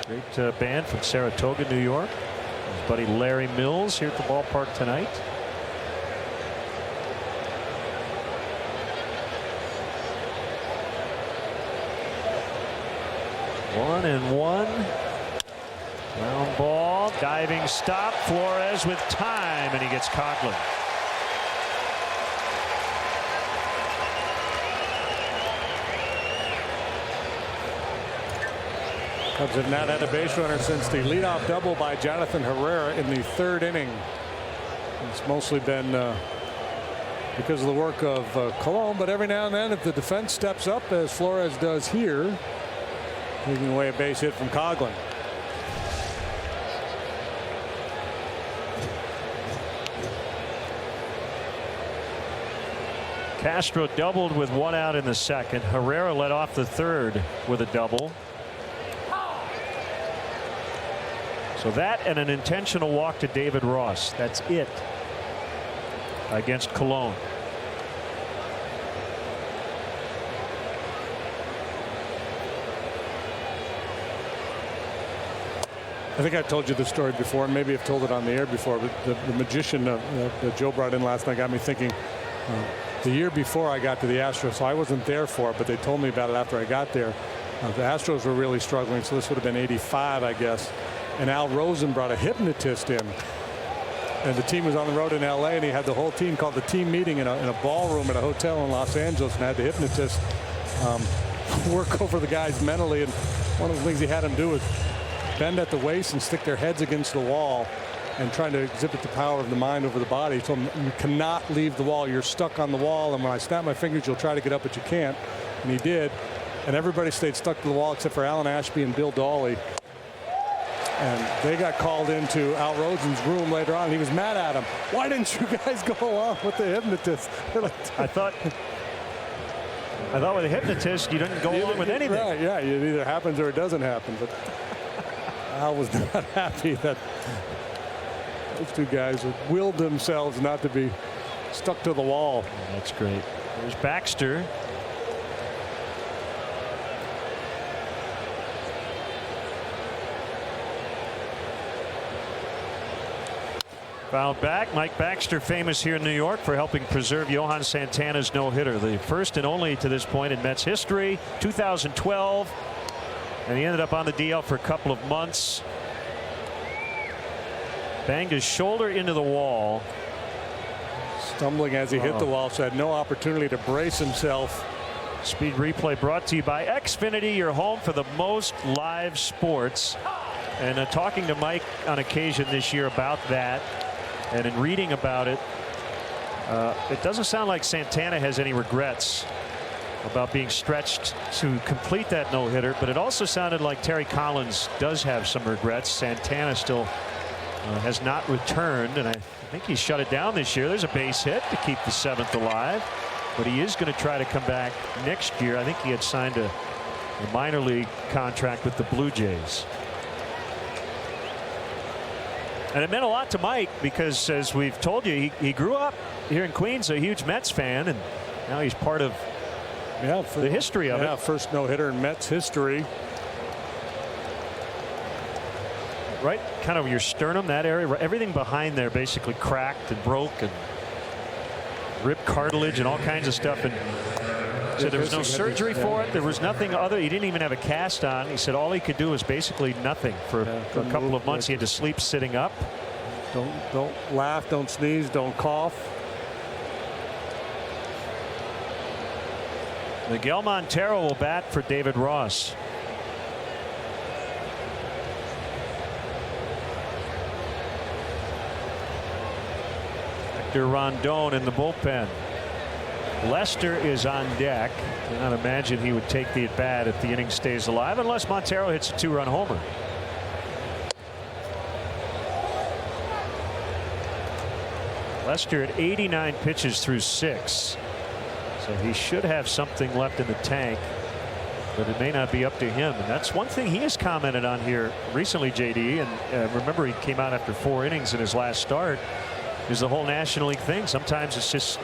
Great band from Saratoga, New York. His buddy Larry Mills here at the ballpark tonight. One and one. Ground ball, diving stop. Flores with time, and he gets Coughlin. Cubs have not had a base runner since the leadoff double by Jonathan Herrera in the 3rd inning. It's mostly been because of the work of Colon. But every now and then, if the defense steps up, as Flores does here, taking away a base hit from Coghlan. Castro doubled with 1 out in the second. Herrera led off the third with a double. So that and an intentional walk to David Ross. That's it against Cologne. I think I told you the story before, and maybe I've told it on the air before, but the magician that Joe brought in last night got me thinking. The year before I got to the Astros, so I wasn't there for it, but they told me about it after I got there. The Astros were really struggling, so this would have been '85, I guess. And Al Rosen brought a hypnotist in. And the team was on the road in L.A., and he had the whole team called the team meeting in a ballroom at a hotel in Los Angeles, and had the hypnotist work over the guys mentally. And one of the things he had them do was bend at the waist and stick their heads against the wall, and trying to exhibit the power of the mind over the body. He told him, you cannot leave the wall. You're stuck on the wall, and when I snap my fingers, you'll try to get up, but you can't. And he did. And everybody stayed stuck to the wall except for Alan Ashby and Bill Dawley. And they got called into Al Rosen's room later on. And he was mad at him. Why didn't you guys go along with the hypnotist? I thought with a hypnotist, you didn't go along with anything. Right, yeah, it either happens or it doesn't happen. But Al was not happy that those two guys willed themselves not to be stuck to the wall. Oh, that's great. There's Baxter. Fouled back. Mike Baxter, famous here in New York for helping preserve Johan Santana's no-hitter, the first and only to this point in Mets history. 2012, and he ended up on the DL for a couple of months. Banged his shoulder into the wall. Stumbling as he hit the wall, so had no opportunity to brace himself. Speed replay brought to you by Xfinity, your home for the most live sports. And talking to Mike on occasion this year about that, and in reading about it, it doesn't sound like Santana has any regrets about being stretched to complete that no-hitter, but it also sounded like Terry Collins does have some regrets. Santana still has not returned, and I think he shut it down this year. There's a base hit to keep the 7th alive, but he is going to try to come back next year. I think he had signed a minor league contract with the Blue Jays. And it meant a lot to Mike because, as we've told you, he grew up here in Queens, a huge Mets fan, and now he's part of the history of it. First no-hitter in Mets history. Right, kind of your sternum, that area, everything behind there basically cracked and broke and ripped cartilage and all kinds of stuff. And so there was no surgery for it. There was nothing other. He didn't even have a cast on. He said all he could do was basically nothing for a couple of months. He had to sleep sitting up. Don't laugh, don't sneeze, don't cough. Miguel Montero will bat for David Ross. Hector Rondon in the bullpen. Lester is on deck. I cannot imagine he would take the at bat if the inning stays alive unless Montero hits a 2-run homer. Lester at 89 pitches through 6. So he should have something left in the tank, but it may not be up to him. And that's one thing he has commented on here recently, JD. And remember, he came out after 4 innings in his last start. Is the whole National League thing. Sometimes it's just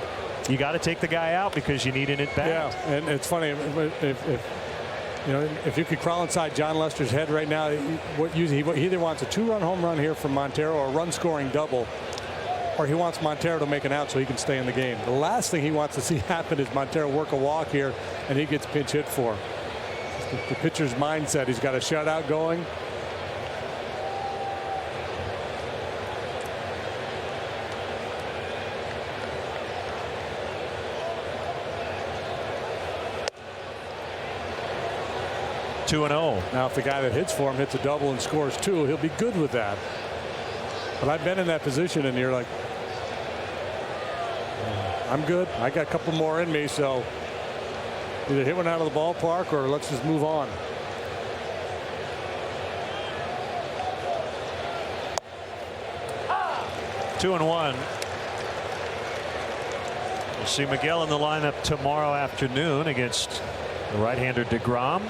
you got to take the guy out because you need an at bat. Yeah, and it's funny if you could crawl inside John Lester's head right now, he either wants a 2-run home run here from Montero or a run-scoring double, or he wants Montero to make an out so he can stay in the game. The last thing he wants to see happen is Montero work a walk here and he gets pinch hit for. The pitcher's mindset. He's got a shutout going. Now, if the guy that hits for him hits a double and scores 2, he'll be good with that. But I've been in that position, and you're like, I'm good. I got a couple more in me, so either hit one out of the ballpark or let's just move on. Two and one. We'll see Miguel in the lineup tomorrow afternoon against the right-hander DeGrom.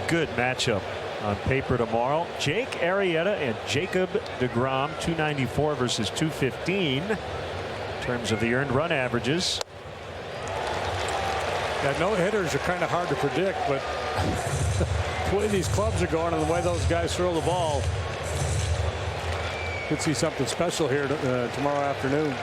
Good matchup on paper tomorrow. Jake Arrieta and Jacob DeGrom, 294 versus 215 in terms of the earned run averages. Yeah, no hitters are kind of hard to predict, but the way these clubs are going and the way those guys throw the ball, could see something special here tomorrow afternoon.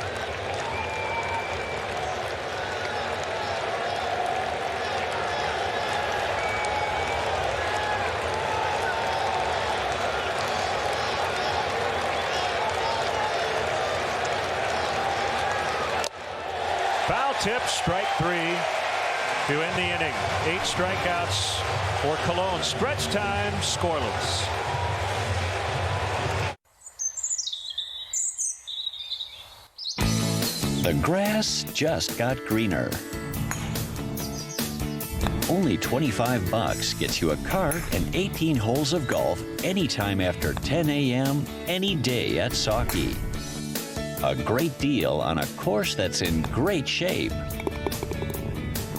Foul tip, strike 3 to end the inning. 8 strikeouts for Cologne. Stretch time, scoreless. The grass just got greener. Only $25 gets you a cart and 18 holes of golf anytime after 10 a.m. any day at Sauckie. A great deal on a course that's in great shape.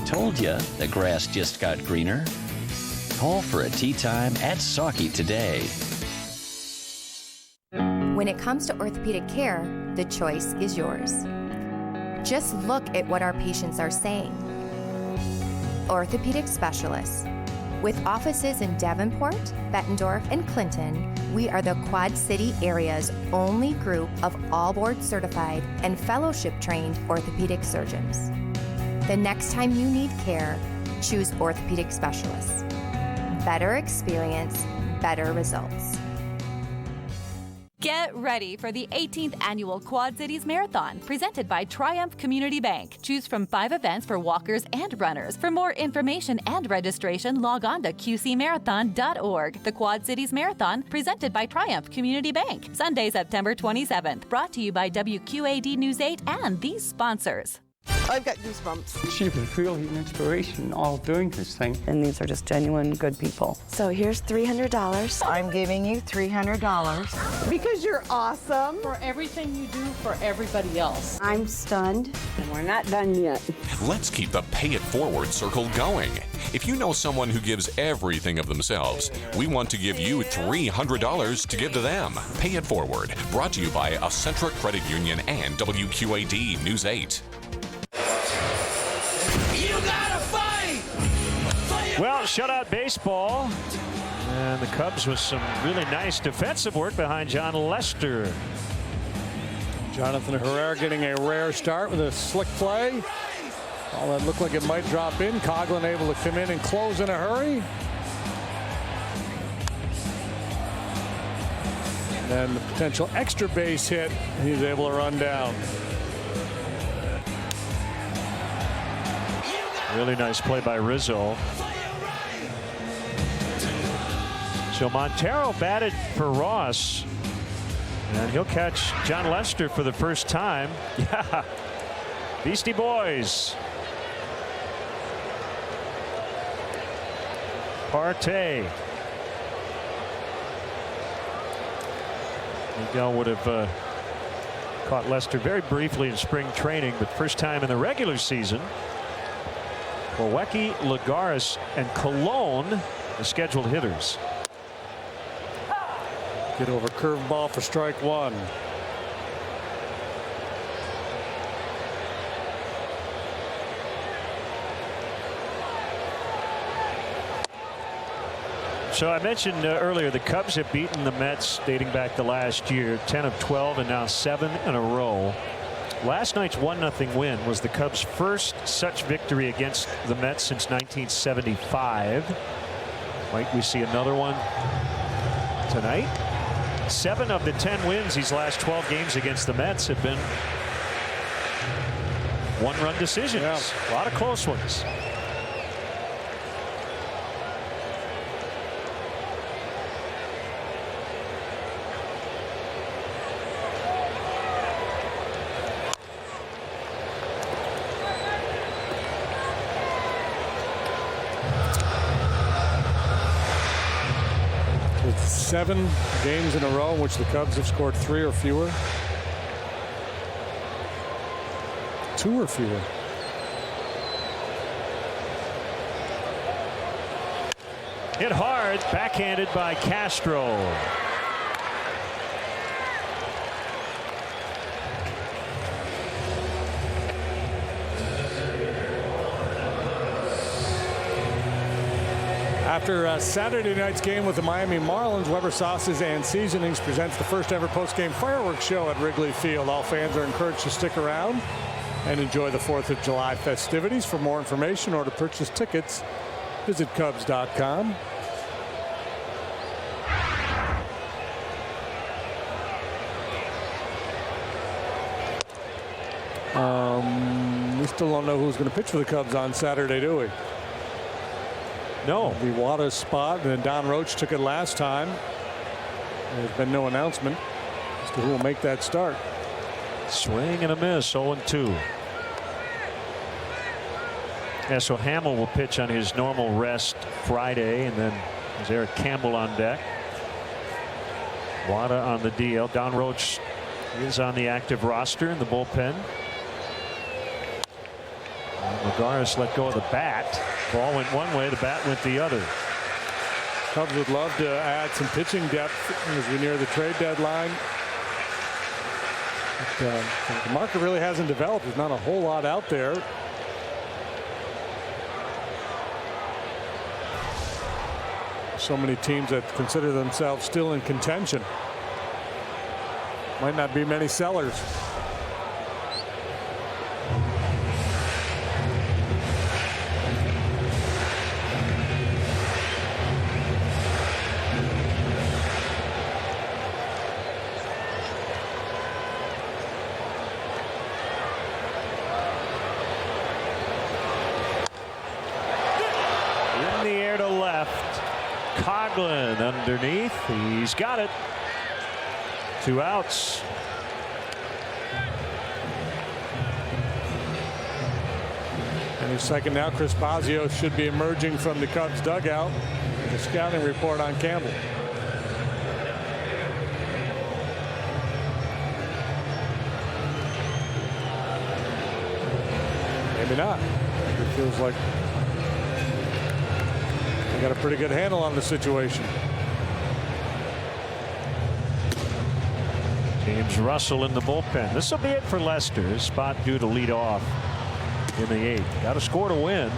Told you the grass just got greener. Call for a tee time at Sauckie today. When it comes to orthopedic care, the choice is yours. Just look at what our patients are saying. Orthopedic specialists. With offices in Davenport, Bettendorf, and Clinton, we are the Quad City area's only group of all board certified and fellowship trained orthopedic surgeons. The next time you need care, choose orthopedic specialists. Better experience, better results. Get ready for the 18th annual Quad Cities Marathon, presented by Triumph Community Bank. Choose from 5 events for walkers and runners. For more information and registration, log on to qcmarathon.org. The Quad Cities Marathon, presented by Triumph Community Bank. Sunday, September 27th. Brought to you by WQAD News 8 and these sponsors. I've got goosebumps. She was really an inspiration all doing this thing. And these are just genuine good people. So here's $300. I'm giving you $300. Because you're awesome. For everything you do for everybody else. I'm stunned. And we're not done yet. Let's keep the Pay It Forward circle going. If you know someone who gives everything of themselves, we want to give you $300 to give to them. Pay It Forward, brought to you by Accentra Credit Union and WQAD News 8. Well, shutout baseball. And the Cubs with some really nice defensive work behind John Lester. Jonathan Herrera getting a rare start with a slick play. All that looked like it might drop in. Coughlin able to come in and close in a hurry. And then the potential extra base hit, he's able to run down. Really nice play by Rizzo. So Montero batted for Ross. And he'll catch John Lester for the first time. Yeah. Beastie Boys. Partey. Miguel would have caught Lester very briefly in spring training, but first time in the regular season. Plawecki, Lagares, and Cologne, the scheduled hitters. Get over curveball for strike 1. So I mentioned earlier the Cubs have beaten the Mets dating back to last year, 10 of 12 and now 7 in a row. Last night's 1-0 win was the Cubs' first such victory against the Mets since 1975. Might we see another one tonight? 7 of the 10 wins these last 12 games against the Mets have been one-run decisions. Yeah. A lot of close ones. 7 games in a row in which the Cubs have scored 3 or fewer. 2 or fewer. Hit hard, backhanded by Castro. After Saturday night's game with the Miami Marlins, Weber Sauces and Seasonings presents the first ever post-game fireworks show at Wrigley Field. All fans are encouraged to stick around and enjoy the 4th of July festivities. For more information or to purchase tickets, visit Cubs.com. We still don't know who's going to pitch for the Cubs on Saturday, do we? No. The Wada's spot, and then Don Roach took it last time. There's been no announcement as to who will make that start. Swing and a miss, 0-2. Yeah, so Hamill will pitch on his normal rest Friday, and then there's Eric Campbell on deck. Wada on the DL. Don Roach is on the active roster in the bullpen. Lagares let go of the bat. Ball went one way, the bat went the other. Cubs would love to add some pitching depth as we near the trade deadline. But, the market really hasn't developed. There's not a whole lot out there. So many teams that consider themselves still in contention. Might not be many sellers. Underneath, he's got it. 2 outs. And his second now, Chris Bosio should be emerging from the Cubs dugout with a scouting report on Campbell. Maybe not. It feels like they got a pretty good handle on the situation. James Russell in the bullpen. This will be it for Lester. His spot due to lead off in the 8th. Got to score to win.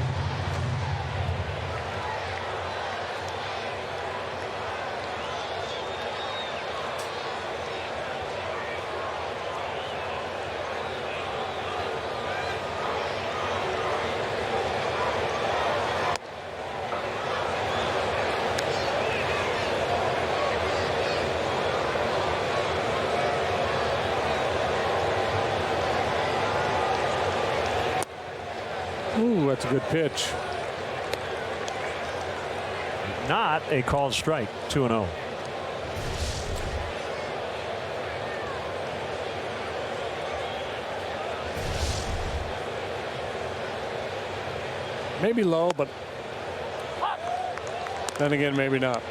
Ooh, that's a good pitch. Not a called strike. 2-0. Maybe low, but then again, maybe not.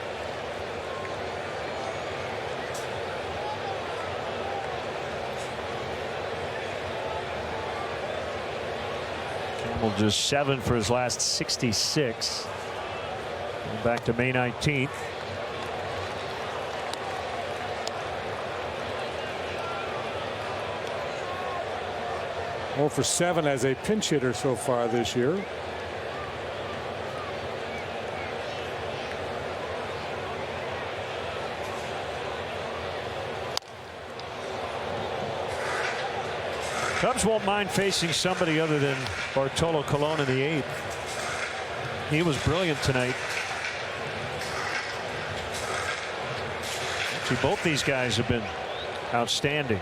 Campbell just 7 for his last 66. Going back to May 19th. For 7 as a pinch hitter so far this year. Cubs won't mind facing somebody other than Bartolo Colon in the 8th. He was brilliant tonight. Actually, both these guys have been outstanding.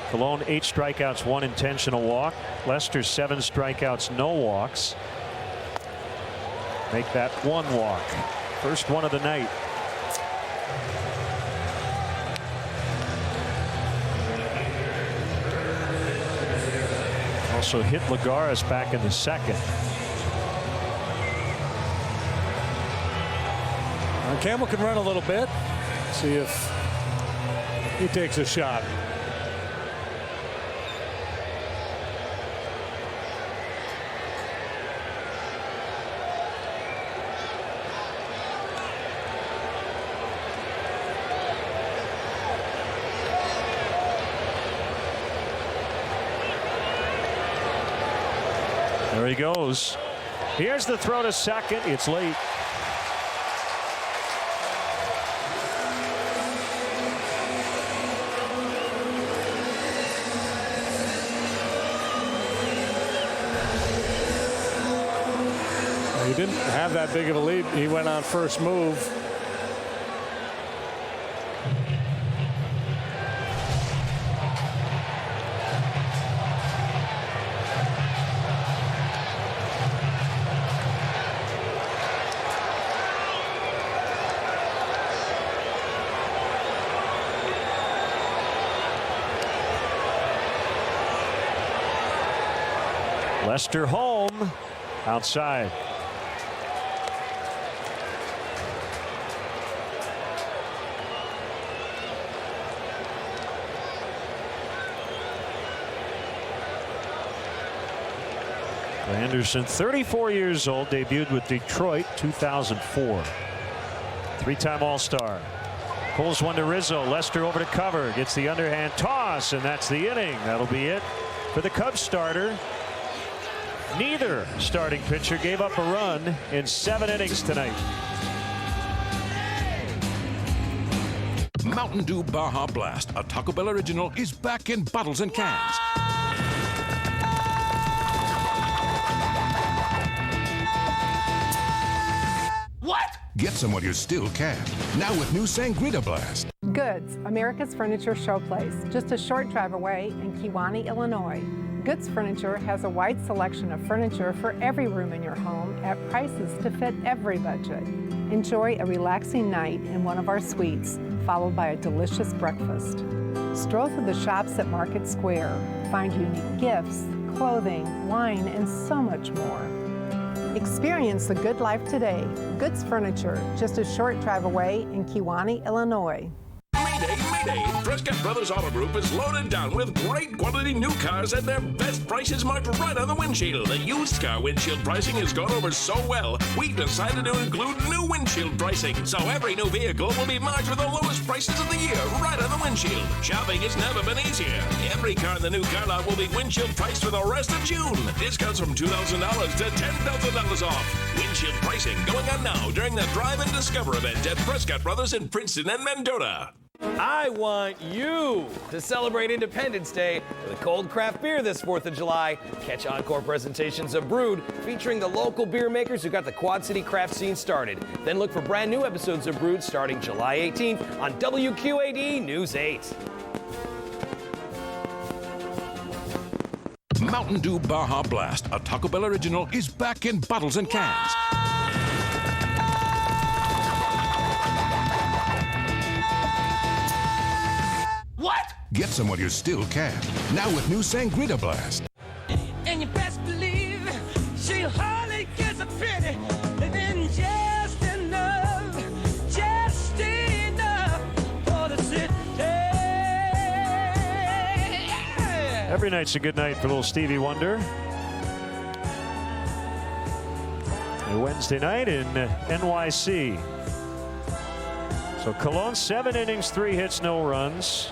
Colon 8 strikeouts, 1 intentional walk. Lester 7 strikeouts, no walks. Make that 1 walk. First one of the night. Also hit Lagares back in the 2nd. Campbell can run a little bit. See if he takes a shot. There he goes. Here's the throw to second. It's late. He didn't have that big of a lead. He went on first move. Lester home outside. Anderson, 34 years old, debuted with Detroit 2004. Three-time All-Star. Pulls one to Rizzo. Lester over to cover. Gets the underhand toss, and that's the inning. That'll be it for the Cubs starter. Neither starting pitcher gave up a run in 7 innings tonight. Mountain Dew Baja Blast, a Taco Bell original, is back in bottles and cans. What? Get some while you still can. Now with new Sangrita Blast. Goods, America's Furniture Showplace, just a short drive away in Kewanee, Illinois. Goods Furniture has a wide selection of furniture for every room in your home at prices to fit every budget. Enjoy a relaxing night in one of our suites, followed by a delicious breakfast. Stroll through the shops at Market Square. Find unique gifts, clothing, wine, and so much more. Experience the good life today. Goods Furniture, just a short drive away in Kewanee, Illinois. Mayday! Prescott Brothers Auto Group is loaded down with great quality new cars at their best prices marked right on the windshield. The used car windshield pricing has gone over so well, we've decided to include new windshield pricing. So every new vehicle will be marked with the lowest prices of the year right on the windshield. Shopping has never been easier. Every car in the new car lot will be windshield priced for the rest of June. Discounts from $2,000 to $10,000 off. Windshield pricing going on now during the Drive and Discover event at Prescott Brothers in Princeton and Mendota. I want you to celebrate Independence Day with a cold craft beer this 4th of July. Catch encore presentations of Brewed featuring the local beer makers who got the Quad City craft scene started. Then look for brand new episodes of Brewed starting July 18th on WQAD News 8. Mountain Dew Baja Blast, a Taco Bell original, is back in bottles and cans. What? Get some while you still can. Now with new Sangrita Blast. And you best believe she hardly gets a pretty, and then just enough for the city. Every night's a good night for little Stevie Wonder. A Wednesday night in NYC. So Cologne, 7 innings, 3 hits, no runs.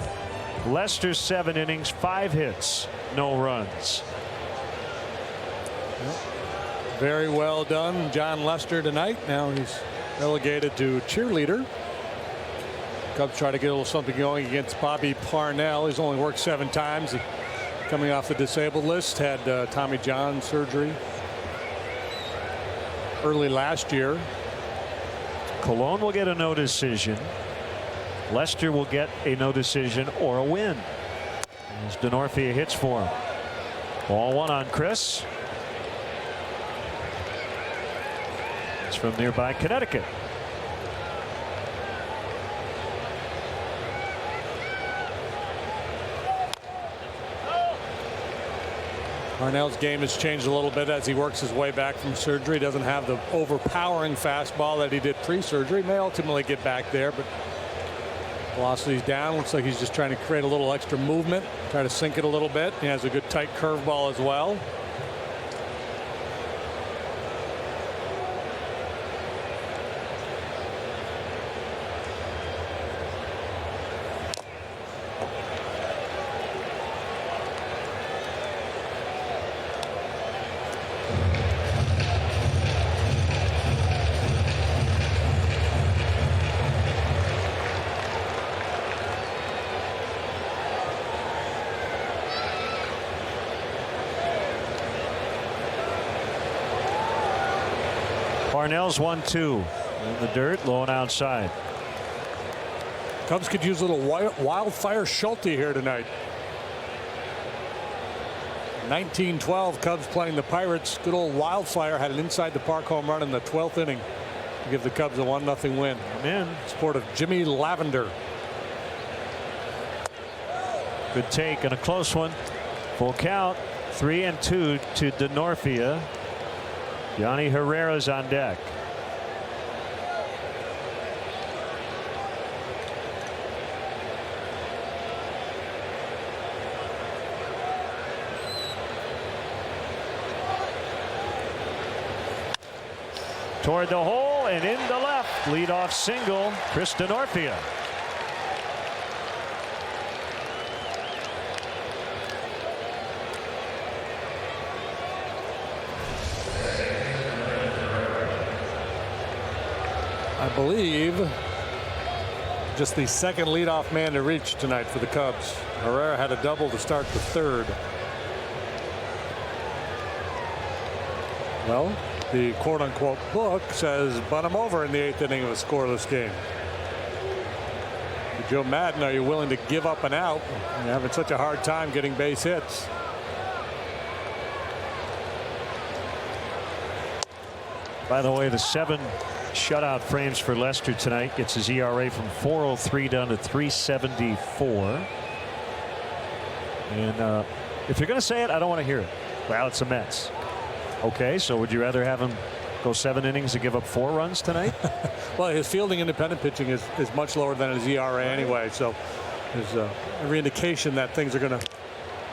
Lester, 7 innings, 5 hits, no runs. Very well done, John Lester tonight. Now he's relegated to cheerleader. Cubs try to get a little something going against Bobby Parnell. He's only worked 7 times. Coming off the disabled list, had Tommy John surgery early last year. Cologne will get a no decision. Lester will get a no decision or a win. As Denorfia hits for him. Ball 1 on Chris. It's from nearby Connecticut. Parnell's game has changed a little bit as he works his way back from surgery. Doesn't have the overpowering fastball that he did pre-surgery. May ultimately get back there, but Velocity's down. Looks like he's just trying to create a little extra movement, try to sink it a little bit. He has a good tight curveball as well. Parnell's 1-2 in the dirt, low and outside. Cubs could use a little wildfire Schulte here tonight. 1912 Cubs playing the Pirates. Good old Wildfire had an inside the park home run in the 12th inning to give the Cubs a 1-0 win. In support of Jimmy Lavender. Good take and a close one. Full count. 3-2 to Denorfia. Yanni Herrera's on deck. Toward the hole and in the left. Leadoff single, Chris Denorfia. I believe just the second leadoff man to reach tonight for the Cubs. Herrera had a double to start the third. Well, the quote-unquote book says bunt him over in the 8th inning of a scoreless game. Joe Madden, are you willing to give up an out? You're having such a hard time getting base hits. By the way, the 7 shutout frames for Lester tonight gets his ERA from 4.03 down to 3.74. And if you're going to say it, I don't want to hear it. Well, it's the Mets. Okay, so would you rather have him go 7 innings and give up 4 runs tonight? Well, his fielding independent pitching is much lower than his ERA anyway, so there's every indication that things are going to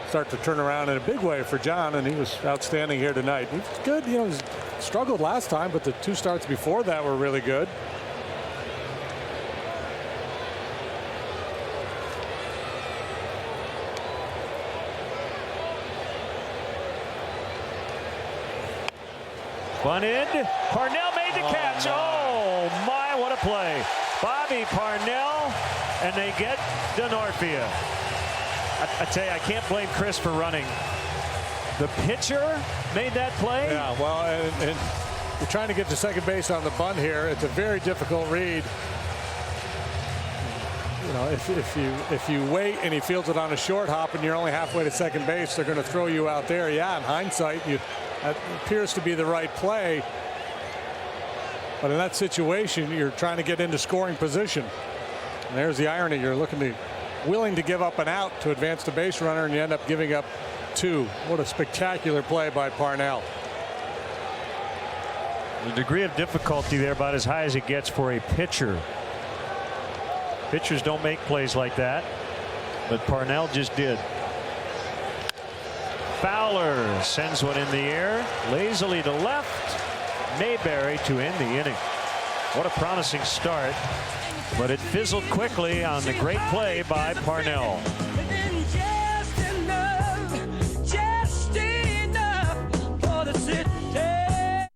start to turn around in a big way for John, and he was outstanding here tonight. He was good, you know, he struggled last time, but the 2 starts before that were really good. Bunted. Parnell made the catch. Oh my, what a play. Bobby Parnell, and they get Denorfia. I tell you, I can't blame Chris for running. The pitcher made that play. Yeah, well, and you're trying to get to second base on the bunt here. It's a very difficult read. You know, if you wait and he fields it on a short hop and you're only halfway to second base, they're going to throw you out there. Yeah, in hindsight, that appears to be the right play. But in that situation, you're trying to get into scoring position. And there's the irony. You're willing to give up an out to advance the base runner, and you end up giving up 2. What a spectacular play by Parnell. The degree of difficulty there about as high as it gets for a pitcher. Pitchers don't make plays like that, but Parnell just did. Fowler sends one in the air, lazily to left. Mayberry to end the inning. What a promising start, but it fizzled quickly on the great play by Parnell.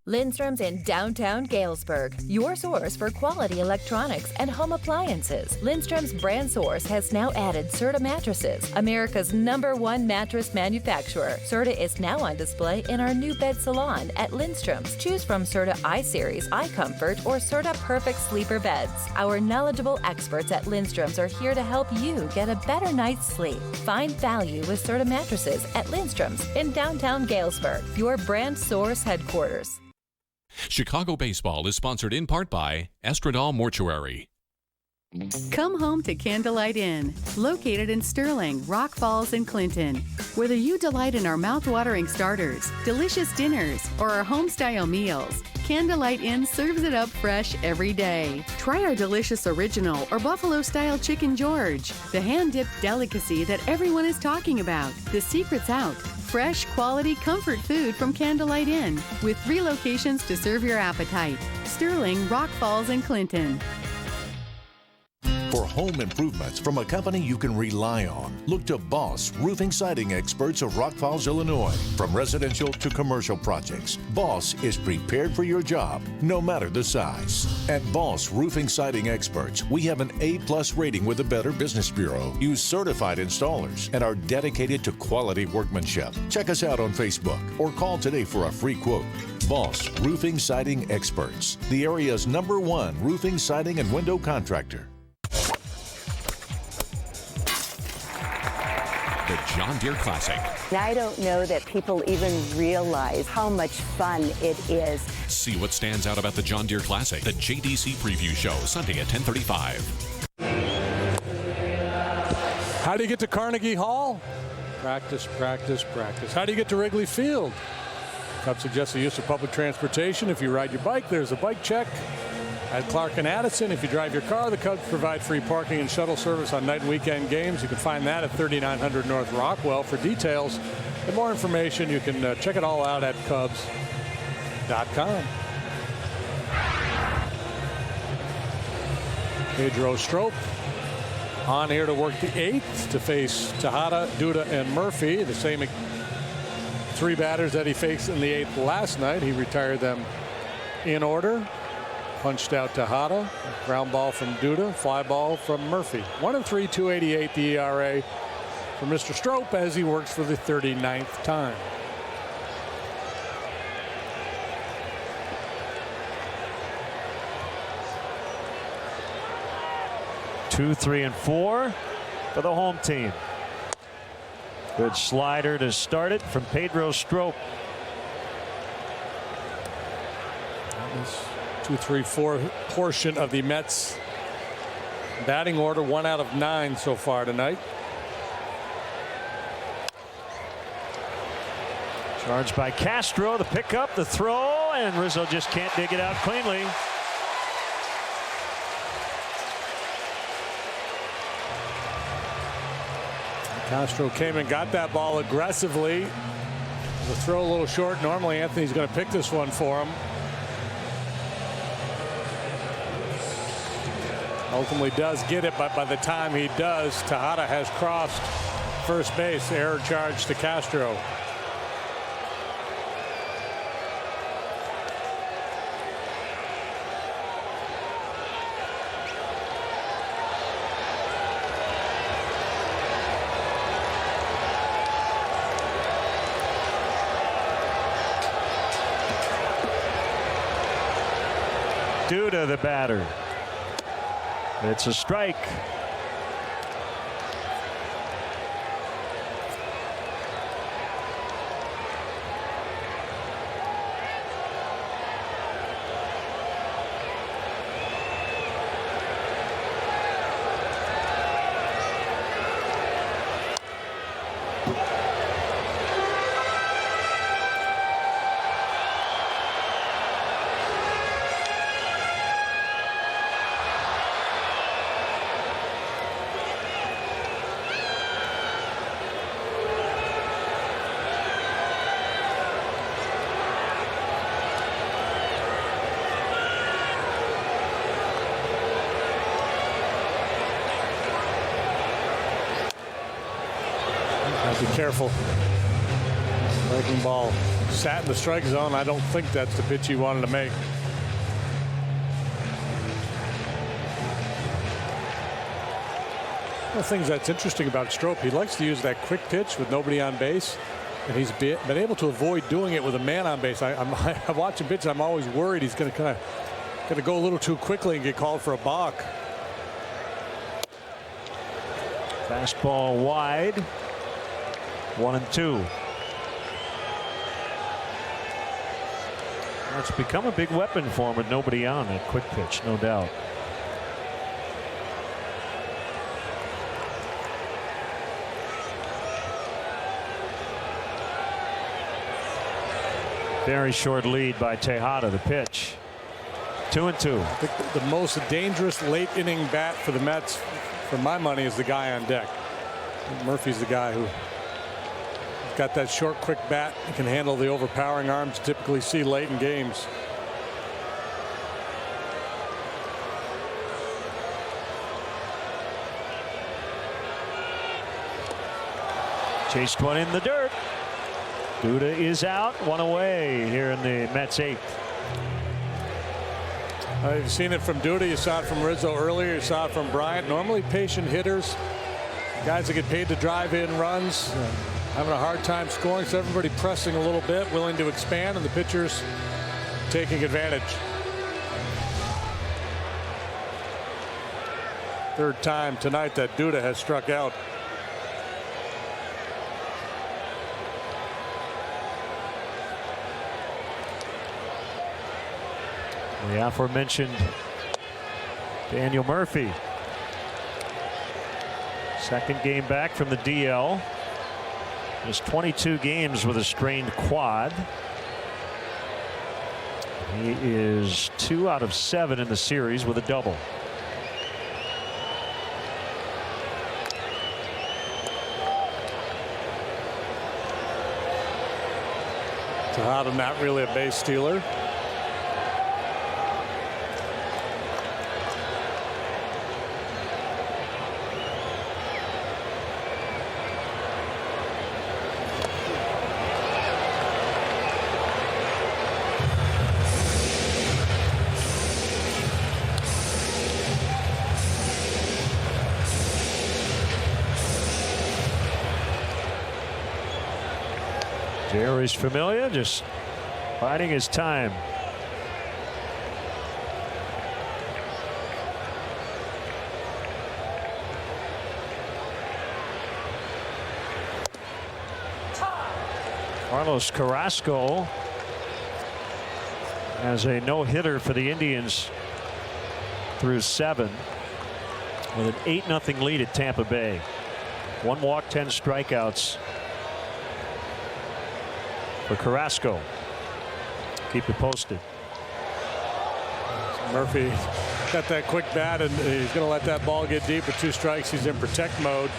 Lindstrom's in downtown Galesburg, your source for quality electronics and home appliances. Lindstrom's brand source has now added Serta mattresses, America's #1 mattress manufacturer. Serta is now on display in our new bed salon at Lindstrom's. Choose from Serta iSeries, iComfort, or Serta Perfect Sleeper beds. Our knowledgeable experts at Lindstrom's are here to help you get a better night's sleep. Find value with Serta mattresses at Lindstrom's in downtown Galesburg, your brand source headquarters. Chicago Baseball is sponsored in part by Estradal Mortuary. Come home to Candlelight Inn, located in Sterling, Rock Falls, and Clinton. Whether you delight in our mouth-watering starters, delicious dinners, or our home-style meals, Candlelight Inn serves it up fresh every day. Try our delicious original or buffalo-style chicken George, the hand-dipped delicacy that everyone is talking about. The secret's out. Fresh, quality, comfort food from Candlelight Inn with 3 locations to serve your appetite. Sterling, Rock Falls, and Clinton. For home improvements from a company you can rely on, look to Boss Roofing Siding Experts of Rock Falls, Illinois. From residential to commercial projects, Boss is prepared for your job, no matter the size. At Boss Roofing Siding Experts, we have an A+ rating with the Better Business Bureau, use certified installers, and are dedicated to quality workmanship. Check us out on Facebook or call today for a free quote. Boss Roofing Siding Experts, the area's #1 roofing, siding, and window contractor. The John Deere Classic. I don't know that people even realize how much fun it is. See what stands out about the John Deere Classic. The JDC Preview Show, Sunday at 10:35. How do you get to Carnegie Hall? Practice, practice, practice. How do you get to Wrigley Field? Cubs suggest the use of public transportation. If you ride your bike, there's a bike check. At Clark and Addison, if you drive your car, the Cubs provide free parking and shuttle service on night and weekend games. You can find that at 3900 North Rockwell. For details and more information, you can check it all out at Cubs.com. Pedro Strop on here to work the 8th to face Tejada, Duda, and Murphy. The same 3 batters that he faced in the 8th last night. He retired them in order. Punched out Tejada, ground ball from Duda, fly ball from Murphy. 1-3, 2.88 the ERA for Mr. Strop as he works for the 39th time. Two, 3, and 4 for the home team. Good slider to start it from Pedro Strop. 2, 3, 4 portion of the Mets batting order. 1 out of 9 so far tonight. Charged by Castro, the pickup, the throw, and Rizzo just can't dig it out cleanly. Castro came and got that ball aggressively. The throw a little short. Normally Anthony's going to pick this one for him. Ultimately does get it, but by the time he does, Tejada has crossed first base. Error charge to Castro. Duda, the batter. It's a strike. Be careful. Breaking ball sat in the strike zone. I don't think that's the pitch he wanted to make. One of the things that's interesting about Strop, he likes to use that quick pitch with nobody on base, and he's been able to avoid doing it with a man on base. I'm watching pitch. I'm always worried he's going to go a little too quickly and get called for a balk. Fastball wide. 1-2. It's become a big weapon for him with nobody on. That quick pitch, no doubt. Very short lead by Tejada. The pitch. 2-2. I think the most dangerous late inning bat for the Mets, for my money, is the guy on deck. Murphy's the guy who got that short, quick bat. He can handle the overpowering arms you typically see late in games. Chased one in the dirt. Duda is out, one away here in the Mets 8th. You've seen it from Duda. You saw it from Rizzo earlier. You saw it from Bryant. Normally patient hitters, guys that get paid to drive in runs, having a hard time scoring. So everybody pressing a little bit, willing to expand, and the pitchers taking advantage. Third time tonight that Duda has struck out. The aforementioned Daniel Murphy. Second game back from the DL. There's 22 games with a strained quad. He is 2 out of 7 in the series with a double. Tejada not really a base stealer. Jerry's Familia just biding his time. Carlos Carrasco has a no-hitter for the Indians through 7 with an 8-0 lead at Tampa Bay. 1 walk, 10 strikeouts for Carrasco. Keep it posted. Murphy got that quick bat, and he's going to let that ball get deep. With 2 strikes, he's in protect mode.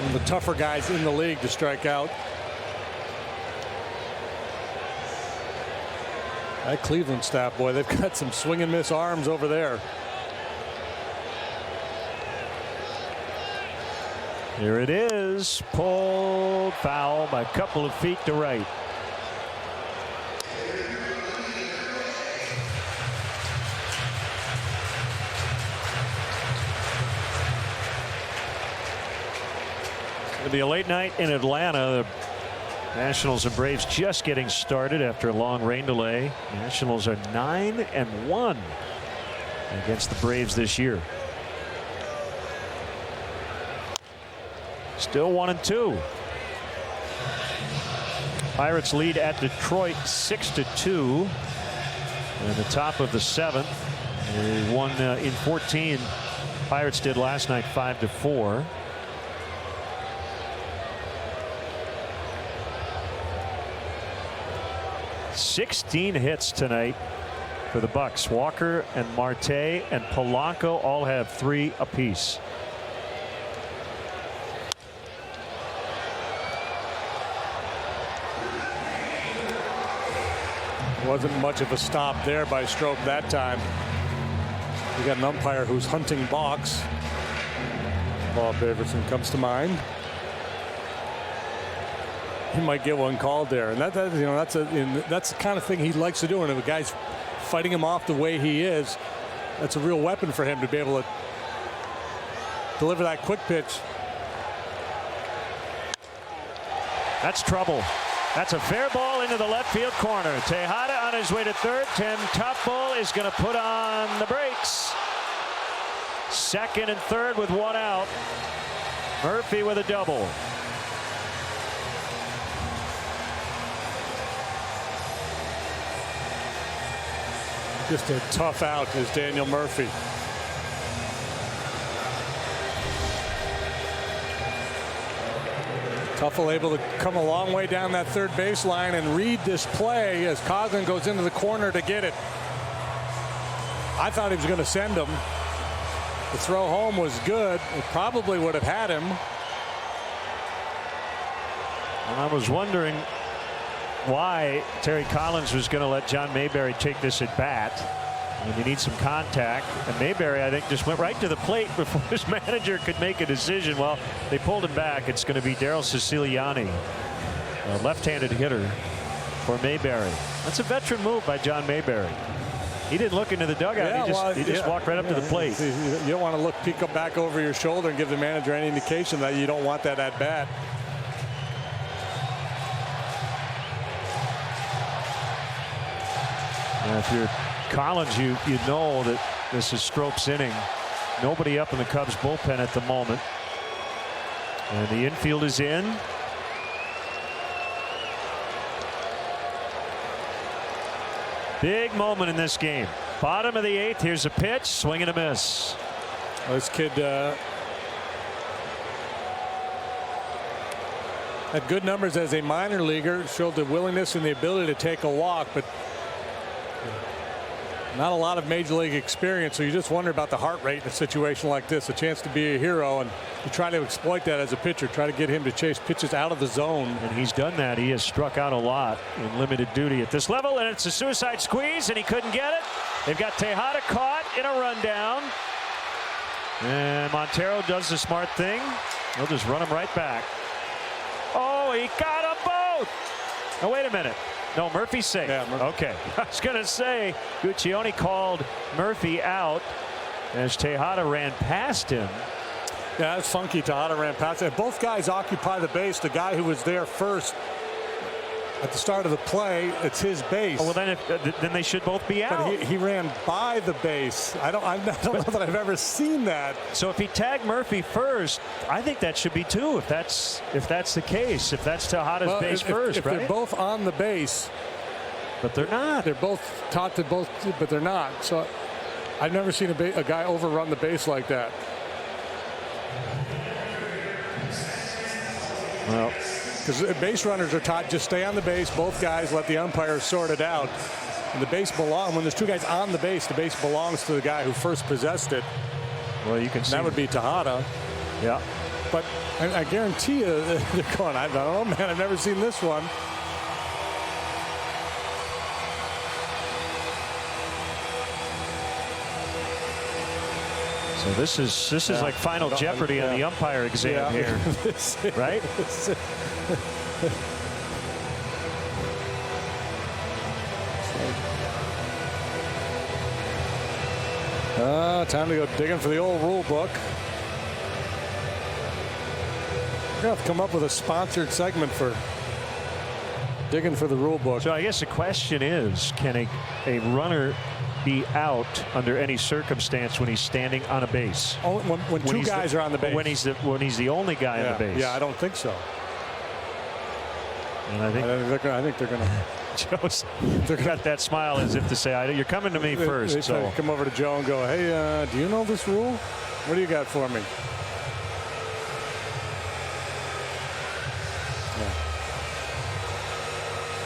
One of the tougher guys in the league to strike out. That Cleveland staff, boy, they've got some swing and miss arms over there. Here it is, pulled foul by a couple of feet to right. It'll be a late night in Atlanta. The Nationals and Braves just getting started after a long rain delay. The Nationals are 9-1 against the Braves this year. Still 1-2. Pirates lead at Detroit 6-2. And the top of the 7th. They won in 14. Pirates did last night 5-4. $16 hits tonight for the Bucks. Walker and Marte and Polanco all have 3 apiece. Wasn't much of a stop there by Strope that time. You got an umpire who's hunting box. Bob Davidson comes to mind. He might get one called there, and that's the kind of thing he likes to do. And if a guy's fighting him off the way he is, that's a real weapon for him to be able to deliver that quick pitch. That's trouble. That's a fair ball into the left field corner. Tejada on his way to third. Tim Topol is going to put on the brakes. Second and third with 1 out. Murphy with a double. Just a tough out is Daniel Murphy. Huffle able to come a long way down that third baseline and read this play as Coughlin goes into the corner to get it. I thought he was going to send him. The throw home was good. It probably would have had him. And I was wondering why Terry Collins was going to let John Mayberry take this at bat. And you need some contact. And Mayberry, I think, just went right to the plate before his manager could make a decision. Well, they pulled him back. It's going to be Daryl Siciliani, a left-handed hitter for Mayberry. That's a veteran move by John Mayberry. He didn't look into the dugout. He just walked right up to the plate. You don't want to peek back over your shoulder and give the manager any indication that you don't want that at bat. And if you're Collins, you know that this is Strope's inning. Nobody up in the Cubs bullpen at the moment. And the infield is in. Big moment in this game. Bottom of the 8th. Here's a pitch. Swing and a miss. Well, this kid had good numbers as a minor leaguer. Showed the willingness and the ability to take a walk, but not a lot of major league experience. So you just wonder about the heart rate in a situation like this. A chance to be a hero, and you try to exploit that as a pitcher. Try to get him to chase pitches out of the zone. And he's done that. He has struck out a lot in limited duty at this level. And it's a suicide squeeze, and he couldn't get it. They've got Tejada caught in a rundown. And Montero does the smart thing. He'll just run him right back. Oh, he got them both. Oh, wait a minute. No, Murphy's safe. Yeah, Murphy. Okay. I was going to say, Guccione called Murphy out as Tejada ran past him. Yeah, that's funky. Tejada ran past him. Both guys occupy the base. The guy who was there first at the start of the play, it's his base. Oh, well, then they should both be out. But he ran by the base. I don't know that I've ever seen that. So if he tagged Murphy first, I think that should be 2. If that's the case, if that's Tejada's base first, if right? They're both on the base, but they're not. They're both taught to both, but they're not. So I've never seen a guy overrun the base like that. Well, because base runners are taught just stay on the base. Both guys let the umpire sort it out. And the base when there's 2 guys on the base belongs to the guy who first possessed it. Well, you can see that would be Tejada. Yeah. But I guarantee you they're going, I don't know, man. I've never seen this one. So this is like Final Jeopardy on the umpire exam here, right? Time to go digging for the old rule book. We're gonna have to come up with a sponsored segment for digging for the rule book. So I guess the question is, can a runner be out under any circumstance when he's standing on a base? Only when 2 guys are on the base. When he's the only guy on the base. Yeah, I don't think so. And I think they're going to. Joe's got that smile as if to say, "You're coming to me first." So come over to Joe and go, "Hey, do you know this rule? What do you got for me?"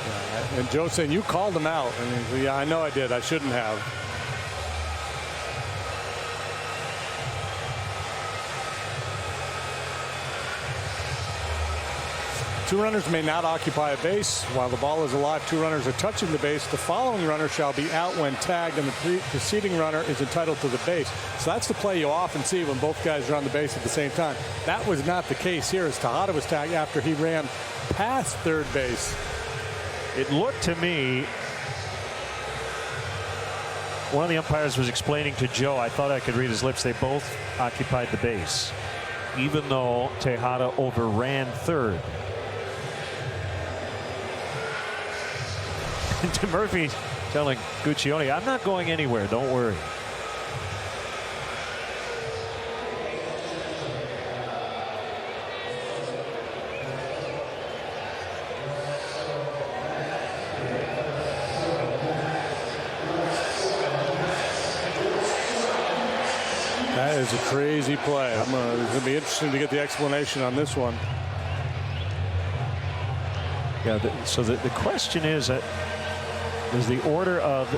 Yeah. And Joe saying, "You called him out." And yeah, I know I did. I shouldn't have. Two runners may not occupy a base while the ball is alive. 2 runners are touching the base. The following runner shall be out when tagged, and the preceding runner is entitled to the base. So that's the play you often see when both guys are on the base at the same time. That was not the case here, as Tejada was tagged after he ran past third base. It looked to me, one of the umpires was explaining to Joe, I thought I could read his lips, they both occupied the base, even though Tejada overran third. To Murphy telling Guccione, "I'm not going anywhere, don't worry." That is a crazy play. It's going to be interesting to get the explanation on this one. Yeah, so the question is, does the order of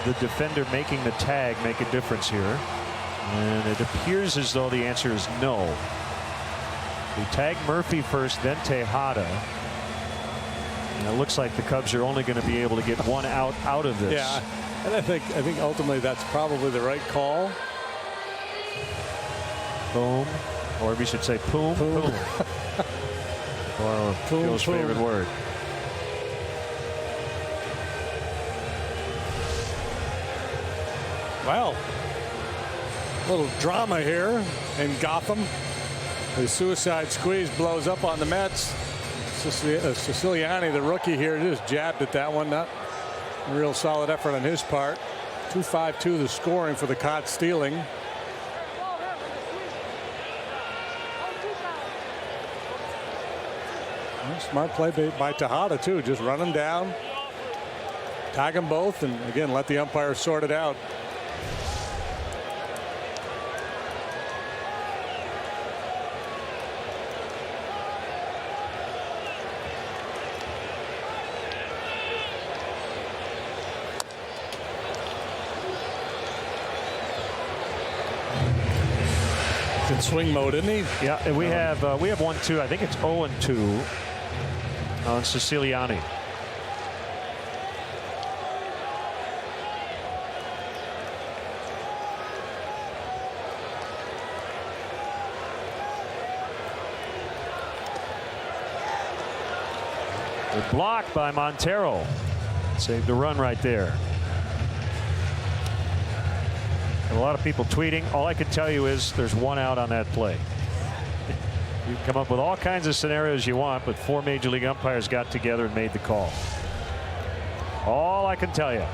the defender making the tag make a difference here? And it appears as though the answer is no. We tag Murphy first, then Tejada. And it looks like the Cubs are only going to be able to get one out of this. Yeah, and I think ultimately that's probably the right call. Boom, or we should say poom. Poom. Well, Joe's favorite word. Well, a little drama here in Gotham. The suicide squeeze blows up on the Mets. Siciliani, the rookie here, just jabbed at that one. Not a real solid effort on his part. 2-5-2 the scoring for the caught stealing. Smart play by Tejada too. Just run them down, tag them both, and again let the umpire sort it out. In swing mode, isn't he? Yeah, and we have 1-2. I think it's 0-2 on Siciliani. The block by Montero saved the run right there. And a lot of people tweeting. All I can tell you is there's one out on that play. You can come up with all kinds of scenarios you want, but 4 major league umpires got together and made the call. All I can tell you.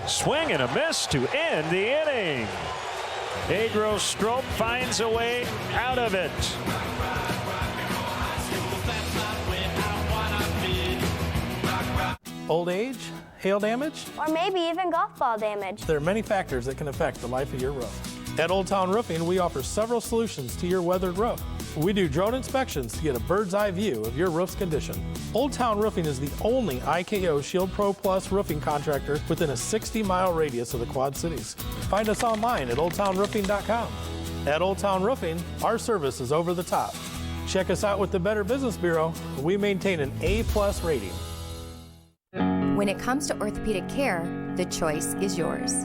Swing and a miss to end the inning. Pedro Strop finds a way out of it. Old age, hail damage, or maybe even golf ball damage. There are many factors that can affect the life of your roof. At Old Town Roofing, we offer several solutions to your weathered roof. We do drone inspections to get a bird's eye view of your roof's condition. Old Town Roofing is the only IKO Shield Pro Plus roofing contractor within a 60-mile radius of the Quad Cities. Find us online at oldtownroofing.com. At Old Town Roofing, our service is over the top. Check us out with the Better Business Bureau. We maintain an A+ rating. When it comes to orthopedic care, the choice is yours.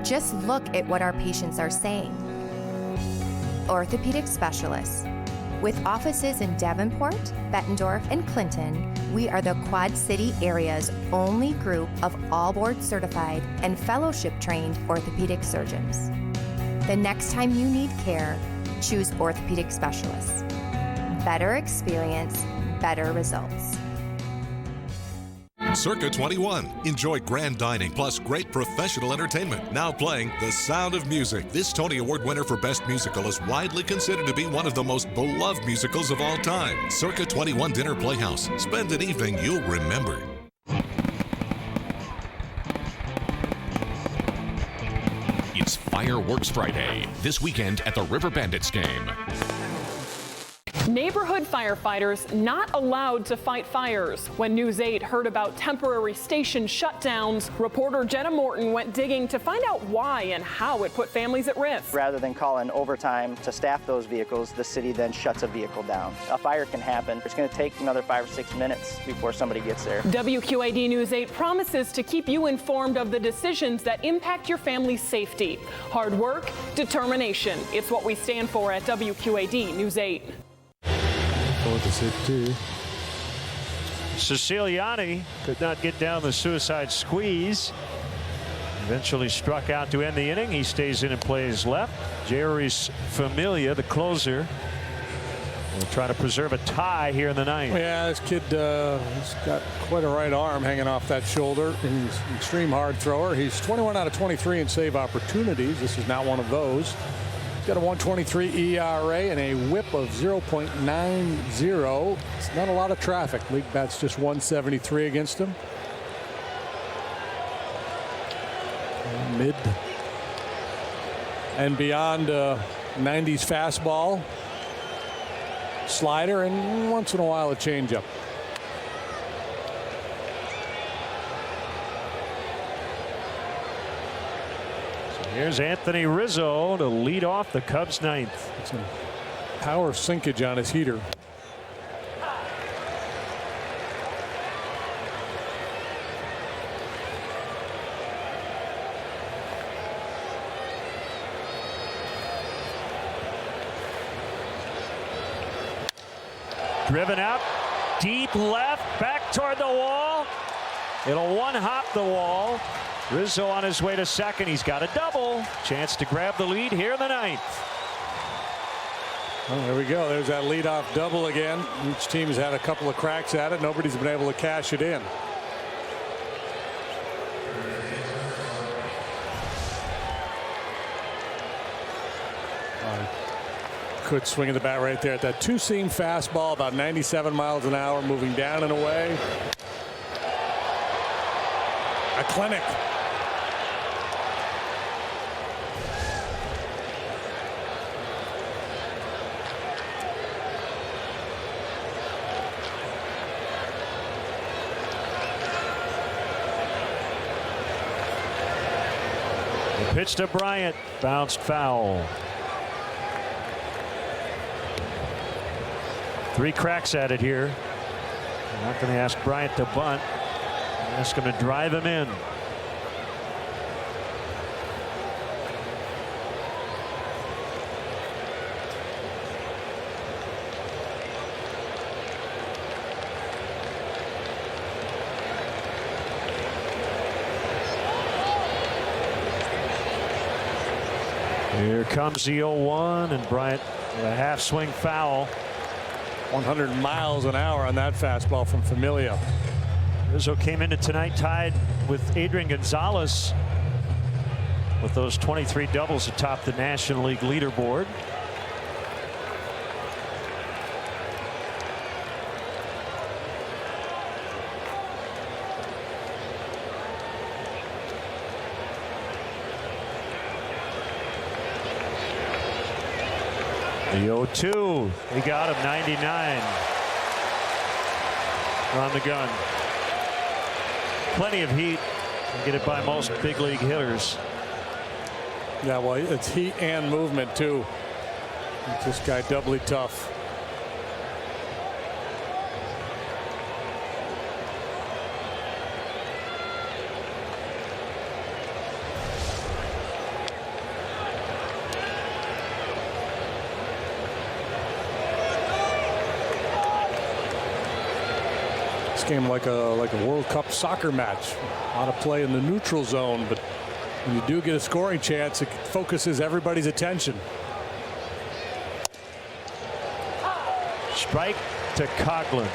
Just look at what our patients are saying. Orthopedic specialists. With offices in Davenport, Bettendorf, and Clinton, we are the Quad City area's only group of all board certified and fellowship trained orthopedic surgeons. The next time you need care, choose orthopedic specialists. Better experience, better results. Circa 21. Enjoy grand dining plus great professional entertainment. Now playing The Sound of Music. This Tony Award winner for Best Musical is widely considered to be one of the most beloved musicals of all time. Circa 21 Dinner Playhouse. Spend an evening you'll remember. It's Fireworks Friday, this weekend at the River Bandits game. Neighborhood firefighters not allowed to fight fires. When News 8 heard about temporary station shutdowns, reporter Jenna Morton went digging to find out why and how it put families at risk. Rather than call in overtime to staff those vehicles, the city then shuts a vehicle down. A fire can happen. It's going to take another 5 or 6 minutes before somebody gets there. WQAD News 8 promises to keep you informed of the decisions that impact your family's safety. Hard work, determination. It's what we stand for at WQAD News 8. Siciliani could not get down the suicide squeeze. Eventually struck out to end the inning. He stays in and plays left. Jerry's Familia, the closer, We'll try to preserve a tie here in the ninth. Yeah, this kid he's got quite a right arm hanging off that shoulder. He's an extreme hard thrower. He's 21 out of 23 in save opportunities. This is not one of those. He's got a 1.23 ERA and a whip of 0.90. It's not a lot of traffic. League bat's just 173 against him. Mid and beyond 90s fastball, slider, and once in a while a changeup. So here's Anthony Rizzo to lead off the Cubs ninth. Some power sinkage on his heater. Driven out, deep left, back toward the wall. It'll one-hop the wall. Rizzo on his way to second. He's got a double. Chance to grab the lead here in the ninth. Oh, there we go. There's that leadoff double again. Each team has had a couple of cracks at it. Nobody's been able to cash it in. Good swing of the bat right there at that two-seam fastball, about 97 miles an hour, moving down and away. A clinic. The pitch to Bryant, bounced foul. 3 cracks at it here. I'm not going to ask Bryant to bunt. I'm just going to drive him in. Here comes the 0-1, and Bryant with a half swing foul. 100 miles an hour on that fastball from Familia. Rizzo came into tonight tied with Adrian Gonzalez with those 23 doubles atop the National League leaderboard. The 0-2, he got him, 99 on the gun. Plenty of heat, can get it by most big league hitters. Yeah, well, it's heat and movement too. Makes this guy doubly tough. Game like a World Cup soccer match. A lot of play in the neutral zone, but when you do get a scoring chance, it focuses everybody's attention. Strike to Coughlin.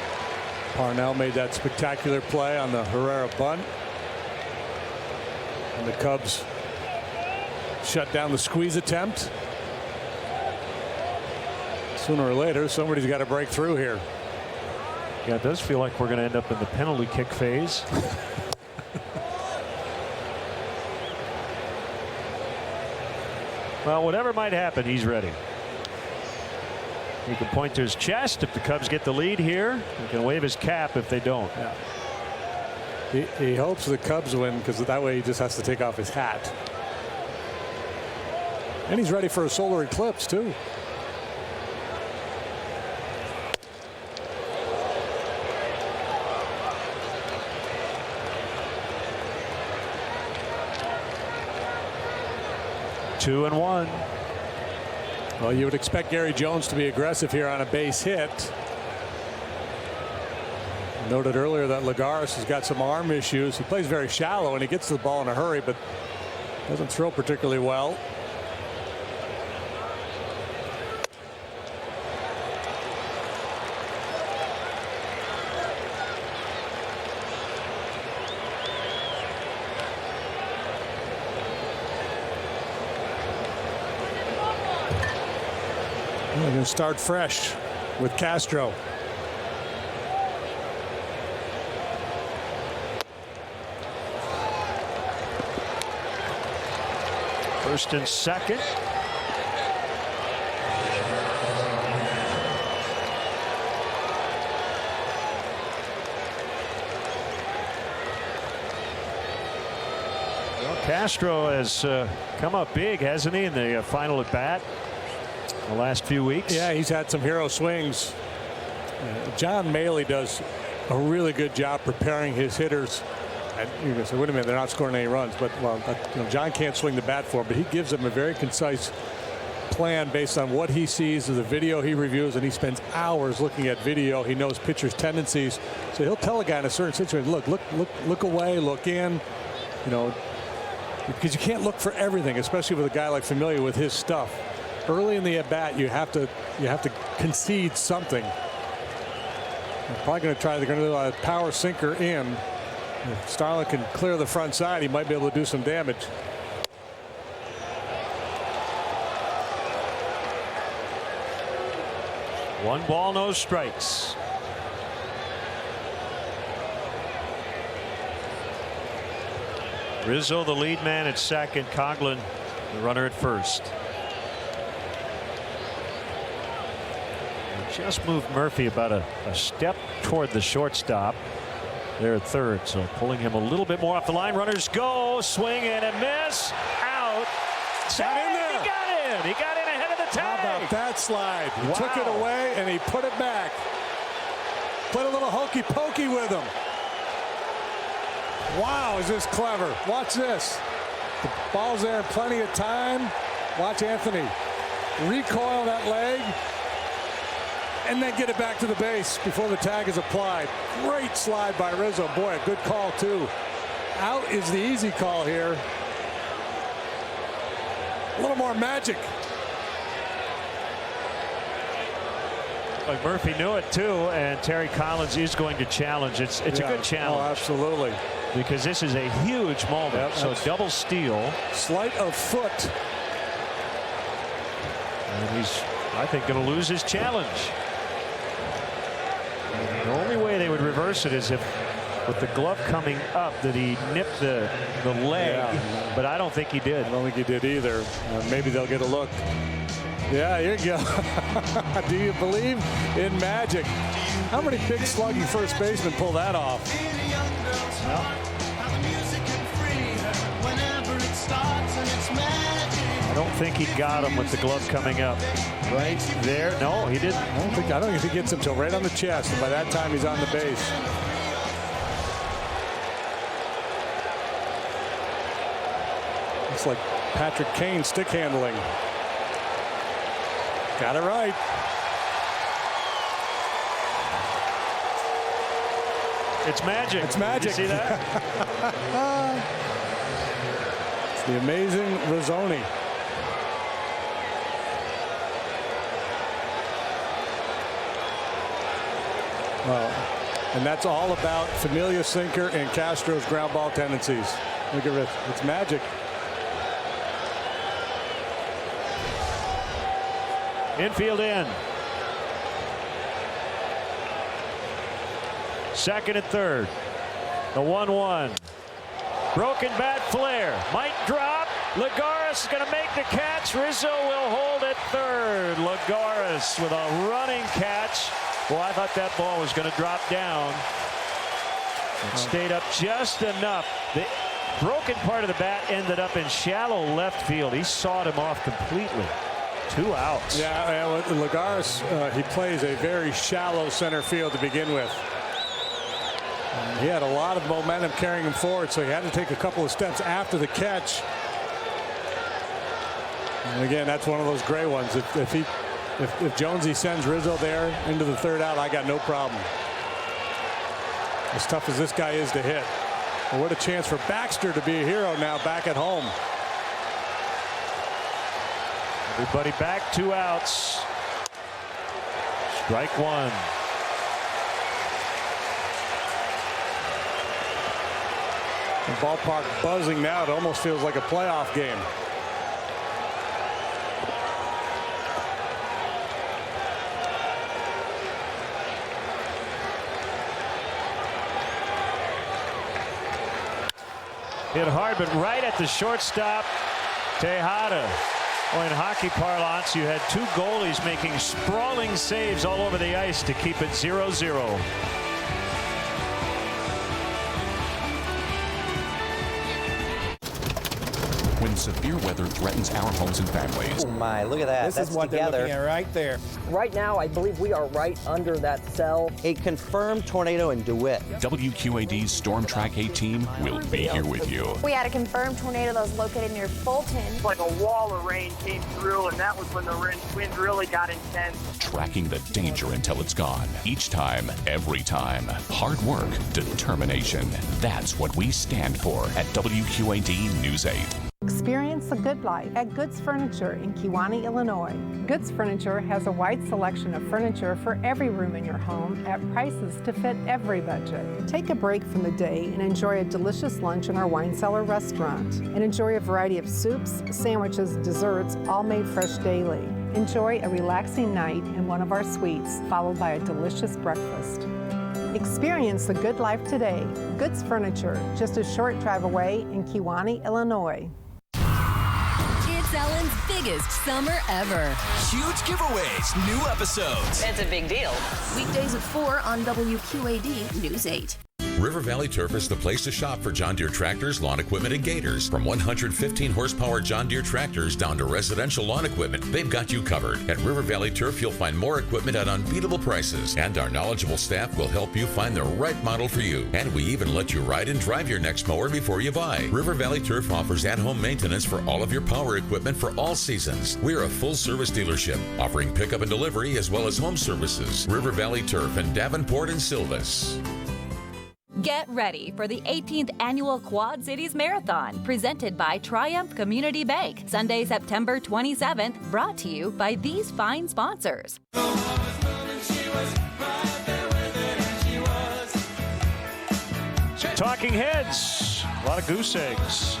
Parnell made that spectacular play on the Herrera bunt, and the Cubs shut down the squeeze attempt. Sooner or later, somebody's got to break through here. Yeah, it does feel like we're going to end up in the penalty kick phase. Well, whatever might happen, he's ready. He can point to his chest if the Cubs get the lead here. He can wave his cap if they don't. Yeah. He hopes the Cubs win because that way he just has to take off his hat. And he's ready for a solar eclipse too. Two and one. Well, you would expect Gary Jones to be aggressive here on a base hit. Noted earlier that Lagares has got some arm issues. He plays very shallow and he gets to the ball in a hurry, but doesn't throw particularly well. We're going to start fresh with Castro. First and second. Well, Castro has come up big, hasn't he, in the final at bat the last few weeks? Yeah, he's had some hero swings. John Maley does a really good job preparing his hitters. And you're going to say, wait a minute, they're not scoring any runs. But, well, John can't swing the bat for him, but he gives them a very concise plan based on what he sees of the video he reviews, and he spends hours looking at video. He knows pitchers' tendencies. So he'll tell a guy in a certain situation, look away, look in, because you can't look for everything, especially with a guy like Familia with his stuff. Early in the at-bat, you have to concede something. They're probably going to try. They're going to do a power sinker in. If Starlin can clear the front side, he might be able to do some damage. One ball, no strikes. Rizzo, the lead man at second. Coughlin, the runner at first. Just moved Murphy about a step toward the shortstop there at third, so pulling him a little bit more off the line. Runners go, swing and a miss, out. Got in there. He got in. He got in ahead of the tag. How about that slide? He took it away and he put it back. Put a little hokey pokey with him. Wow, is this clever? Watch this. The ball's there in plenty of time. Watch Anthony recoil that leg and then get it back to the base before the tag is applied. Great slide by Rizzo. Boy, a good call too. Out is the easy call here. A little more magic. Like Murphy knew it too, and Terry Collins is going to challenge. It's a good challenge. Oh, absolutely. Because this is a huge moment. Yep, so double steal. Sleight of foot. And he's, I think, going to lose his challenge. The only way they would reverse it is if, with the glove coming up, that he nipped the leg. Yeah. But I don't think he did. I don't think he did either. Maybe they'll get a look. Yeah, here you go. Do you believe in magic? How many big slugging first basemen pull that off? Well, I don't think he got him with the glove coming up. Right there. No, he didn't. I don't think he gets him till right on the chest, and by that time he's on the base. It's like Patrick Kane stick handling. Got it right. It's magic. It's magic. You see that? It's the amazing Rizzoni. And that's all about Familia sinker and Castro's ground ball tendencies. Look at this. It's magic. Infield in. Second and third. The 1-1. Broken bat flare. Might drop. Lagares is going to make the catch. Rizzo will hold at third. Lagares with a running catch. Well, I thought that ball was going to drop down. It stayed up just enough. The broken part of the bat ended up in shallow left field. He sawed him off completely. 2 outs. Yeah, Lagares, he plays a very shallow center field to begin with. He had a lot of momentum carrying him forward, so he had to take a couple of steps after the catch. And again, that's one of those gray ones. If Jonesy sends Rizzo there into the third out, I got no problem. As tough as this guy is to hit. Well, what a chance for Baxter to be a hero now back at home. Everybody back, 2 outs. Strike one. The ballpark buzzing now. It almost feels like a playoff game. Hit hard, but right at the shortstop, Tejada. Well, in hockey parlance, you had two goalies making sprawling saves all over the ice to keep it 0-0. When severe weather threatens our homes and families. Oh my, look at that. This That's is what together. they're looking at right there. Right now, I believe we are right under that cell. A confirmed tornado in DeWitt. WQAD's Storm Track 8 team will be here with you. We had a confirmed tornado that was located near Fulton. Like a wall of rain came through, and that was when the wind really got intense. Tracking the danger until it's gone. Each time, every time. Hard work, determination. That's what we stand for at WQAD News 8. Experience the good life at Goods Furniture in Kewanee, Illinois. Goods Furniture has a wide selection of furniture for every room in your home at prices to fit every budget. Take a break from the day and enjoy a delicious lunch in our wine cellar restaurant. And enjoy a variety of soups, sandwiches, desserts, all made fresh daily. Enjoy a relaxing night in one of our suites, followed by a delicious breakfast. Experience the good life today. Goods Furniture, just a short drive away in Kewanee, Illinois. It's Ellen's biggest summer ever. Huge giveaways, new episodes. It's a big deal. Weekdays at 4 on WQAD News 8. River Valley Turf is the place to shop for John Deere tractors, lawn equipment, and gators. From 115 horsepower John Deere tractors down to residential lawn equipment, they've got you covered. At River Valley Turf, you'll find more equipment at unbeatable prices, and our knowledgeable staff will help you find the right model for you. And we even let you ride and drive your next mower before you buy. River Valley Turf offers at-home maintenance for all of your power equipment for all seasons. We're a full-service dealership, offering pickup and delivery as well as home services. River Valley Turf in Davenport and Silvis. Get ready for the 18th Annual Quad Cities Marathon, presented by Triumph Community Bank, Sunday, September 27th, brought to you by these fine sponsors. Talking heads, a lot of goose eggs.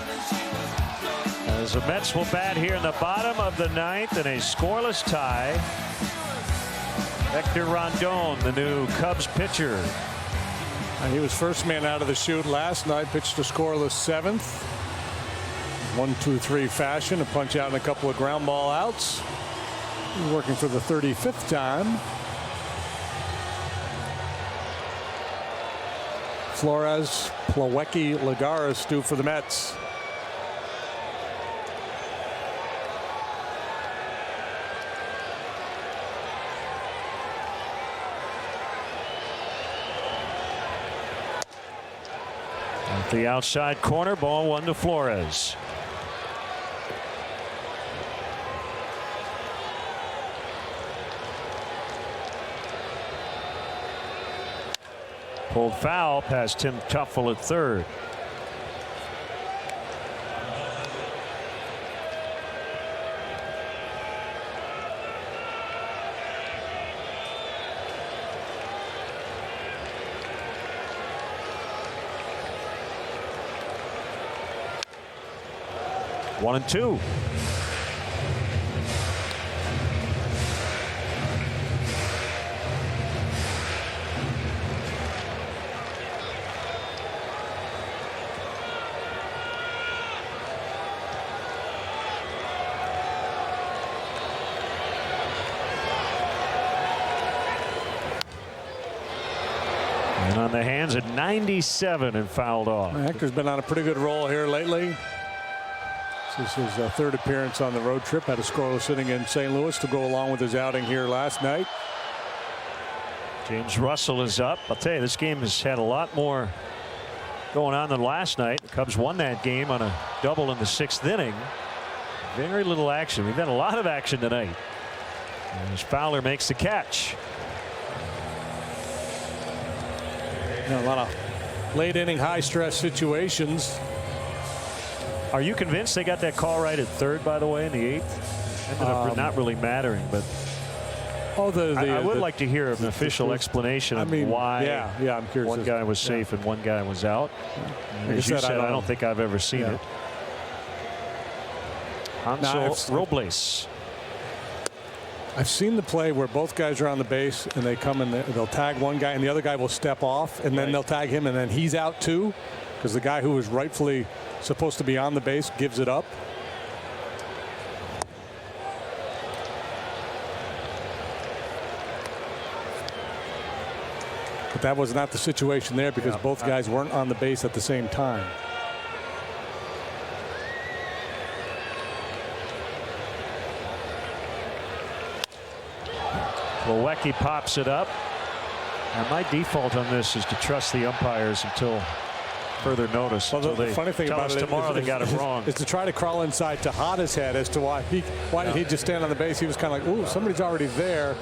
As the Mets will bat here in the bottom of the ninth in a scoreless tie. Hector Rondon, the new Cubs pitcher. And he was first man out of the chute last night, pitched a scoreless seventh. 1-2-3 fashion, a punch out and a couple of ground ball outs. He's working for the 35th time. Flores, Plawecki, Lagares due for the Mets. At the outside corner, ball one to Flores. Pulled foul past Tim Tuffle at third. One and two. And on the hands at 97 and fouled off. Hector's been on a pretty good roll here lately. This is his third appearance on the road trip. Had a scoreless inning in St. Louis to go along with his outing here last night. James Russell is up. I'll tell you, this game has had a lot more going on than last night. The Cubs won that game on a double in the sixth inning. Very little action. We've had a lot of action tonight. As Fowler makes the catch. A lot of late inning high stress situations. Are you convinced they got that call right at third, by the way, in the eighth? Ended up not really mattering, but I would like to hear an official explanation of why I'm curious. One guy was safe and one guy was out. As you said, I don't think I've ever seen it. Hansel Robles. I've seen the play where both guys are on the base and they come and they'll tag one guy and the other guy will step off and then they'll tag him and then he's out too because the guy who was rightfully supposed to be on the base gives it up. But that was not the situation there because both guys weren't on the base at the same time. Lewicki pops it up. And my default on this is to trust the umpires until further notice. Well, the funny thing about it tomorrow they got it wrong. Is to try to crawl inside Tejada's head as to why did he just stand on the base. He was kind of like, ooh, somebody's already there.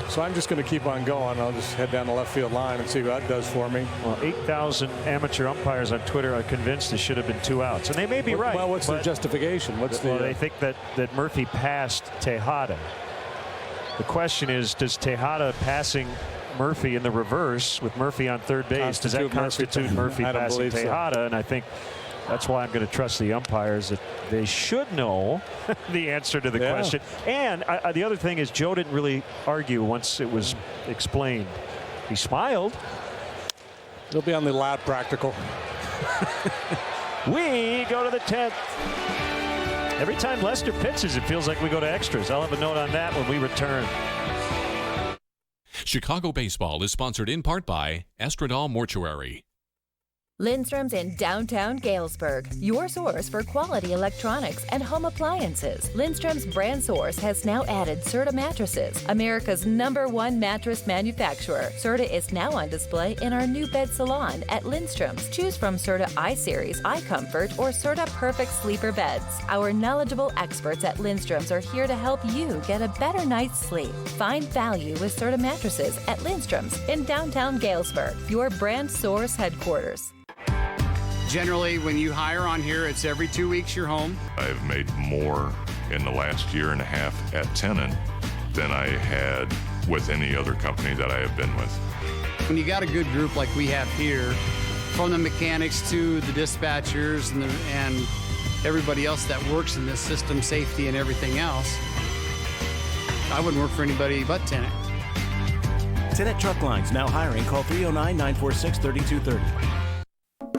So I'm just going to keep on going. I'll just head down the left field line and see what that does for me. Well, 8,000 amateur umpires on Twitter are convinced there should have been 2 outs. And they may be right. Well, what's their justification? They think that Murphy passed Tejada. The question is, does Tejada passing Murphy in the reverse with Murphy on third base, does that constitute Murphy passing Tejada? So. And I think that's why I'm going to trust the umpires that they should know the answer to the question. And the other thing is Joe didn't really argue once it was explained. He smiled. He'll be on the lab practical. We go to the 10th. Every time Lester pitches, it feels like we go to extras. I'll have a note on that when we return. Chicago Baseball is sponsored in part by Estradal Mortuary. Lindstrom's in downtown Galesburg, your source for quality electronics and home appliances. Lindstrom's brand source has now added Serta mattresses, America's #1 mattress manufacturer. Serta is now on display in our new bed salon at Lindstrom's. Choose from Serta iSeries, iComfort, or Serta Perfect Sleeper beds. Our knowledgeable experts at Lindstrom's are here to help you get a better night's sleep. Find value with Serta mattresses at Lindstrom's in downtown Galesburg, your brand source headquarters. Generally, when you hire on here, it's every 2 weeks you're home. I've made more in the last year and a half at Tennant than I had with any other company that I have been with. When you got a good group like we have here, from the mechanics to the dispatchers and everybody else that works in this system, safety and everything else, I wouldn't work for anybody but Tennant. Tennant Truck Lines now hiring. Call 309-946-3230.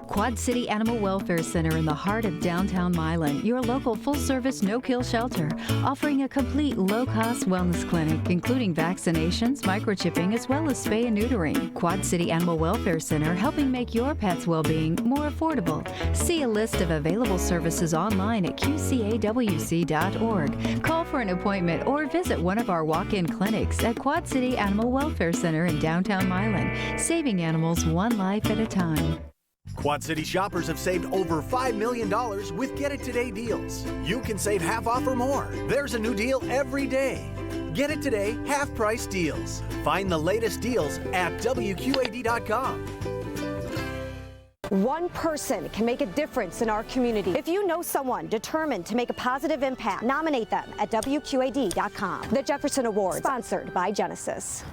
Quad City Animal Welfare Center in the heart of downtown Milan, your local full-service no-kill shelter, offering a complete low-cost wellness clinic, including vaccinations, microchipping, as well as spay and neutering. Quad City Animal Welfare Center, helping make your pet's well-being more affordable. See a list of available services online at qcawc.org. Call for an appointment or visit one of our walk-in clinics at Quad City Animal Welfare Center in downtown Milan, saving animals one life at a time. Quad City shoppers have saved over $5 million with Get It Today deals. You can save half off or more. There's a new deal every day. Get It Today half-price deals. Find the latest deals at WQAD.com. One person can make a difference in our community. If you know someone determined to make a positive impact, nominate them at WQAD.com. The Jefferson Award, sponsored by Genesis.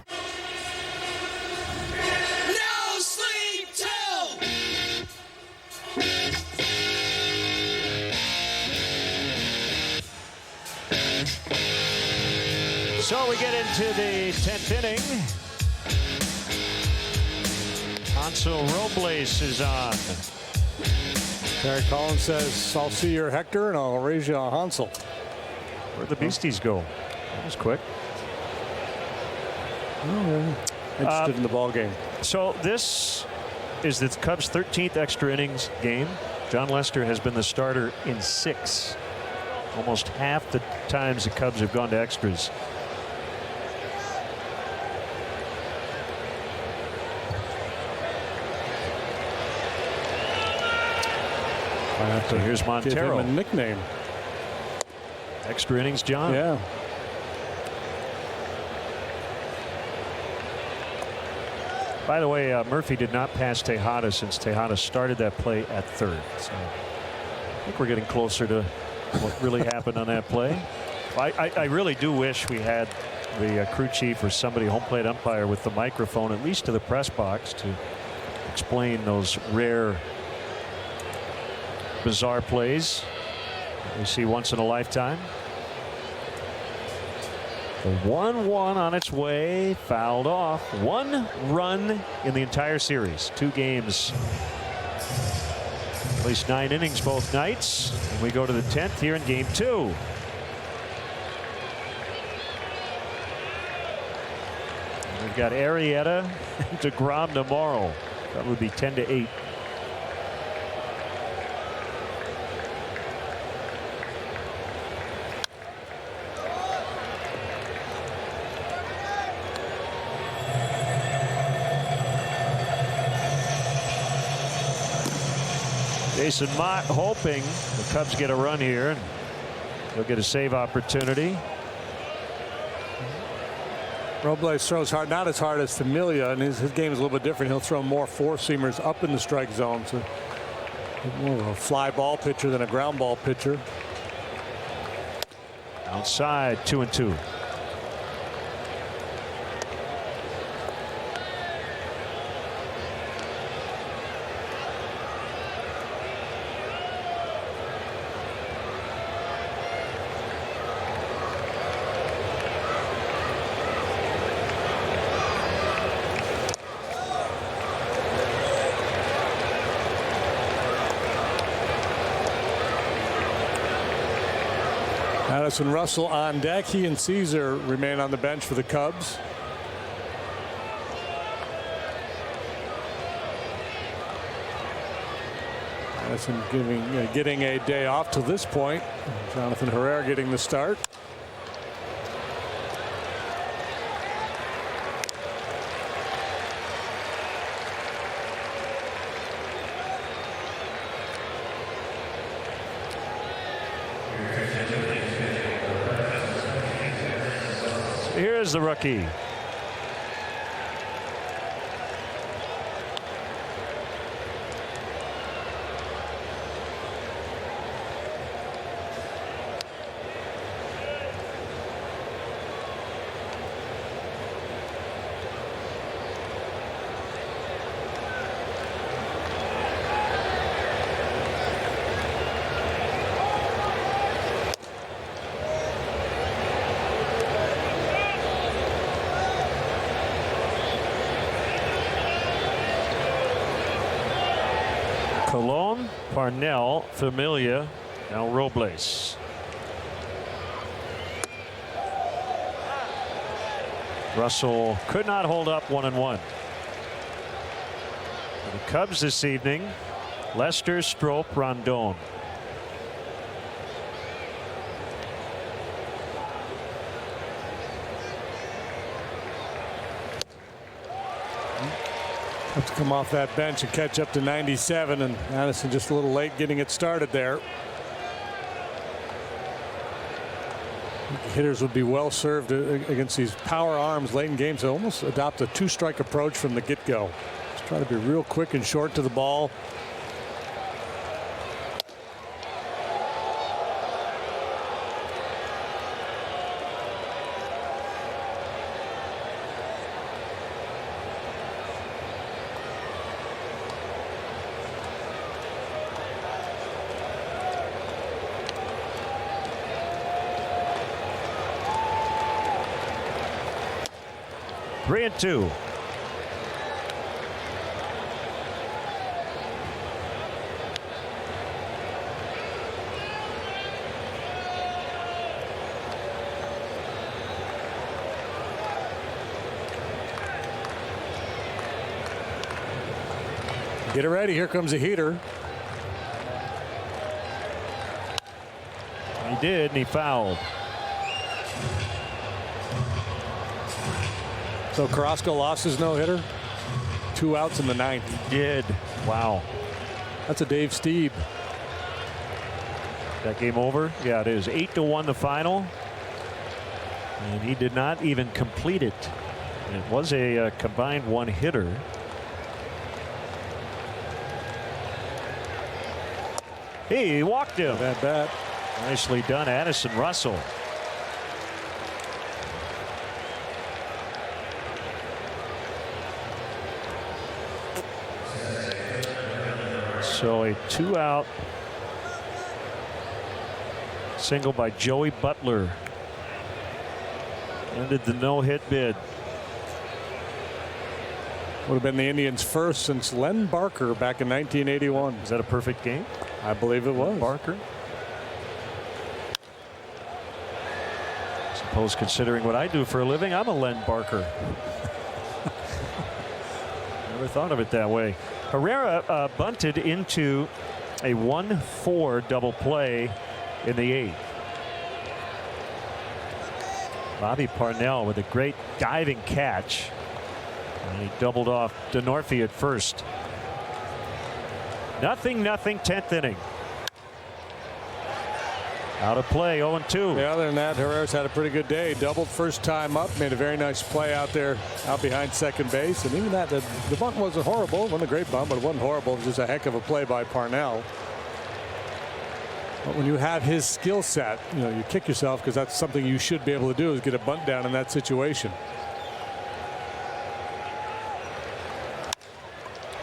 So we get into the 10th inning. Hansel Robles is on. Terry Collins says, I'll see your Hector and I'll raise you a Hansel. Where'd the Beasties go? That was quick. Interested in the ball game. So this is the Cubs' 13th extra innings game. John Lester has been the starter in 6. Almost half the times the Cubs have gone to extras. So here's Montero. Give him a nickname. Extra innings, John. Yeah. By the way, Murphy did not pass Tejada since Tejada started that play at third. So I think we're getting closer to what really happened on that play. I really do wish we had the crew chief or somebody, home plate umpire, with the microphone at least to the press box to explain those rare, bizarre plays we see once in a lifetime. The 1-1 on its way, fouled off. 1 run in the entire series. 2 games. At least 9 innings both nights. And we go to the 10th here in game 2. We've got Arrieta and DeGrom tomorrow. That would be 10-8. Jason Mott hoping the Cubs get a run here, and he'll get a save opportunity. Robles throws hard, not as hard as Familia, and his game is a little bit different. He'll throw more 4-seamers up in the strike zone, so more of a fly ball pitcher than a ground ball pitcher. Outside, 2-2. Addison Russell on deck. He and Caesar remain on the bench for the Cubs. Addison getting a day off to this point. Jonathan Herrera getting the start. Here's the rookie. Colon, Parnell, Familia, now Robles. Russell could not hold up 1-1. For the Cubs this evening, Lester, Strop, Rondon. Have to come off that bench and catch up to 97, and Addison just a little late getting it started there. Hitters would be well served against these power arms late in games. They almost adopt a 2-strike approach from the get-go. Just try to be real quick and short to the ball. Three and two. Get it ready. Here comes a heater. He did, and he fouled. So Carrasco lost his no-hitter. 2 outs in the 9th. He did. Wow. That's a Dave Stieb. That game over? Yeah, it is. 8-1 the final. And he did not even complete it. It was a combined 1-hitter. He walked him. That bat. Nicely done, Addison Russell. So a 2-out single by Joey Butler. Ended the no-hit bid. Would have been the Indians' first since Len Barker back in 1981. Is that a perfect game? I believe it was. Barker. Suppose considering what I do for a living, I'm a Len Barker. Never thought of it that way. Herrera bunted into a 1-4 double play in the 8th. Bobby Parnell with a great diving catch. And he doubled off DeNorfie at first. 0-0, 10th inning. Out of play, 0-2. Yeah, other than that, Herrera's had a pretty good day. Doubled first time up, made a very nice play out there, out behind second base. And even that, the bunt wasn't horrible. It wasn't a great bunt, but it wasn't horrible. It was just a heck of a play by Parnell. But when you have his skill set, you know, you kick yourself because that's something you should be able to do, is get a bunt down in that situation.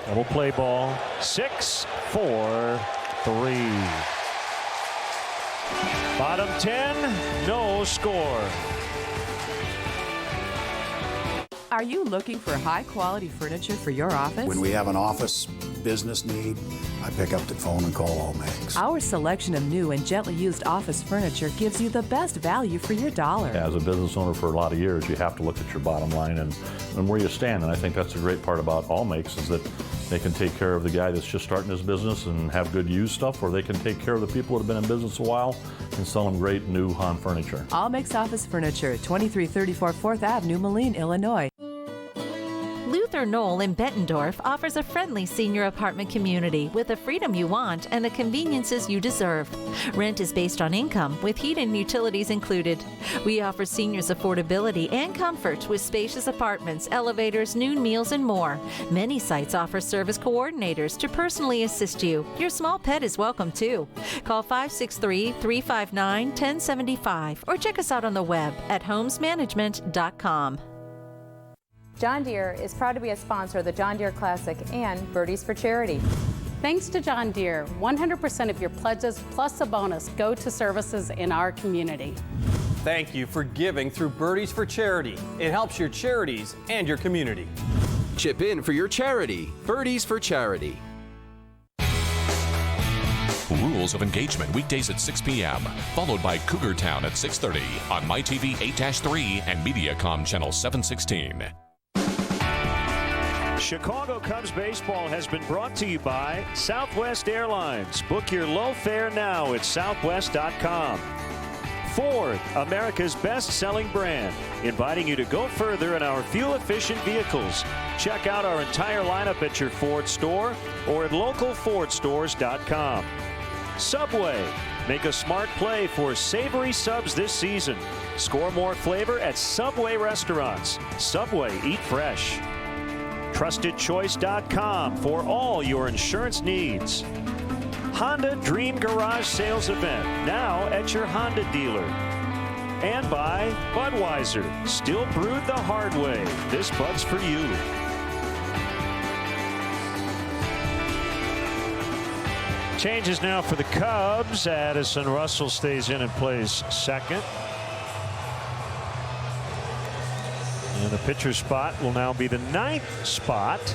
Double play ball. 6-4-3. Bottom 10, no score. Are you looking for high-quality furniture for your office? When we have an office business need, I pick up the phone and call Allmakes. Our selection of new and gently used office furniture gives you the best value for your dollar. As a business owner for a lot of years, you have to look at your bottom line and where you stand. And I think that's a great part about Allmakes, is that they can take care of the guy that's just starting his business and have good used stuff, or they can take care of the people that have been in business a while and sell them great new Han furniture. Allmakes Office Furniture, 2334 4th Avenue, Moline, Illinois. Luther Knoll in Bettendorf offers a friendly senior apartment community with the freedom you want and the conveniences you deserve. Rent is based on income, with heat and utilities included. We offer seniors affordability and comfort with spacious apartments, elevators, noon meals, and more. Many sites offer service coordinators to personally assist you. Your small pet is welcome too. Call 563-359-1075 or check us out on the web at homesmanagement.com. John Deere is proud to be a sponsor of the John Deere Classic and Birdies for Charity. Thanks to John Deere, 100% of your pledges plus a bonus go to services in our community. Thank you for giving through Birdies for Charity. It helps your charities and your community. Chip in for your charity. Birdies for Charity. Rules of Engagement, weekdays at 6 p.m., followed by Cougar Town at 6:30 on MyTV 8-3 and Mediacom Channel 716. Chicago Cubs baseball has been brought to you by Southwest Airlines. Book your low fare now at southwest.com. Ford, America's best-selling brand, inviting you to go further in our fuel-efficient vehicles. Check out our entire lineup at your Ford store or at localfordstores.com. Subway, make a smart play for savory subs this season. Score more flavor at Subway restaurants. Subway, eat fresh. TrustedChoice.com for all your insurance needs. Honda Dream Garage Sales Event, now at your Honda dealer. And by Budweiser, still brewed the hard way. This Bud's for you. Changes now for the Cubs. Addison Russell stays in and plays second. And the pitcher spot will now be the 9th spot.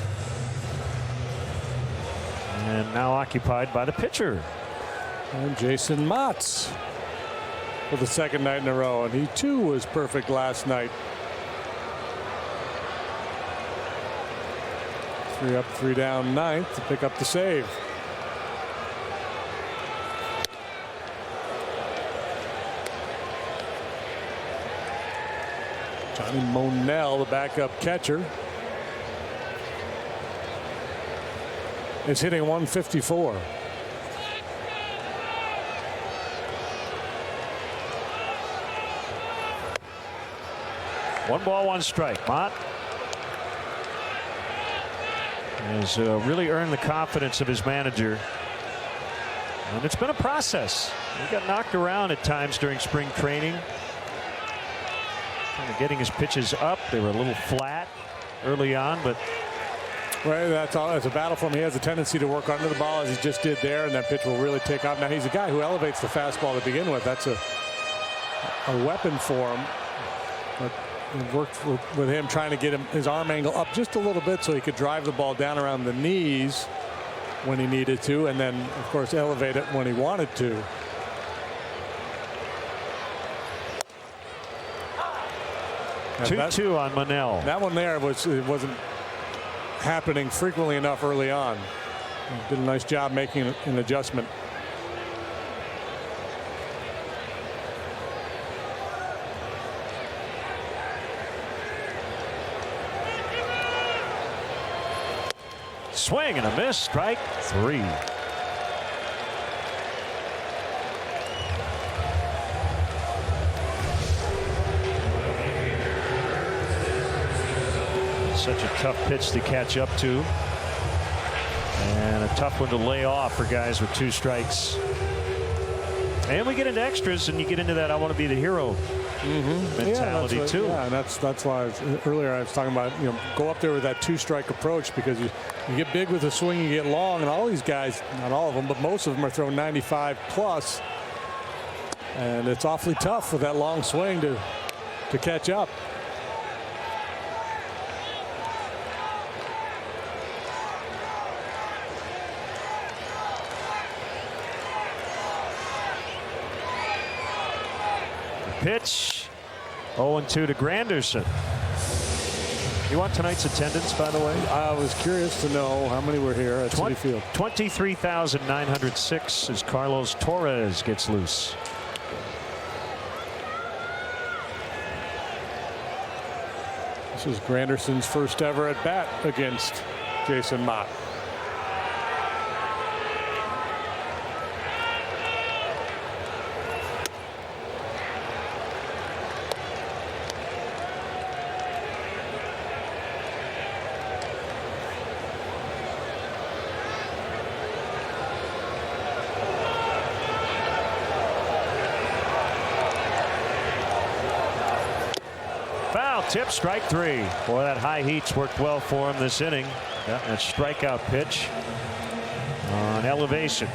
And now occupied by the pitcher. And Jason Motz for the second night in a row. And he too was perfect last night. 3 up, 3 down, 9th to pick up the save. Johnny Monell, the backup catcher, is hitting 154. One ball, one strike. Mott has really earned the confidence of his manager. And it's been a process. He got knocked around at times during spring training. Kind of getting his pitches up. They were a little flat early on, but right, that's all. It's a battle for him. He has a tendency to work under the ball, as he just did there, and that pitch will really take off. Now he's a guy who elevates the fastball to begin with. That's a weapon for him. But it worked with him trying to get his arm angle up just a little bit so he could drive the ball down around the knees when he needed to, and then, of course, elevate it when he wanted to. And 2-2 on Monell. That one there wasn't happening frequently enough early on. He did a nice job making an adjustment. Swing and a miss. Strike 3. Such a tough pitch to catch up to, and a tough one to lay off for guys with 2 strikes. And we get into extras, and you get into that I want to be the hero mentality too. Yeah, and that's why earlier I was talking about, go up there with that 2-strike approach, because you get big with the swing, you get long, and all these guys, not all of them, but most of them are throwing 95 plus, and it's awfully tough with that long swing to catch up. Pitch 0-2 to Granderson. You want tonight's attendance, by the way? I was curious to know how many were here at Citi Field. 23,906 as Carlos Torres gets loose. This is Granderson's first ever at bat against Jason Mott. Tip, strike 3. Boy, that high heat's worked well for him this inning. Got that strikeout pitch on elevation.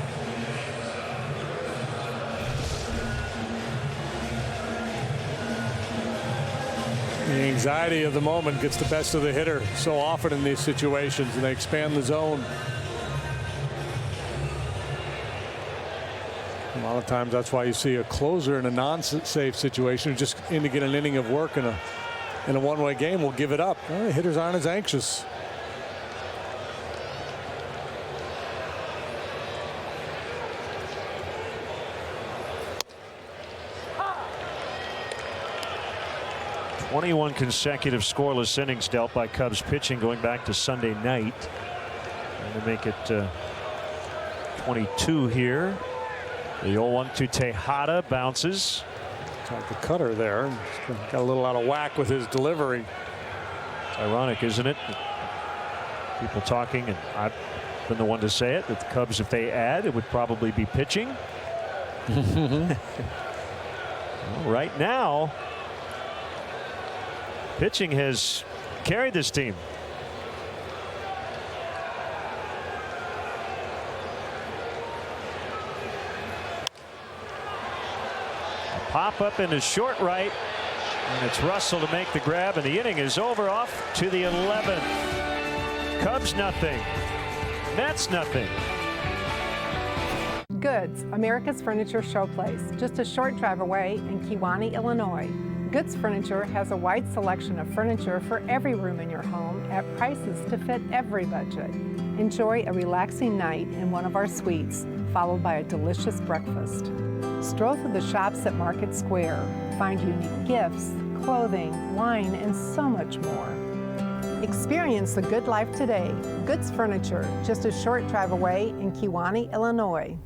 The anxiety of the moment gets the best of the hitter so often in these situations, and they expand the zone. A lot of times that's why you see a closer in a non-safe situation who just in to get an inning of work in a one-way game will give it up. Well, the hitters aren't as anxious. "21 consecutive scoreless innings dealt by Cubs pitching going back to Sunday night. And to make it 22 here. The 0-1 to Tejada bounces. Got the cutter there. Got a little out of whack with his delivery. Ironic, isn't it? People talking, and I've been the one to say it, that the Cubs, if they add, it would probably be pitching. Well, right now, pitching has carried this team. Pop up into short right, and it's Russell to make the grab, and the inning is over. Off to the 11th. Cubs nothing. Mets nothing. Goods, America's Furniture Showplace, just a short drive away in Kewanee, Illinois. Goods Furniture has a wide selection of furniture for every room in your home at prices to fit every budget. Enjoy a relaxing night in one of our suites, followed by a delicious breakfast. Stroll through the shops at Market Square. Find unique gifts, clothing, wine, and so much more. Experience the good life today. Goods Furniture, just a short drive away in Kewanee, Illinois.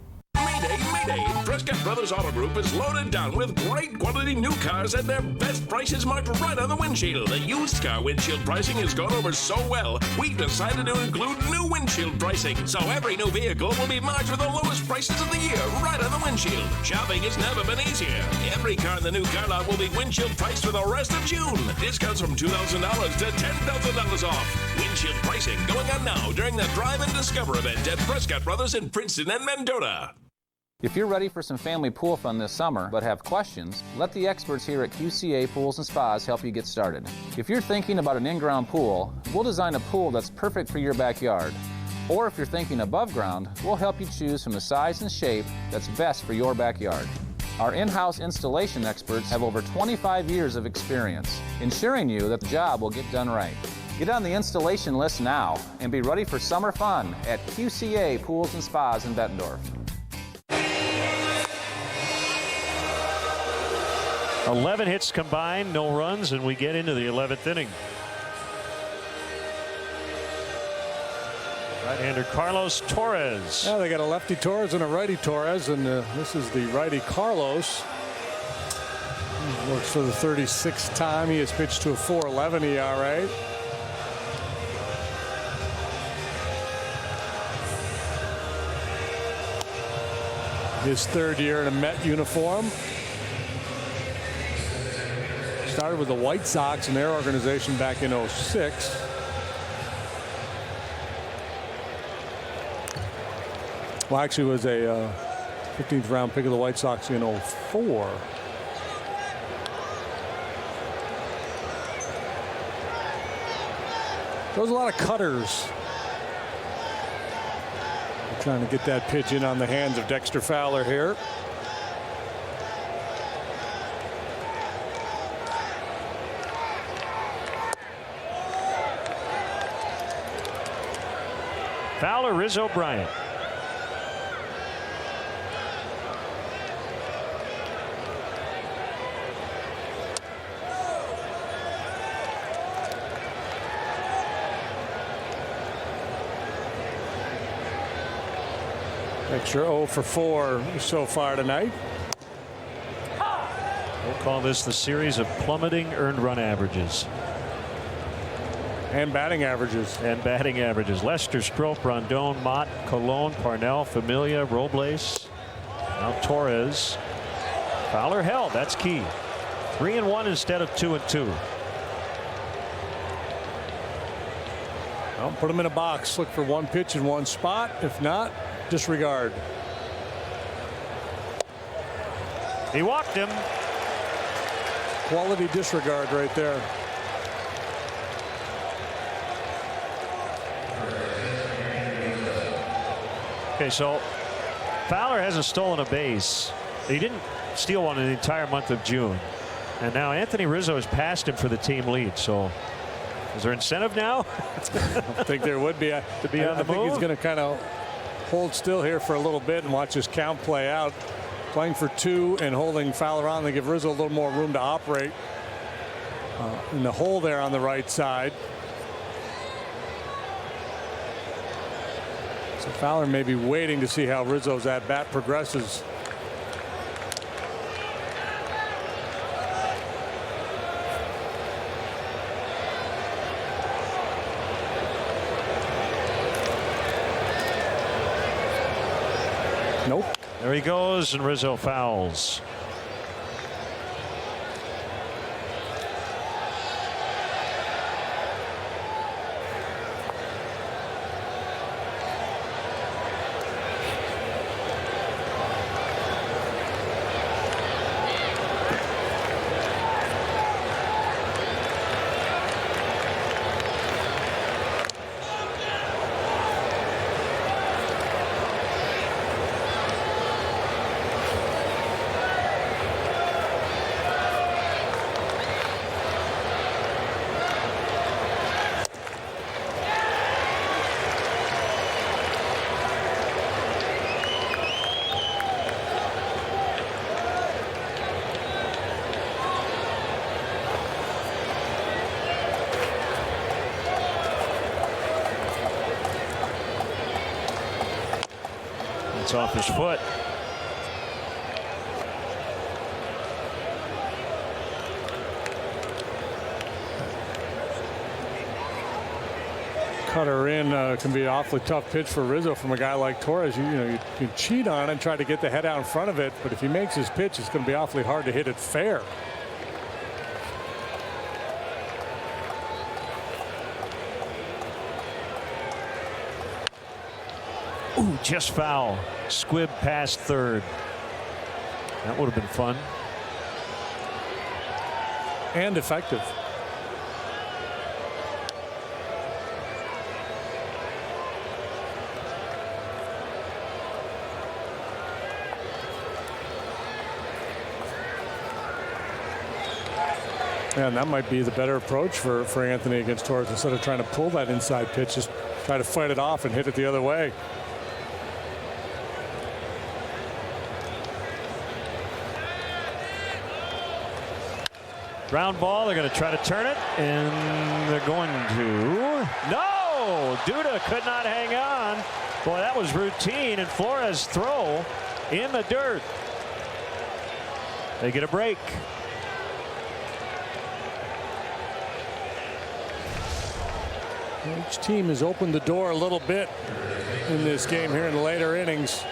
Mayday! Prescott Brothers Auto Group is loaded down with great quality new cars at their best prices marked right on the windshield. The used car windshield pricing has gone over so well, we've decided to include new windshield pricing. So every new vehicle will be marked with the lowest prices of the year right on the windshield. Shopping has never been easier. Every car in the new car lot will be windshield priced for the rest of June. Discounts from $2,000 to $10,000 off. Windshield pricing going on now during the Drive and Discover event at Prescott Brothers in Princeton and Mendota. If you're ready for some family pool fun this summer but have questions, let the experts here at QCA Pools and Spas help you get started. If you're thinking about an in-ground pool, we'll design a pool that's perfect for your backyard. Or if you're thinking above ground, we'll help you choose from the size and shape that's best for your backyard. Our in-house installation experts have over 25 years of experience, ensuring you that the job will get done right. Get on the installation list now and be ready for summer fun at QCA Pools and Spas in Bettendorf. 11 hits combined, no runs, and we get into the 11th inning. Right-hander Carlos Torres. Yeah, they got a lefty Torres and a righty Torres, and this is the righty Carlos. He works for the 36th time. He has pitched to a 4.11 ERA. His third year in a Met uniform. Started with the White Sox in their organization back in '06. Well, actually was a 15th round pick of the White Sox in '04. There was a lot of cutters. They're trying to get that pitch in on the hands of Dexter Fowler here. Fowler, Rizzo, Bryant. Extra 0 for 4 so far tonight. We'll call this the series of plummeting earned run averages. And batting averages. And batting averages. Lester, Strop, Rondon, Mott, Colon, Parnell, Familia, Robles. Now Torres. Fowler held. That's key. 3-1 instead of 2-2. Well, put him in a box. Look for one pitch in one spot. If not, disregard. He walked him. Quality disregard right there. Okay, so Fowler hasn't stolen a base. He didn't steal one in the entire month of June. And now Anthony Rizzo has passed him for the team lead. So is there incentive now? I think there would be. To be on the move? I think he's going to kind of hold still here for a little bit and watch his count play out. Playing for 2 and holding Fowler on. They give Rizzo a little more room to operate in the hole there on the right side. So Fowler may be waiting to see how Rizzo's at bat progresses. Nope. There he goes, and Rizzo fouls. It's off his foot. Cutter in can be an awfully tough pitch for Rizzo from a guy like Torres. You can cheat on it and try to get the head out in front of it, but if he makes his pitch, it's going to be awfully hard to hit it fair. Ooh, just foul. squib past third. That would have been fun. And effective. Yeah, and that might be the better approach for Anthony against Torres. Instead of trying to pull that inside pitch, just try to fight it off and hit it the other way. Ground ball. They're going to try to turn it, and they're going to. No! Duda could not hang on. Boy, that was routine, and Flores' throw in the dirt. They get a break. Each team has opened the door a little bit in this game here in the later innings.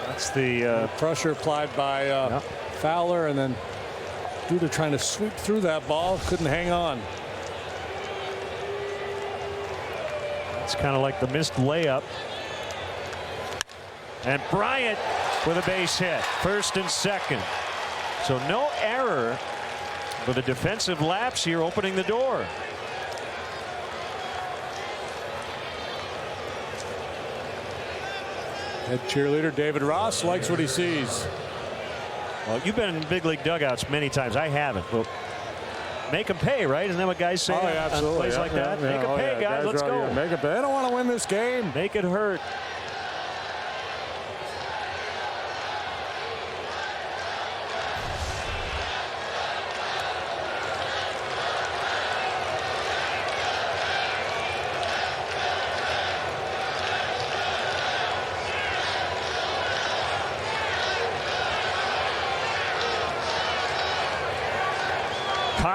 That's the pressure applied by Fowler, and then Duda trying to sweep through that ball, couldn't hang on. It's kind of like the missed layup. And Bryant with a base hit, first and second. So no error, but a defensive lapse here opening the door. Head cheerleader David Ross likes what he sees. Well, you've been in big league dugouts many times. I haven't. Well, make them pay, right? Isn't that what guys say? Oh, yeah, absolutely. On plays like that? Make them pay, guys. Let's go. Make it pay. They don't want to win this game. Make it hurt.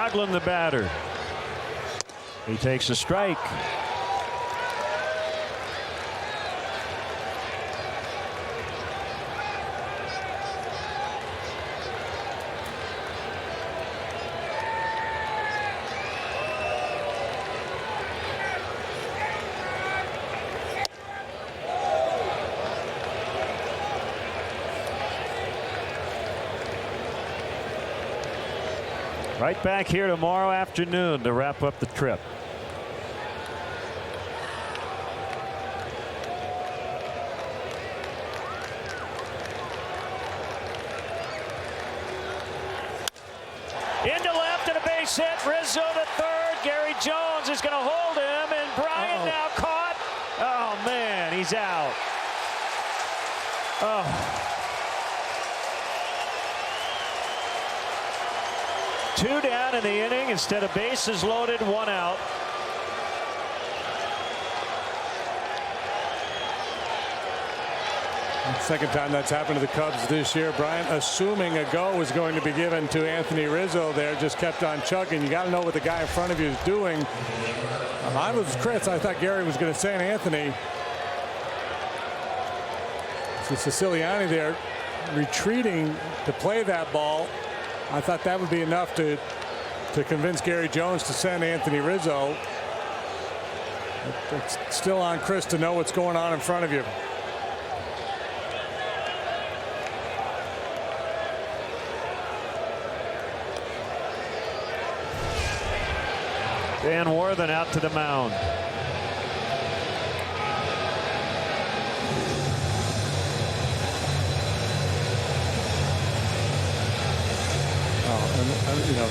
Coughlin, the batter. He takes a strike. Right back here tomorrow afternoon to wrap up the trip. Into left and a base hit. Rizzo to third. Gary Jones is going to hold him, and Bryant now caught. Oh man, he's out. Oh. 2 down in the inning instead of bases loaded, 1 out. Second time that's happened to the Cubs this year. Bryant, assuming a go was going to be given to Anthony Rizzo there, just kept on chugging. You got to know what the guy in front of you is doing. I was Chris. I thought Gary was going to say Anthony. So Siciliani there retreating to play that ball. I thought that would be enough to convince Gary Jones to send Anthony Rizzo. It's still on Chris to know what's going on in front of you. Dan Worthen out to the mound. You know,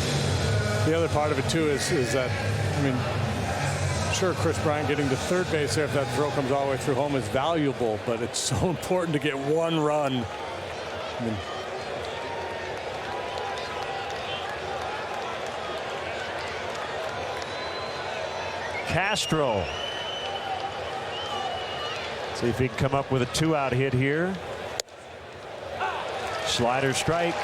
the other part of it too is that, I mean, sure, Chris Bryant getting to third base there if that throw comes all the way through home is valuable, but it's so important to get 1 run. I mean, Castro. See if he can come up with a 2-out hit here. Slider strike.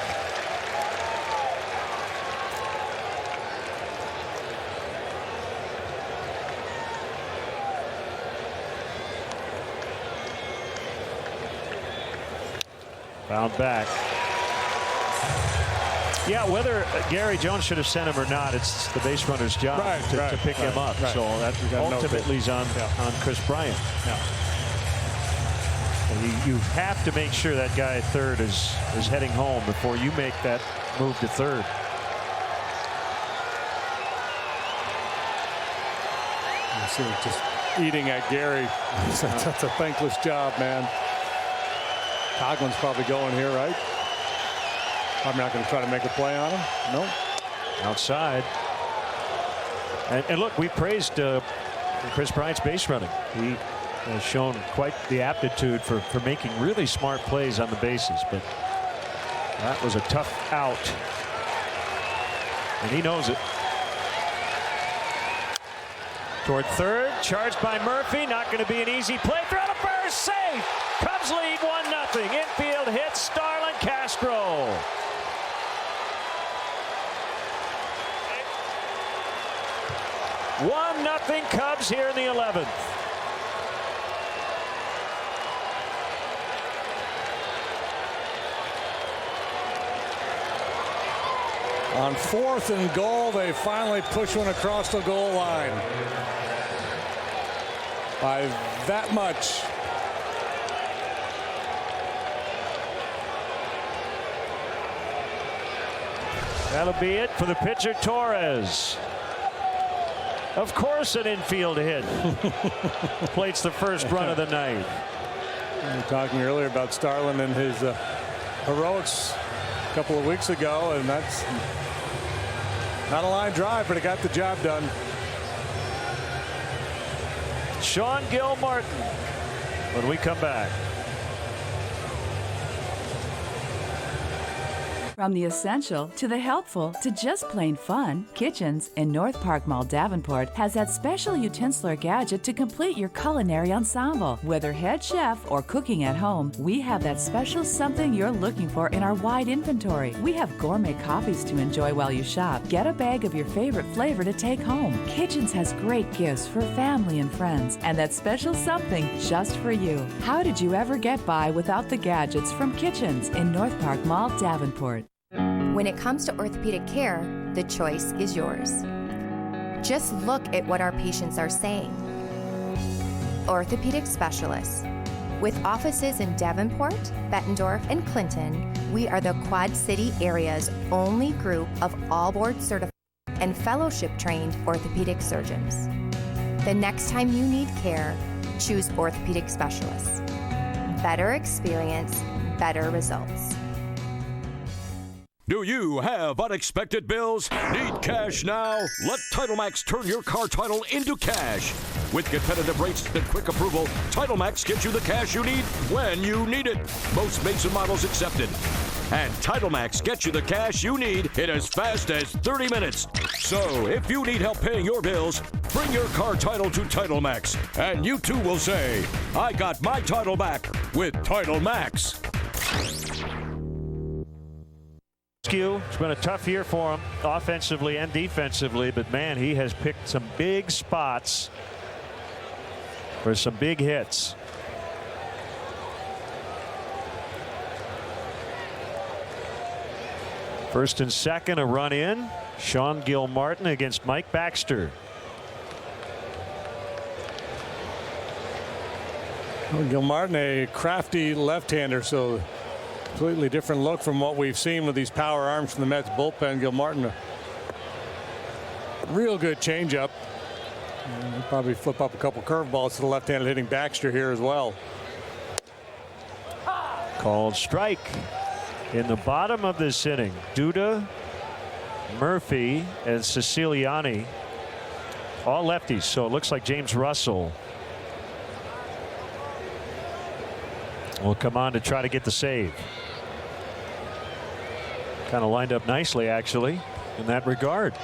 Fouled back. Yeah, whether Gary Jones should have sent him or not, it's the base runner's job to pick him up. So that ultimately is on Chris Bryant. And you have to make sure that guy at third is heading home before you make that move to third. You see him just eating at Gary. That's a thankless job, man. Coglin's probably going here, right? I'm not going to try to make a play on him. No. Outside. And look, we praised Chris Bryant's base running. He has shown quite the aptitude for making really smart plays on the bases, but that was a tough out. And he knows it. Toward third, charged by Murphy. Not going to be an easy play. Throw to first, safe. Cubs lead 1-0. Infield hit Starlin Castro. Nothing Cubs here in the 11th. On 4th and goal, they finally push one across the goal line. By that much. That'll be it for the pitcher, Torres. Of course, an infield hit. Plates the first run of the night. We were talking earlier about Starlin and his heroics a couple of weeks ago, and that's not a line drive, but it got the job done. Sean Gilmartin when we come back. From the essential to the helpful to just plain fun, Kitchens in North Park Mall, Davenport has that special utensilar gadget to complete your culinary ensemble. Whether head chef or cooking at home, we have that special something you're looking for in our wide inventory. We have gourmet coffees to enjoy while you shop. Get a bag of your favorite flavor to take home. Kitchens has great gifts for family and friends, and that special something just for you. How did you ever get by without the gadgets from Kitchens in North Park Mall, Davenport? When it comes to orthopedic care, the choice is yours. Just look at what our patients are saying. Orthopedic specialists. With offices in Davenport, Bettendorf, and Clinton, we are the Quad City area's only group of all board certified and fellowship trained orthopedic surgeons. The next time you need care, choose orthopedic specialists. Better experience, better results. Do you have unexpected bills? Need cash now? Let TitleMax turn your car title into cash. With competitive rates and quick approval, TitleMax gets you the cash you need when you need it. Most makes and models accepted. And TitleMax gets you the cash you need in as fast as 30 minutes. So if you need help paying your bills, bring your car title to TitleMax. And you too will say, I got my title back with TitleMax. It's been a tough year for him offensively and defensively, but man, he has picked some big spots for some big hits. First and second, a run in. Sean Gilmartin against Mike Baxter. Well, Gilmartin, a crafty left-hander, so completely different look from what we've seen with these power arms from the Mets bullpen. Gilmartin, a real good changeup. He'll probably flip up a couple curveballs to the left-handed hitting Baxter here as well. Called strike in the bottom of this inning. Duda, Murphy, and Siciliani, all lefties, so it looks like James Russell will come on to try to get the save. Kind of lined up nicely, actually, in that regard.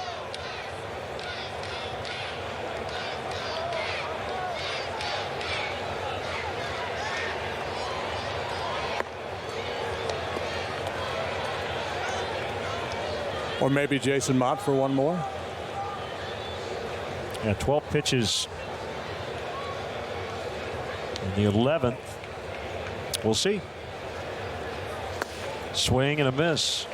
Or maybe Jason Mott for one more. Yeah, 12 pitches in the 11th. We'll see. Swing and a miss.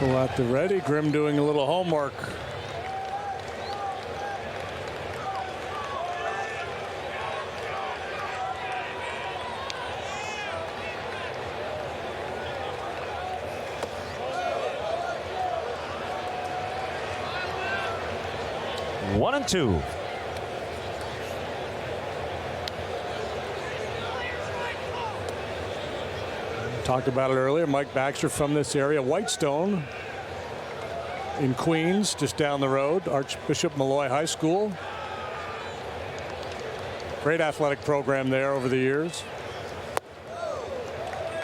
Whistle at the ready. Grimm doing a little homework. One and two. Talked about it earlier. Mike Baxter from this area. Whitestone in Queens, just down the road. Archbishop Malloy High School. Great athletic program there over the years.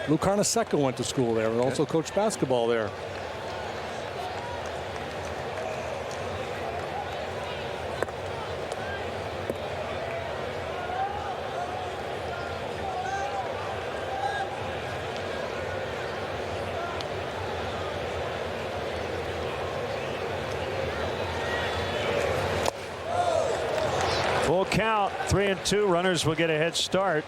Lou Carnesecca went to school there and also coached basketball there. Full count, 3-2. Runners will get a head start.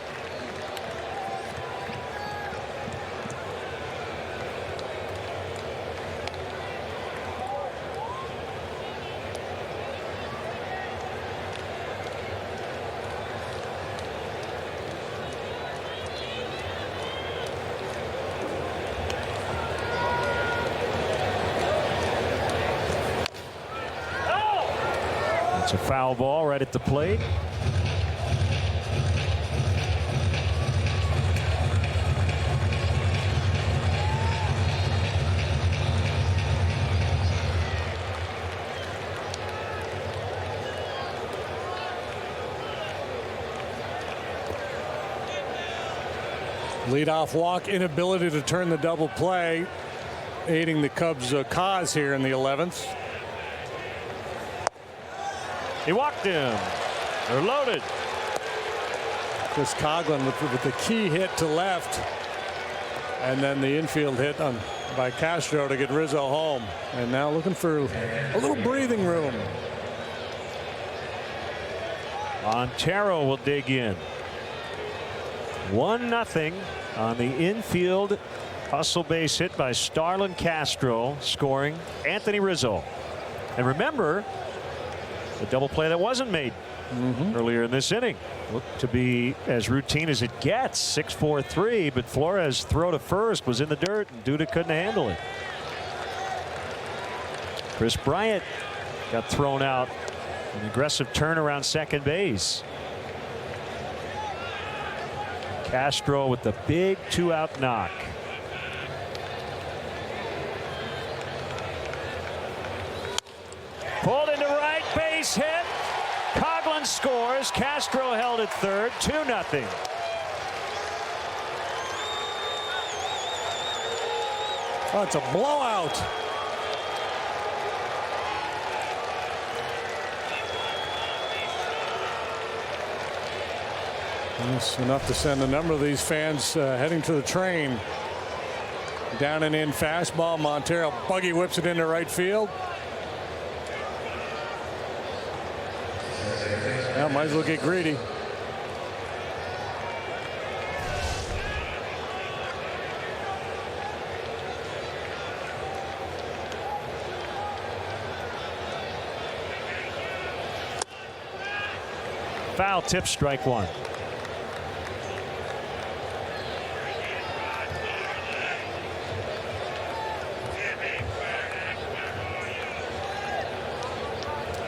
It's a foul ball right at the plate. Leadoff walk, inability to turn the double play, aiding the Cubs' cause here in the 11th. He walked him. They're loaded. Chris Coughlin with the key hit to left, and then the infield hit by Castro to get Rizzo home. And now looking for a little breathing room. Montero will dig in. 1-0 on the infield hustle base hit by Starlin Castro, scoring Anthony Rizzo. And remember, the double play that wasn't made earlier in this inning looked to be as routine as it gets. 6-4-3, but Flores' throw to first was in the dirt and Duda couldn't handle it. Chris Bryant got thrown out. An aggressive turn around second base. Castro with the big 2-out knock. Pulled into right, base hit. Coughlin scores. Castro held at third. 2-0. Oh, it's a blowout. That's enough to send a number of these fans heading to the train. Down and in fastball. Montero buggy whips it into right field. Well, might as well get greedy. Foul tip, strike one.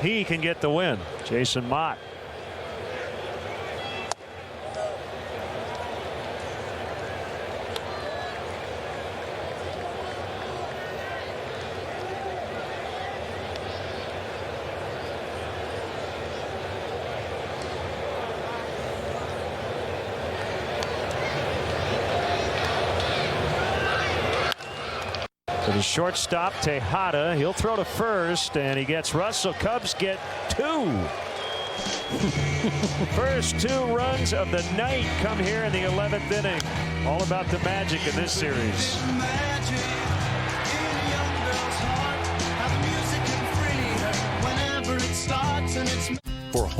He can get the win. Jason Mott. To the shortstop, Tejada. He'll throw to first, and he gets Russell. Cubs get two. First 2 runs of the night come here in the 11th inning. All about the magic in this series. For